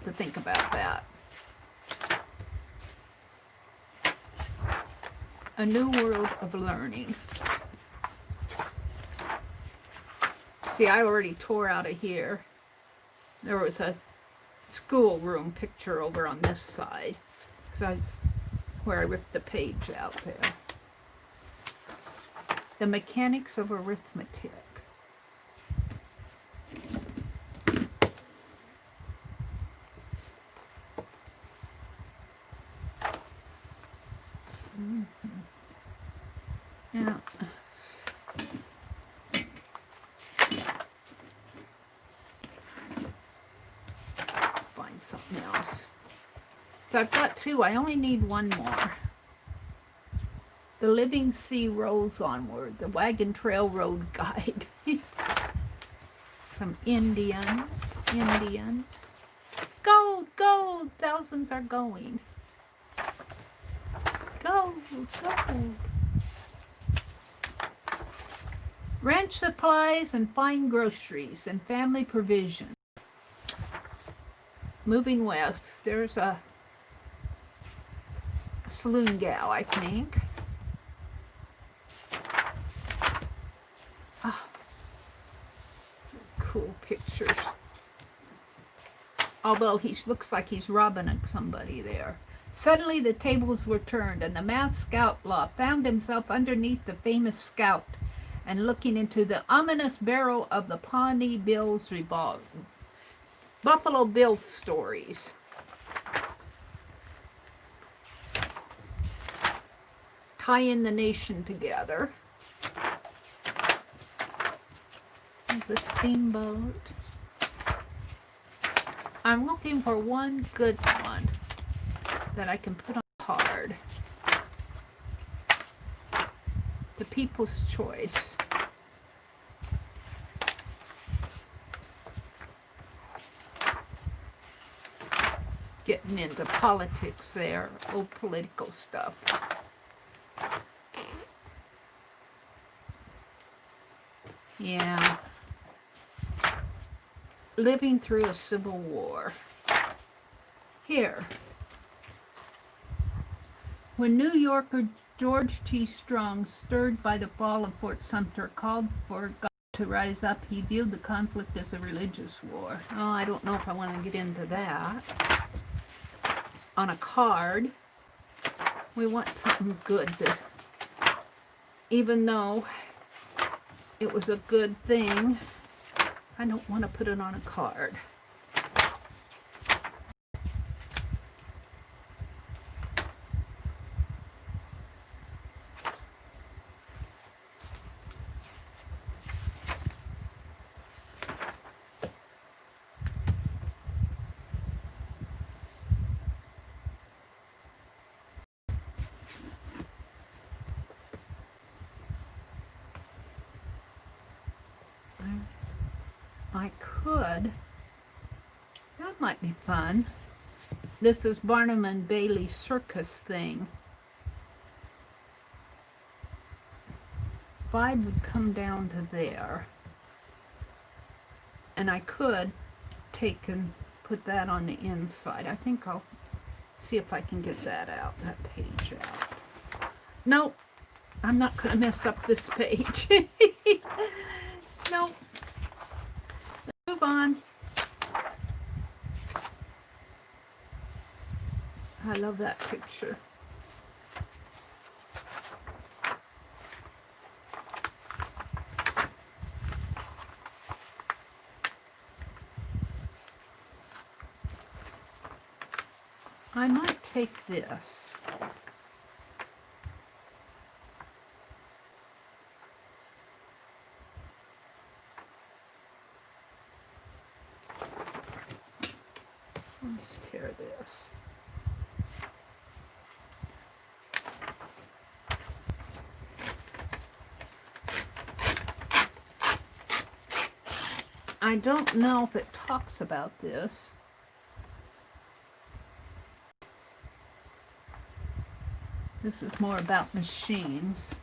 Speaker 1: to think about that. A new world of learning. See, I already tore out of here. There was a schoolroom picture over on this side. So that's where I ripped the page out there. The mechanics of arithmetic. Yeah. Find something else. So I've got 2. I only need 1 more. The Living Sea Rolls Onward, the Wagon Trail Road Guide. Some Indians. Gold, gold, thousands are going. Gold, gold. Ranch supplies and fine groceries and family provision. Moving west, there's a saloon gal, I think. Oh, cool pictures. Although he looks like he's robbing somebody there. Suddenly the tables were turned, and the masked outlaw found himself underneath the famous scout and looking into the ominous barrel of the Pawnee Bill's revolver. Buffalo Bill stories. Tying the nation together. There's a steamboat. I'm looking for one good one that I can put on a card. The People's Choice. getting into politics there, old political stuff. Yeah. Living through a civil war. Here. When New Yorker George T. Strong, stirred by the fall of Fort Sumter, called for God to rise up, he viewed the conflict as a religious war. Oh, I don't know if I want to get into that. On a card, we want something good. Even though it was a good thing, I don't want to put it on a card. I could. That might be fun. This is Barnum and Bailey circus thing. 5 would come down to there. And I could take and put that on the inside. I think I'll see if I can get that out, that page out. Nope, I'm not going to mess up this page. Nope. Move on. I love that picture. I might take this. Let's tear this. I don't know if it talks about this. This is more about machines.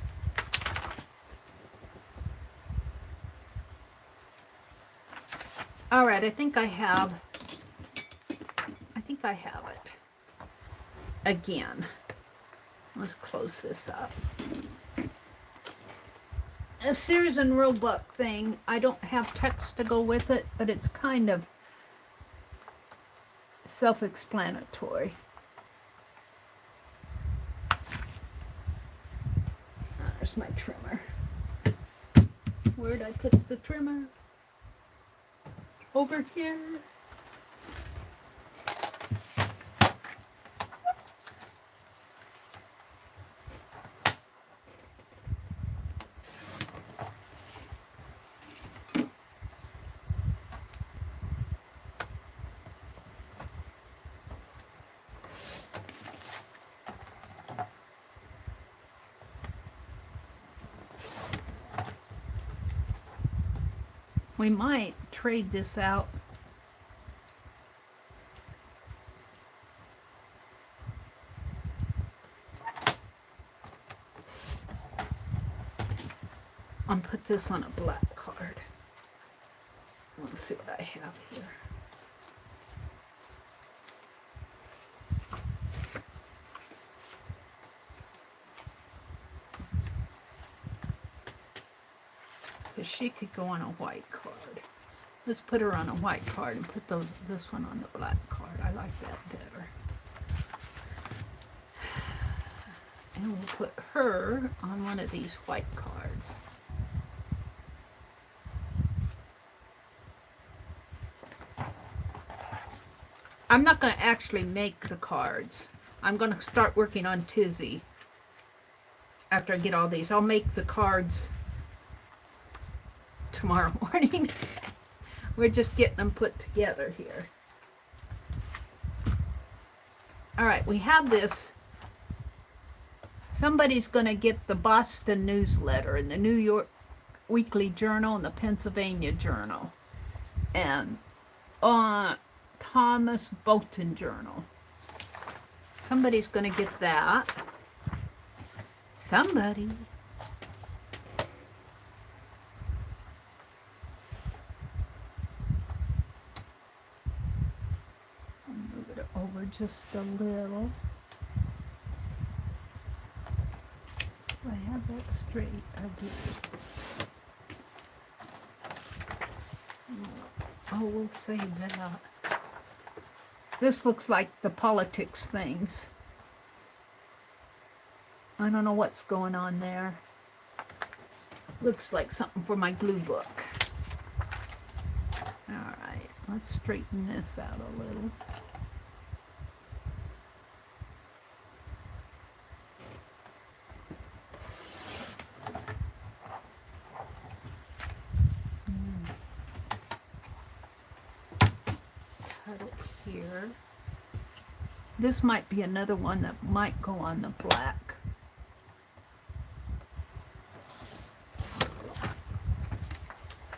Speaker 1: All right, I think I have it. Again, let's close this up. A Sears and Roebuck thing. I don't have text to go with it, but it's kind of self-explanatory. There's my trimmer. Where'd I put the trimmer? Over here. We might trade this out. And put this on a black card. Let's see what I have here. Because she could go on a white card. Let's put her on a white card and put this one on the black card. I like that better. And we'll put her on one of these white cards. I'm not going to actually make the cards. I'm going to start working on Tizzy after I get all these. I'll make the cards tomorrow morning. We're just getting them put together here. All right, we have this. Somebody's going to get the Boston newsletter and the New York Weekly Journal and the Pennsylvania Journal. And Thomas Bolton journal. Somebody's going to get that. Somebody. I'll move it over just a little. Do I have that straight? I do. Oh, we'll save that. This looks like the politics things. I don't know what's going on there. Looks like something for my glue book. Alright, let's straighten this out a little. Cut it here. This might be another one that might go on the black.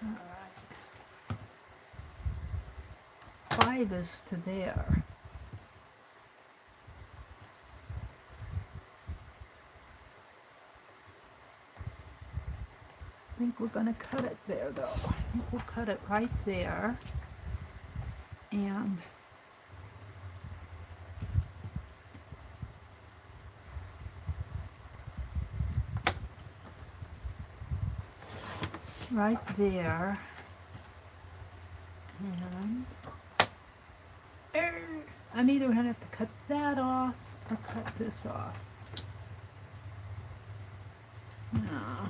Speaker 1: Alright. 5 is to there. I think we're going to cut it there though. I think we'll cut it right there. And right there, and I'm either going to have to cut that off or cut this off. No.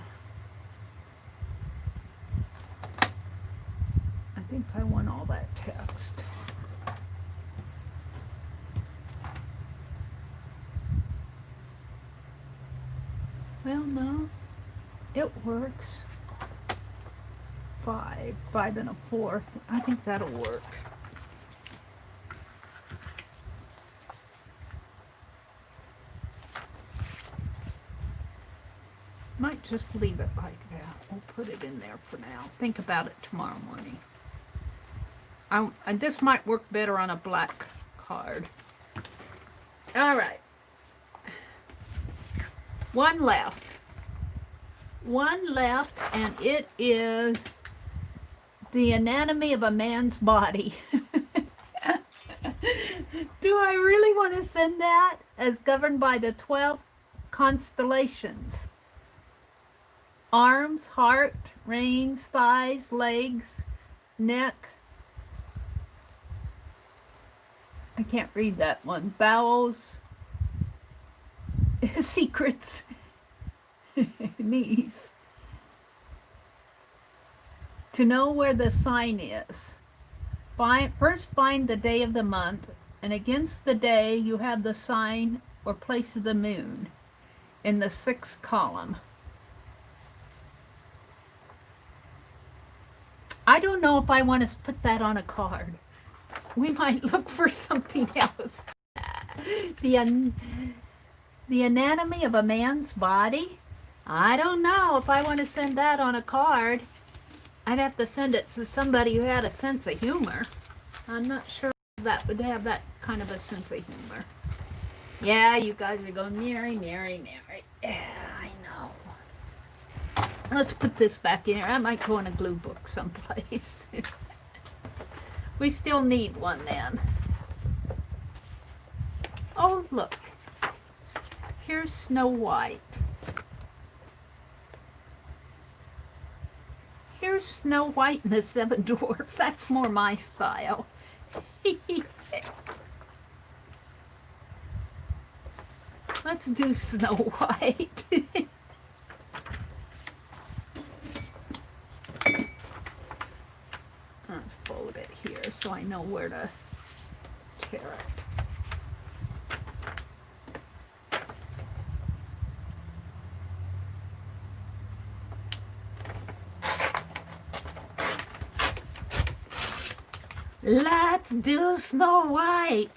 Speaker 1: I think I want all that text. Well, no, it works. 5 1/4. I think that'll work. Might just leave it like that. We'll put it in there for now. Think about it tomorrow morning. And this might work better on a black card. All right. One left. One left, and it is the anatomy of a man's body. Do I really want to send that? As governed by the 12 constellations. Arms, heart, reins, thighs, legs, neck. I can't read that one. Bowels, secrets, knees. To know where the sign is, first find the day of the month, and against the day you have the sign or place of the moon in the 6th column. I don't know if I want to put that on a card. We might look for something else. The anatomy of a man's body? I don't know if I want to send that on a card. I'd have to send it to somebody who had a sense of humor. I'm not sure that would have that kind of a sense of humor. Yeah, you guys are going, Mary, Mary, Mary. Yeah, I know. Let's put this back in here. I might go in a glue book someplace. We still need one then. Oh, look. Here's Snow White. Here's Snow White and the 7 Dwarfs. That's more my style. Let's do Snow White. Let's fold it here so I know where to tear it. Let's do Snow White.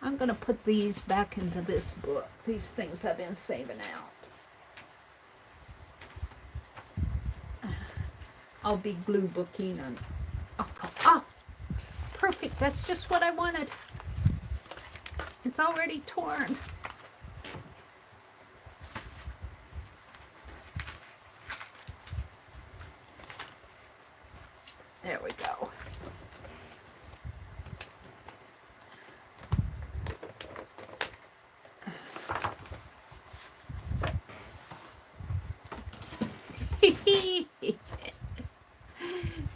Speaker 1: I'm going to put these back into this book. These things I've been saving out. I'll be glue booking and oh, perfect. That's just what I wanted. It's already torn. There we go.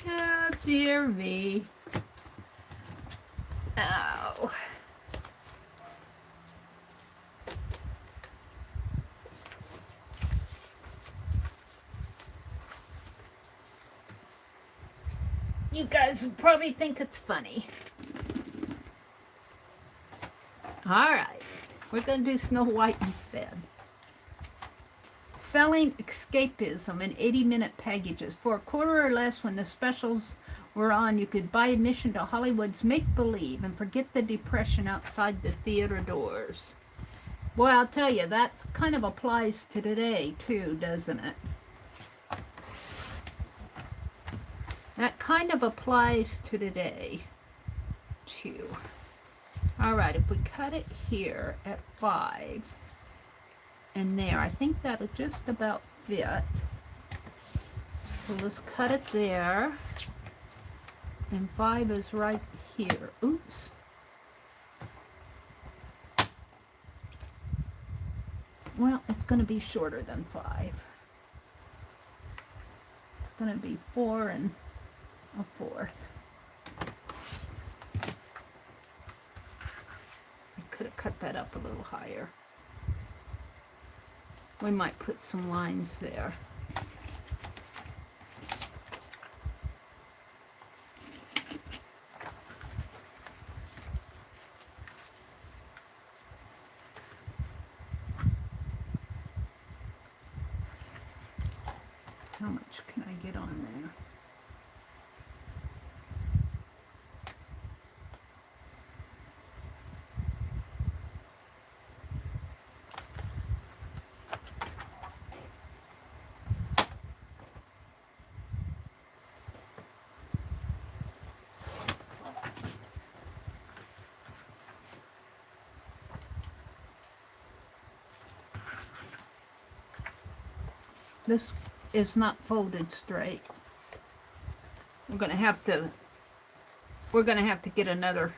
Speaker 1: Oh, dear me. Oh. You guys will probably think it's funny. All right. We're going to do Snow White instead. Selling escapism in 80-minute packages. For a quarter or less when the specials were on, you could buy admission to Hollywood's make-believe and forget the depression outside the theater doors. Boy, I'll tell you, that kind of applies to today, too, doesn't it? That kind of applies to today, too. All right, if we cut it here at 5 and there, I think that'll just about fit. So let's cut it there. And 5 is right here. Oops. Well, it's going to be shorter than 5. It's going to be 4 and a fourth. I could have cut that up a little higher. We might put some lines there. How much can I get on there? This is not folded straight. We're gonna have to get another,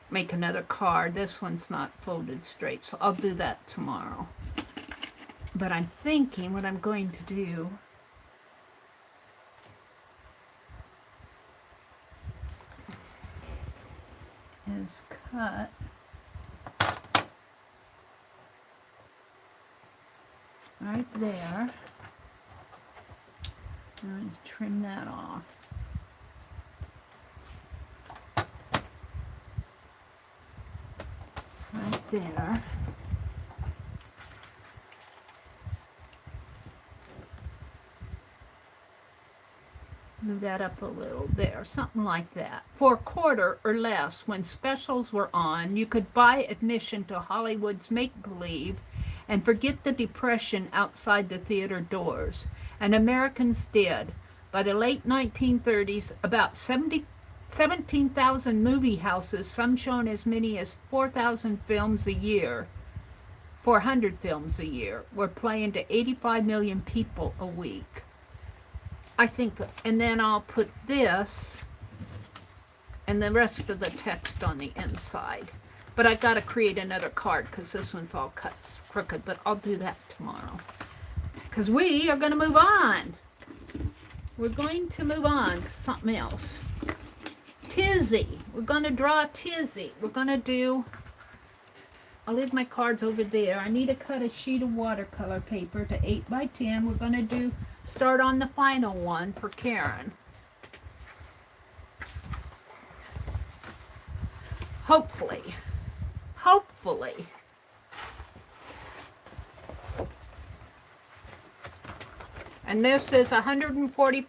Speaker 1: make another card. This one's not folded straight, so I'll do that tomorrow. But I'm thinking what I'm going to do is cut right there. And trim that off. Right there. Move that up a little there, something like that. For a quarter or less, when specials were on, you could buy admission to Hollywood's make-believe and forget the depression outside the theater doors. And Americans did. By the late 1930s, about 17,000 movie houses, some shown as many as 4,000 films a year, 400 films a year, were playing to 85 million people a week. I think, and then I'll put this and the rest of the text on the inside. But I've got to create another card because this one's all cut crooked, but I'll do that tomorrow. Because we are going to move on. We're going to move on to something else. Tizzy. We're going to draw Tizzy. We're going to do, I'll leave my cards over there. I need to cut a sheet of watercolor paper to 8 by 10. We're going to start on the final one for Karen. Hopefully. Hopefully. And this is 140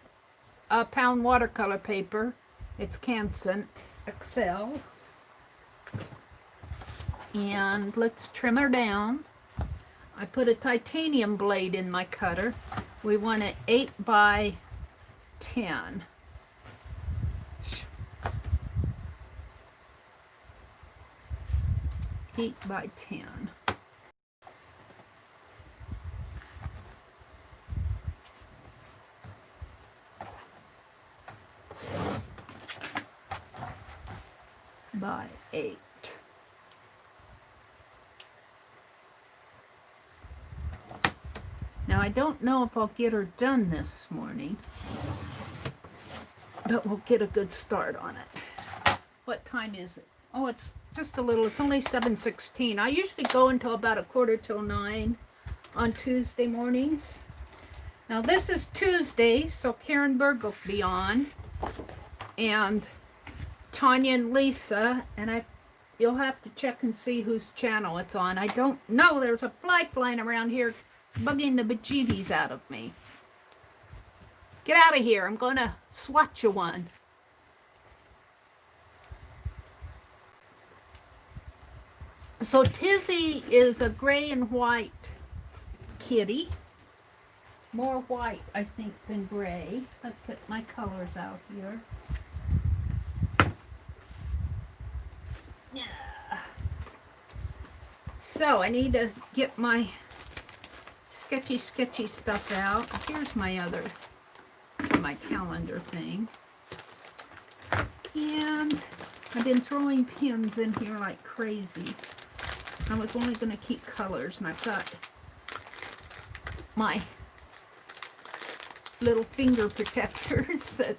Speaker 1: pound watercolor paper. It's Canson XL. And let's trim her down. I put a titanium blade in my cutter. We want an 8 by 10. Feet by 10. By 8. Now I don't know if I'll get her done this morning, but we'll get a good start on it. What time is it? Oh, it's just a little, it's only 7:16. I usually go until about 8:45 on Tuesday mornings. Now this is Tuesday, so Karen Berg will be on, and Tanya and Lisa, and you'll have to check and see whose channel it's on. I don't know. There's a fly flying around here bugging the bejeebies out of me. Get out of here. I'm going to swat you one. So Tizzy is a gray and white kitty. More white, I think, than gray. Let's get my colors out here. Yeah. So I need to get my sketchy stuff out. Here's my calendar thing. And I've been throwing pins in here like crazy. I was only going to keep colors, and I've got my little finger protectors that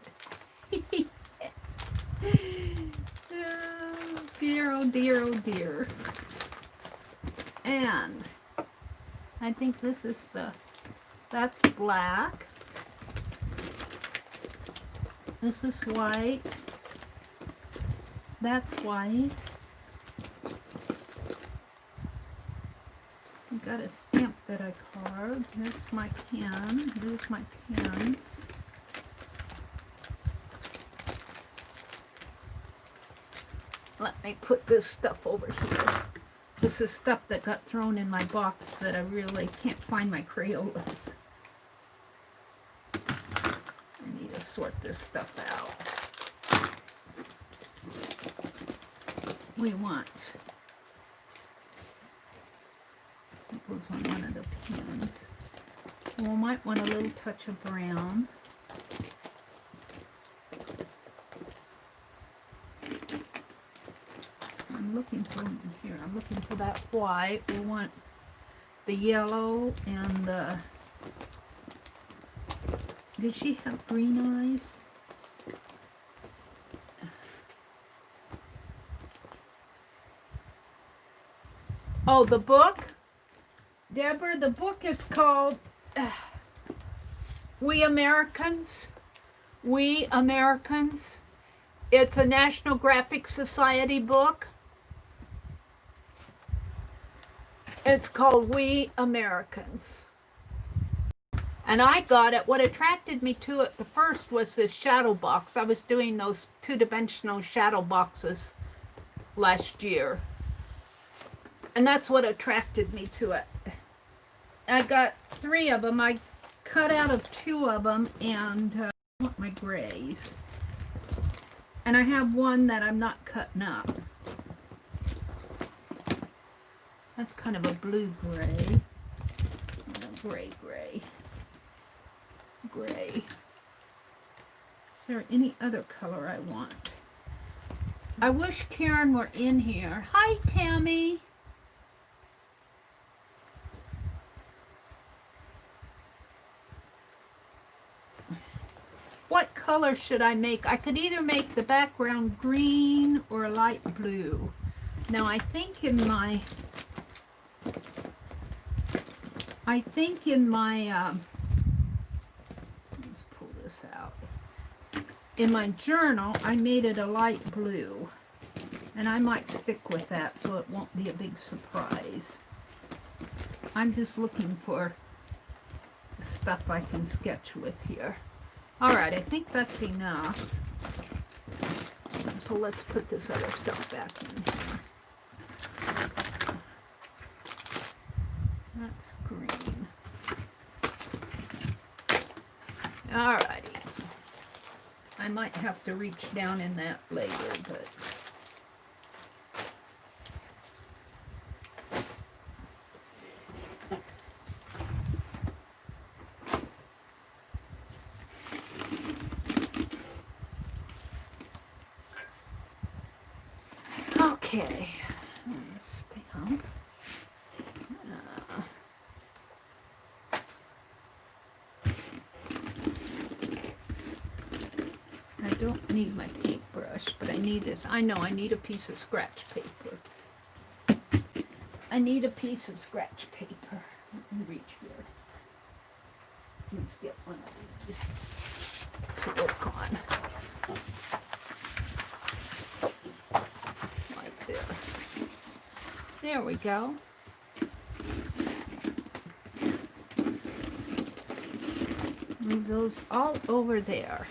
Speaker 1: oh dear, oh dear, oh dear. And I think this is that's black. This is white. That's white. I got a stamp that I carved. There's my pen. There's my pens. Let me put this stuff over here. This is stuff that got thrown in my box that I really can't find my Crayolas. I need to sort this stuff out. We want, it was on one of the pens. We might want a little touch of brown. I'm looking for that white. We want the yellow and the, did she have green eyes? Oh, the book? Deborah, the book is called We Americans. We Americans. It's a National Graphic Society book. It's called We Americans. And I got it. What attracted me to it the first was this shadow box. I was doing those two-dimensional shadow boxes last year. And that's what attracted me to it. I got 3 of them. I cut out of 2 of them, and I want my grays. And I have one that I'm not cutting up. That's kind of a blue-gray. Gray. Is there any other color I want? I wish Karen were in here. Hi, Tammy. What color should I make? I could either make the background green or light blue. Now I think in my let's pull this out. In my journal, I made it a light blue, and I might stick with that so it won't be a big surprise. I'm just looking for stuff I can sketch with here. All right, I think that's enough. So let's put this other stuff back in here. That's green. All righty. I might have to reach down in that later, but... Okay, this down. I don't need my paintbrush, but I need this. I know I need a piece of scratch paper. I need a piece of scratch paper. Let me reach here. Let's get one of these to work on. Like this. There we go. Move those all over there.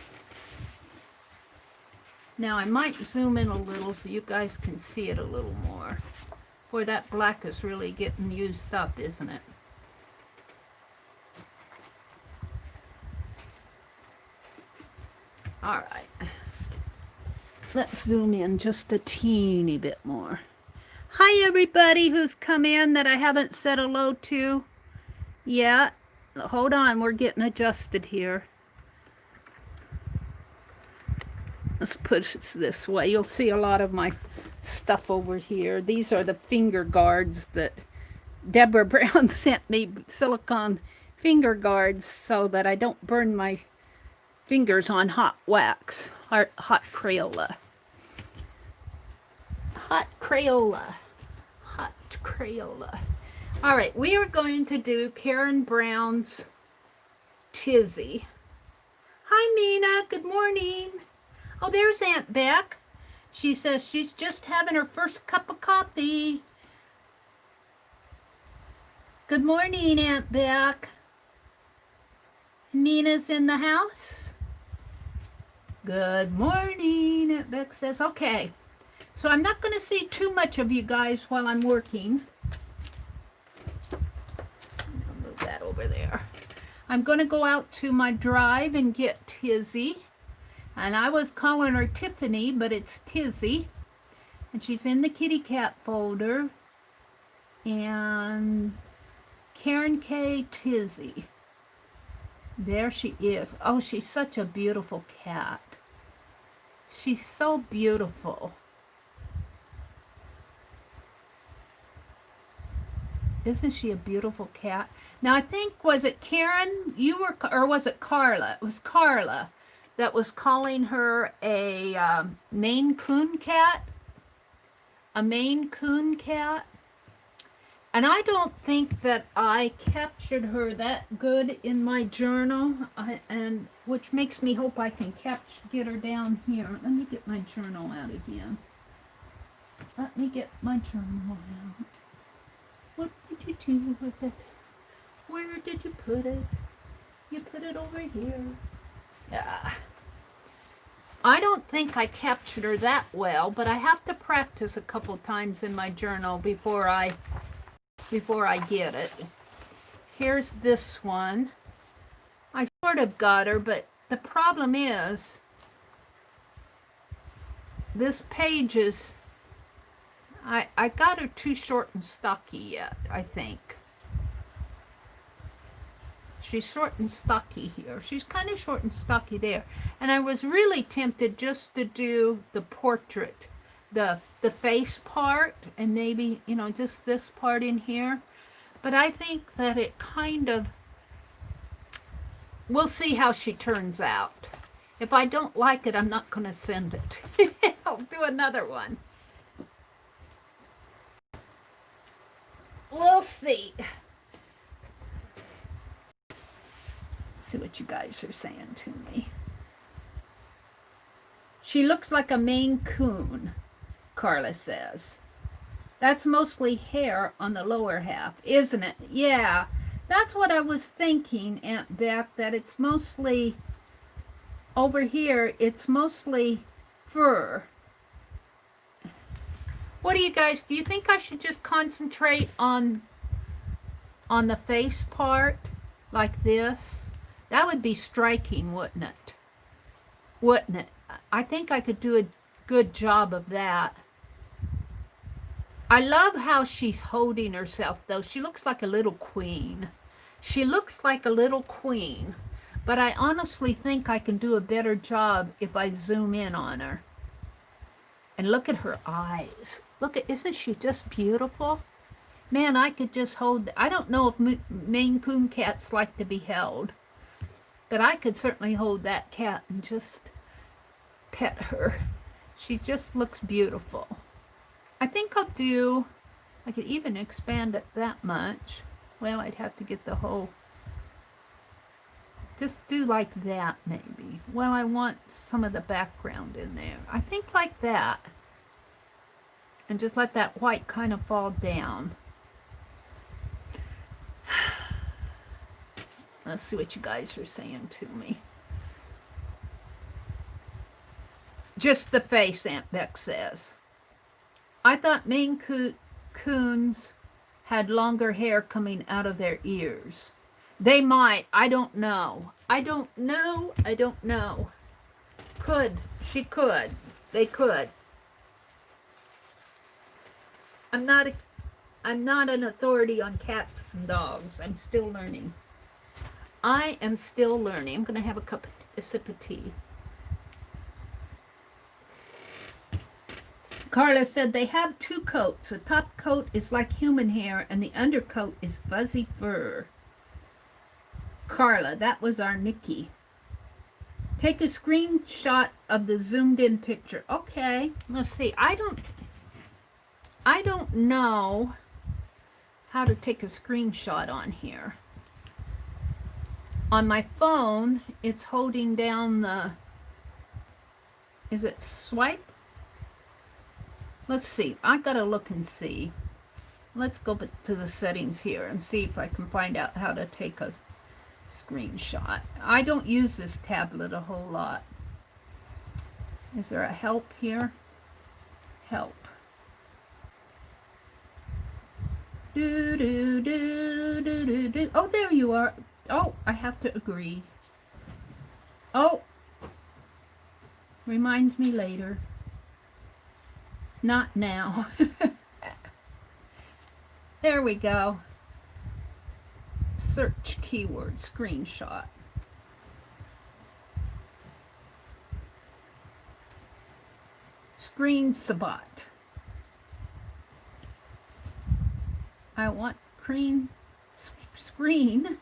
Speaker 1: Now I might zoom in a little so you guys can see it a little more. Boy, that black is really getting used up, isn't it? All right. Let's zoom in just a teeny bit more. Hi everybody who's come in that I haven't said hello to yet. Hold on, we're getting adjusted here. Let's push this way. You'll see a lot of my stuff over here. These are the finger guards that Deborah Brown sent me, silicone finger guards, so that I don't burn my fingers on hot wax, hot Crayola. Hot Crayola. Hot Crayola. All right, we are going to do Karen Brown's Tizzy. Hi, Mina. Good morning. Oh, there's Aunt Beck. She says she's just having her first cup of coffee. Good morning, Aunt Beck. Mina's in the house. Good morning, Aunt Beck says. Okay, so I'm not going to see too much of you guys while I'm working. I'll move that over there. I'm going to go out to my drive and get Tizzy. And I was calling her Tiffany, but it's Tizzy. And she's in the kitty cat folder. And Karen K. Tizzy. There she is. Oh, she's such a beautiful cat. She's so beautiful. Isn't she a beautiful cat? Now, I think, was it Karen? You were, or was it Carla? It was Carla that was calling her a Maine Coon cat. A Maine Coon cat. And I don't think that I captured her that good in my journal, and which makes me hope I can get her down here. Let me get my journal out again. Let me get my journal out. What did you do with it? Where did you put it? You put it over here. I don't think I captured her that well, but I have to practice a couple times in my journal before I get it. Here's this one. I sort of got her, but the problem is this page is, I got her too short and stocky yet, I think. She's short and stocky here. She's kind of short and stocky there. And I was really tempted just to do the portrait, the face part, and maybe, you know, just this part in here. But I think that it kind of, we'll see how she turns out. If I don't like it, I'm not going to send it. I'll do another one. We'll see. See what you guys are saying to me. She looks like a Maine Coon, Carla says. That's mostly hair on the lower half, isn't it? Yeah, that's what I was thinking, Aunt Beck, that it's mostly, over here, it's mostly fur. What do you guys, do you think I should just concentrate on the face part, like this? That would be striking, wouldn't it? wouldn't it? I think I could do a good job of that. I love how she's holding herself, though. She looks like a little queen. She looks like a little queen. But I honestly think I can do a better job if I zoom in on her. And look at her eyes. Look at, isn't she just beautiful? Man, I could just hold, I don't know if Maine Coon cats like to be held. But I could certainly hold that cat and just pet her. She just looks beautiful. I think I could even expand it that much. Well, I'd have to get the whole, just do like that maybe. Well, I want some of the background in there. I think like that. And just let that white kind of fall down. Let's see what you guys are saying to me. Just the face, Aunt Beck says. I thought Maine Coons had longer hair coming out of their ears. They might. I don't know. I don't know. I don't know. Could. She could. They could. I'm not an authority on cats and dogs. I'm still learning. I am still learning. I'm going to have a sip of tea. Carla said they have two coats. The top coat is like human hair and the undercoat is fuzzy fur. Carla, that was our Nikki. Take a screenshot of the zoomed in picture. Okay, let's see. I don't know how to take a screenshot on here. On my phone, it's holding down the, is it swipe? Let's see. I gotta look and see. Let's go to the settings here and see if I can find out how to take a screenshot. I don't use this tablet a whole lot. Is there a help here? Help. Do. Oh, there you are. Oh, I have to agree. Oh. Remind me later. Not now. There we go. Search keyword screenshot. Screen sabot. I want screen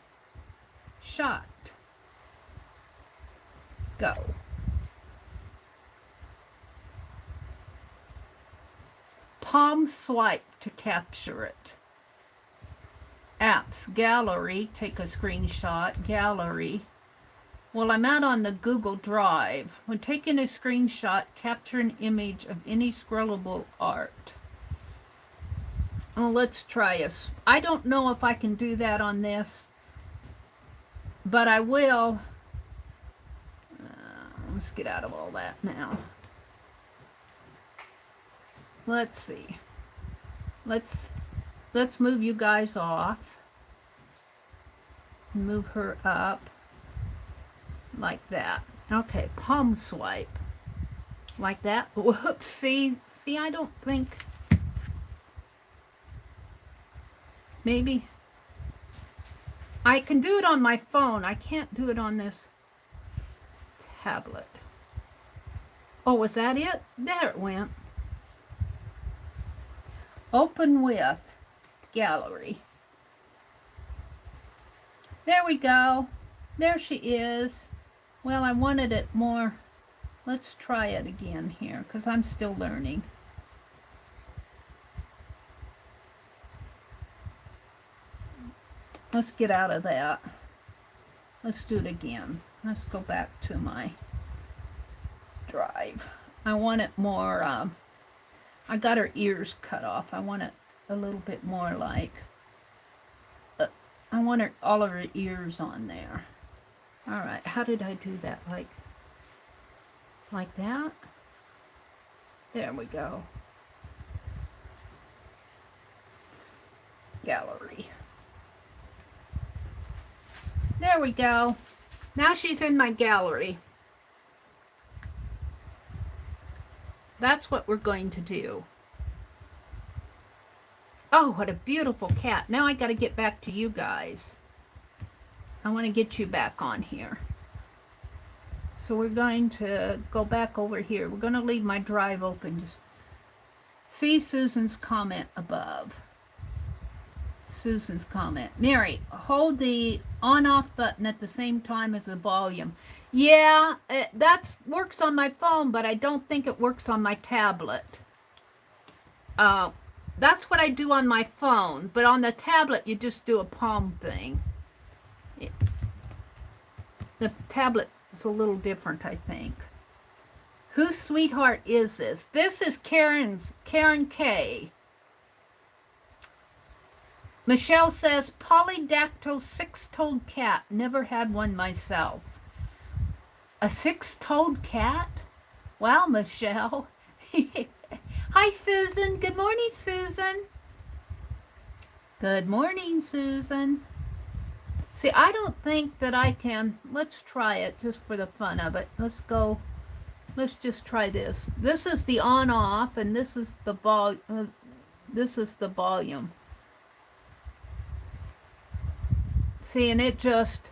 Speaker 1: shot. Go. Palm swipe to capture it. Apps, gallery, take a screenshot, gallery. Well, I'm out on the Google Drive. When taking a screenshot, capture an image of any scrollable art. Well, let's try this. I don't know if I can do that on this, but I will. Let's get out of all that now. Let's see. Let's move you guys off. Move her up like that. Okay, palm swipe like that. Whoops, see, I don't think, maybe I can do it on my phone. I can't do it on this tablet. Oh, was that it? There it went. Open with gallery. There we go. There she is. Well, I wanted it more. Let's try it again here because I'm still learning. Let's get out of that. Let's do it again. Let's go back to my drive. I want it more, I got her ears cut off. I want it a little bit more like, I want all of her ears on there. All right, how did I do that? Like that? There we go. Gallery. There we go. Now she's in my gallery. That's what we're going to do. Oh, what a beautiful cat. Now I got to get back to you guys. I want to get you back on here. So we're going to go back over here. We're going to leave my drive open. Just see Susan's comment above. Susan's comment. Mary, hold the on-off button at the same time as the volume. Yeah, that works on my phone, but I don't think it works on my tablet. That's what I do on my phone, but on the tablet, you just do a palm thing. The tablet is a little different, I think. Whose sweetheart is this? This is Karen K. Michelle says, polydactyl six-toed cat. Never had one myself. A six-toed cat? Wow, Michelle. Hi, Susan. Good morning, Susan. Good morning, Susan. See, I don't think that I can. Let's try it just for the fun of it. Let's go. Let's just try this. This is the on-off, and this is the volume. See, and it just...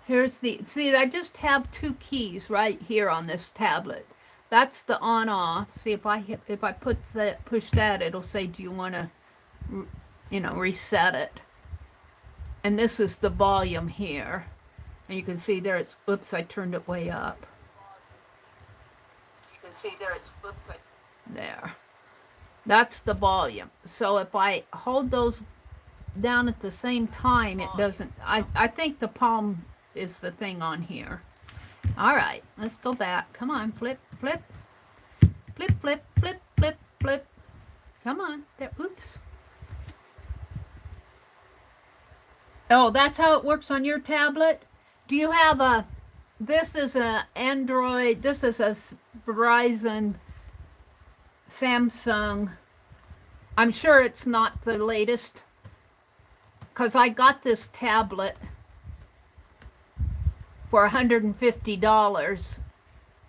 Speaker 1: Here's the... See, I just have two keys right here on this tablet. That's the on-off. See, if I push that, it'll say, do you want to, reset it? And this is the volume here. And you can see there it's... Oops, I turned it way up. You can see there it's... Oops, there. That's the volume. So if I hold those down at the same time, it doesn't... I think the palm is the thing on here. All right, let's go back. Come on, flip, flip. Flip, flip, flip, flip, flip. Come on. There. Oops. Oh, that's how it works on your tablet? Do you have a... This is a Android. This is a Verizon, Samsung. I'm sure it's not the latest, because I got this tablet for $150,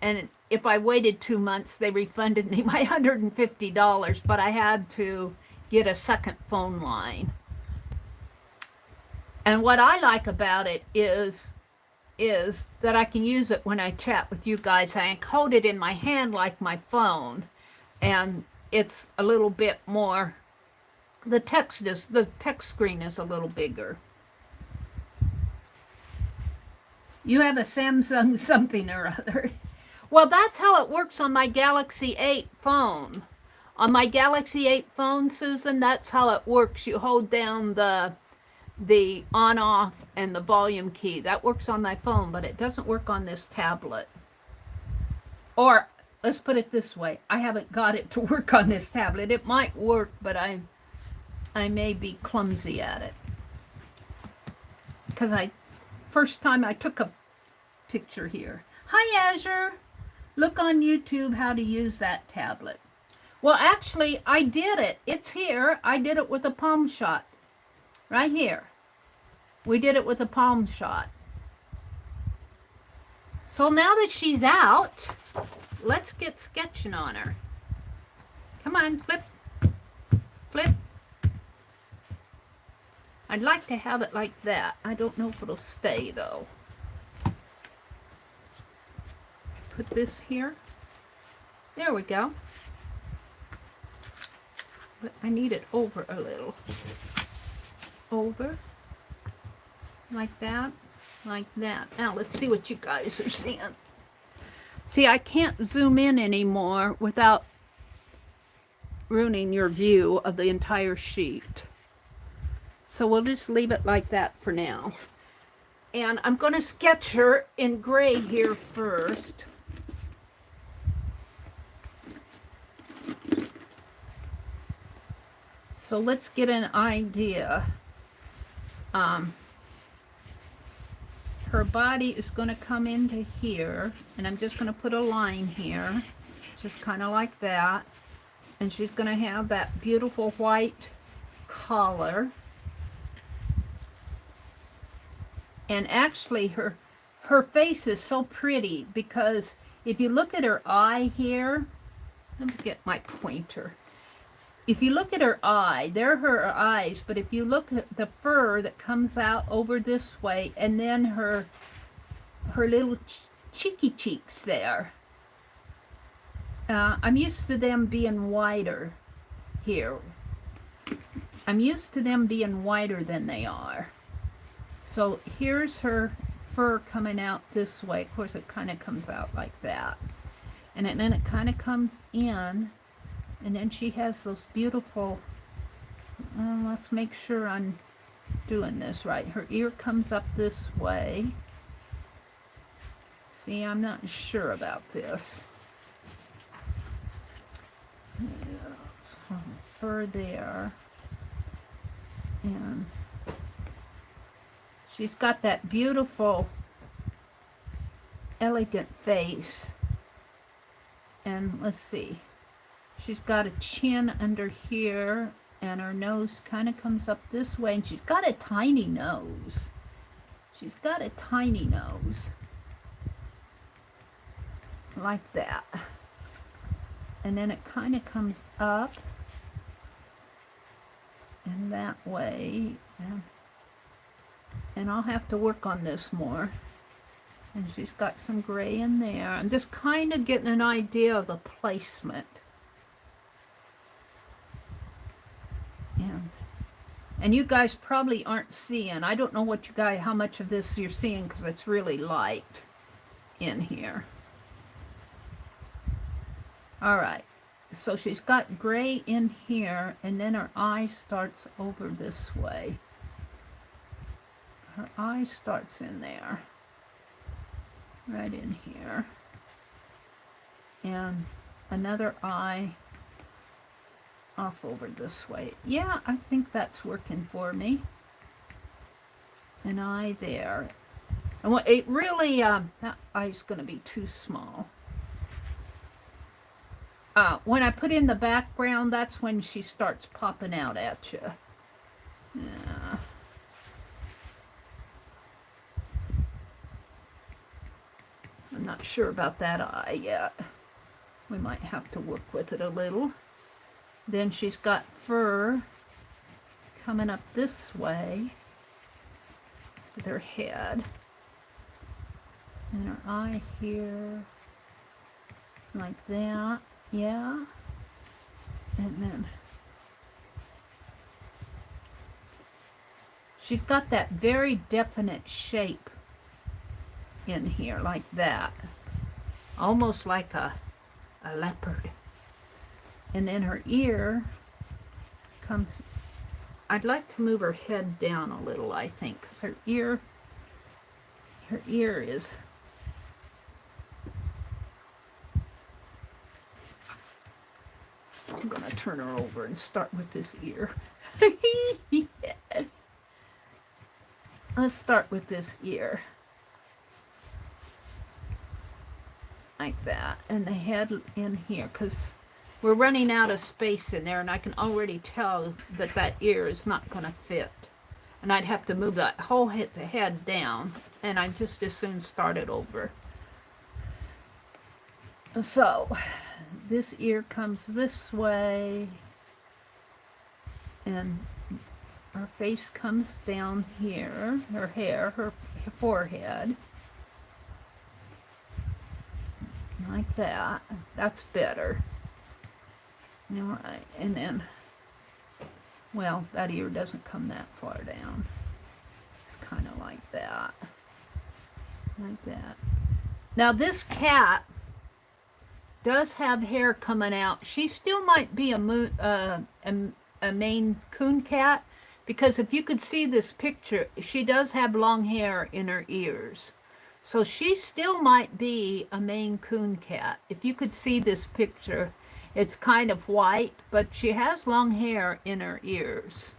Speaker 1: and if I waited 2 months, they refunded me my $150, but I had to get a second phone line. And what I like about it is that I can use it when I chat with you guys. I can hold it in my hand like my phone, and it's a little bit more, the text screen is a little bigger. You have a Samsung something or other. Well, that's how it works on my Galaxy 8 phone. On my Galaxy 8 phone, Susan, that's how it works. You hold down the on-off and the volume key. That works on my phone, but it doesn't work on this tablet. Or, let's put it this way. I haven't got it to work on this tablet. It might work, but I may be clumsy at it. Because first time I took a picture here. Hi, Azure. Look on YouTube how to use that tablet. Well, actually, I did it. It's here. I did it with a palm shot. Right here. We did it with a palm shot. So now that she's out, let's get sketching on her. Come on, flip. Flip. I'd like to have it like that. I don't know if it'll stay, though. Put this here. There we go. But I need it over a little. Over. Like that. Like that. Now, let's see what you guys are seeing. See, I can't zoom in anymore without ruining your view of the entire sheet. So we'll just leave it like that for now. And I'm going to sketch her in gray here first. So let's get an idea. Her body is going to come into here, and I'm just going to put a line here, just kind of like that. And she's going to have that beautiful white collar. And actually her her face is so pretty because if you look at her eye here, let me get my pointer. If you look at her eye, there are her eyes, but if you look at the fur that comes out over this way, and then her little cheeky cheeks there, I'm used to them being wider here. I'm used to them being wider than they are. So here's her fur coming out this way. Of course, it kind of comes out like that. And then it kind of comes in. And then she has those beautiful, let's make sure I'm doing this right. Her ear comes up this way. See, I'm not sure about this. Fur there. And she's got that beautiful, elegant face. And let's see. She's got a chin under here, and her nose kind of comes up this way, and she's got a tiny nose. She's got a tiny nose. Like that. And then it kind of comes up and that way. And I'll have to work on this more. And she's got some gray in there. I'm just kind of getting an idea of the placement. And you guys probably aren't seeing. I don't know what you guys, how much of this you're seeing because it's really light in here. All right. So she's got gray in here, and then her eye starts over this way. Her eye starts in there. Right in here. And another eye off over this way. Yeah, I think that's working for me. An eye there. And it really, that eye's going to be too small. When I put in the background, that's when she starts popping out at you. Yeah. I'm not sure about that eye yet. We might have to work with it a little. Then she's got fur coming up this way with her head. And her eye here, like that, yeah. And then she's got that very definite shape in here, like that. Almost like a leopard. And then her ear comes, I'd like to move her head down a little, I think, because her ear is, I'm going to turn her over and start with this ear. Let's start with this ear. Like that. And the head in here, because we're running out of space in there, and I can already tell that that ear is not going to fit. And I'd have to move that whole head down, and I'd just as soon start it over. So, this ear comes this way, and her face comes down here, her hair, her forehead. Like that. That's better. All right, and then, well, that ear doesn't come that far down. It's kind of like that. Like that. Now, this cat does have hair coming out. She still might be a Maine Coon cat, because if you could see this picture, she does have long hair in her ears. So she still might be a Maine Coon cat. If you could see this picture, it's kind of white, but she has long hair in her ears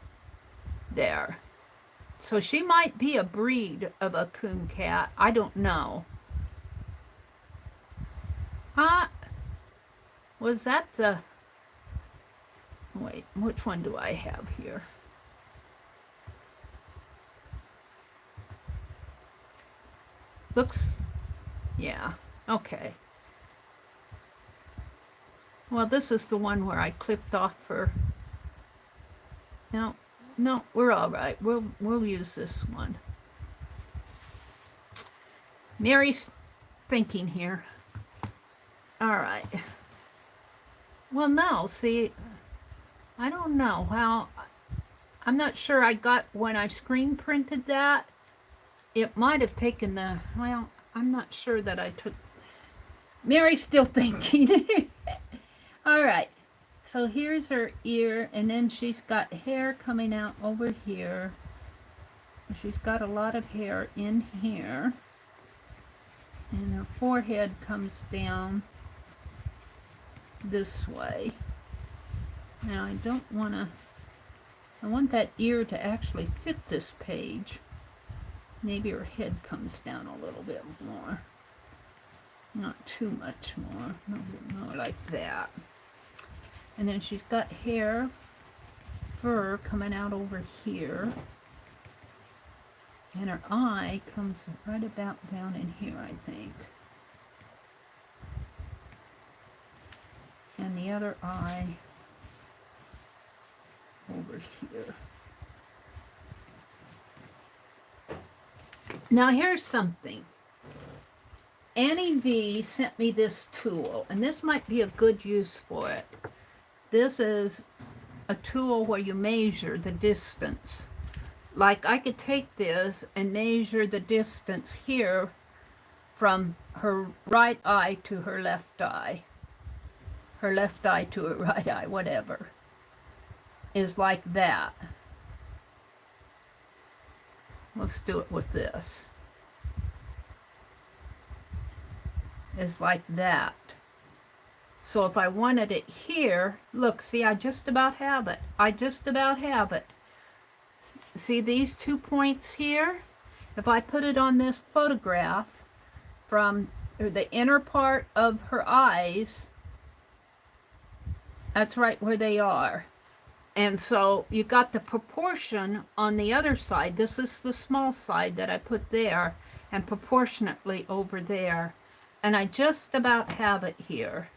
Speaker 1: there. So she might be a breed of a coon cat. I don't know. Was that the... Wait, which one do I have here? Looks, yeah, okay. Well, this is the one where I clipped off for, no, no, we're all right. We'll use this one. Mary's thinking here. All right. Well, no, see, I don't know how, I'm not sure I got, when I screen printed that, it might have taken the, well, I'm not sure that I took, Mary's still thinking. All right, so here's her ear, and then she's got hair coming out over here. She's got a lot of hair in here, and her forehead comes down this way. Now I don't want to, I want that ear to actually fit this page. Maybe her head comes down a little bit more. Not too much more, more like that. And then she's got hair, fur coming out over here. And her eye comes right about down in here, I think. And the other eye over here. Now here's something. Annie V sent me this tool, and this might be a good use for it. This is a tool where you measure the distance. Like I could take this and measure the distance here from her right eye to her left eye. Her left eye to her right eye, whatever, is like that. Let's do it with this. Is like that. So if I wanted it here, look, see, I just about have it. I just about have it. See these 2 points here? If I put it on this photograph from the inner part of her eyes, that's right where they are. And so you got the proportion on the other side. This is the small side that I put there, and proportionately over there. And I just about have it here.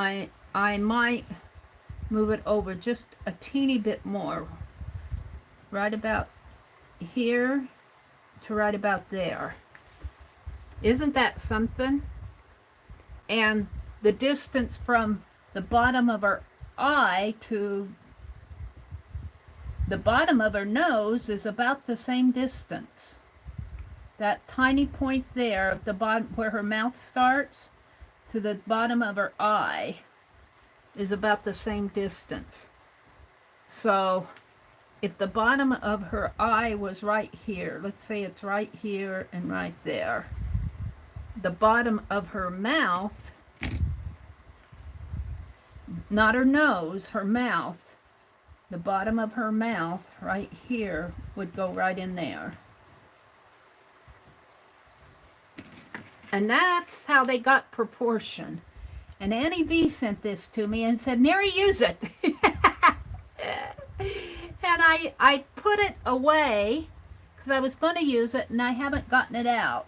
Speaker 1: I might move it over just a teeny bit more. Right about here to right about there. Isn't that something? And the distance from the bottom of her eye to the bottom of her nose is about the same distance. That tiny point there at the bottom where her mouth starts to the bottom of her eye is about the same distance. So if the bottom of her eye was right here, let's say it's right here and right there, the bottom of her mouth, not her nose, her mouth, the bottom of her mouth right here would go right in there. And that's how they got proportion. And Annie V sent this to me and said, Mary, use it. And I put it away because I was going to use it and I haven't gotten it out.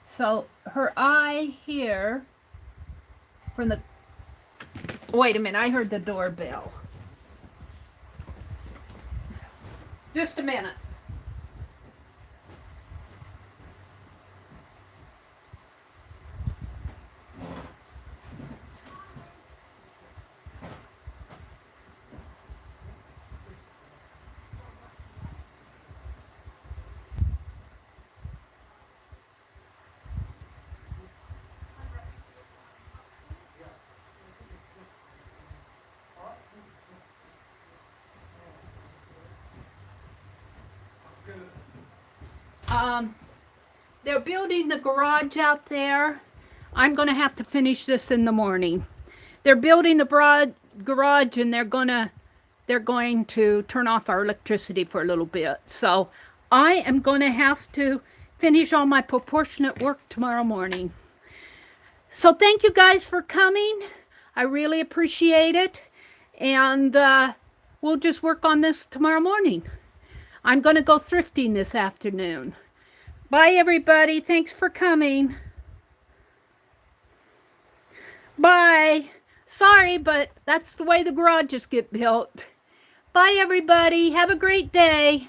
Speaker 1: So her eye here from the, wait a minute, I heard the doorbell. Just a minute. They're building the garage out there. I'm going to have to finish this in the morning. They're building the garage and they're going to turn off our electricity for a little bit. So I am going to have to finish all my proportionate work tomorrow morning. So thank you guys for coming. I really appreciate it. And we'll just work on this tomorrow morning. I'm going to go thrifting this afternoon. Bye, everybody. Thanks for coming. Bye. Sorry, but that's the way the garages get built. Bye, everybody. Have a great day.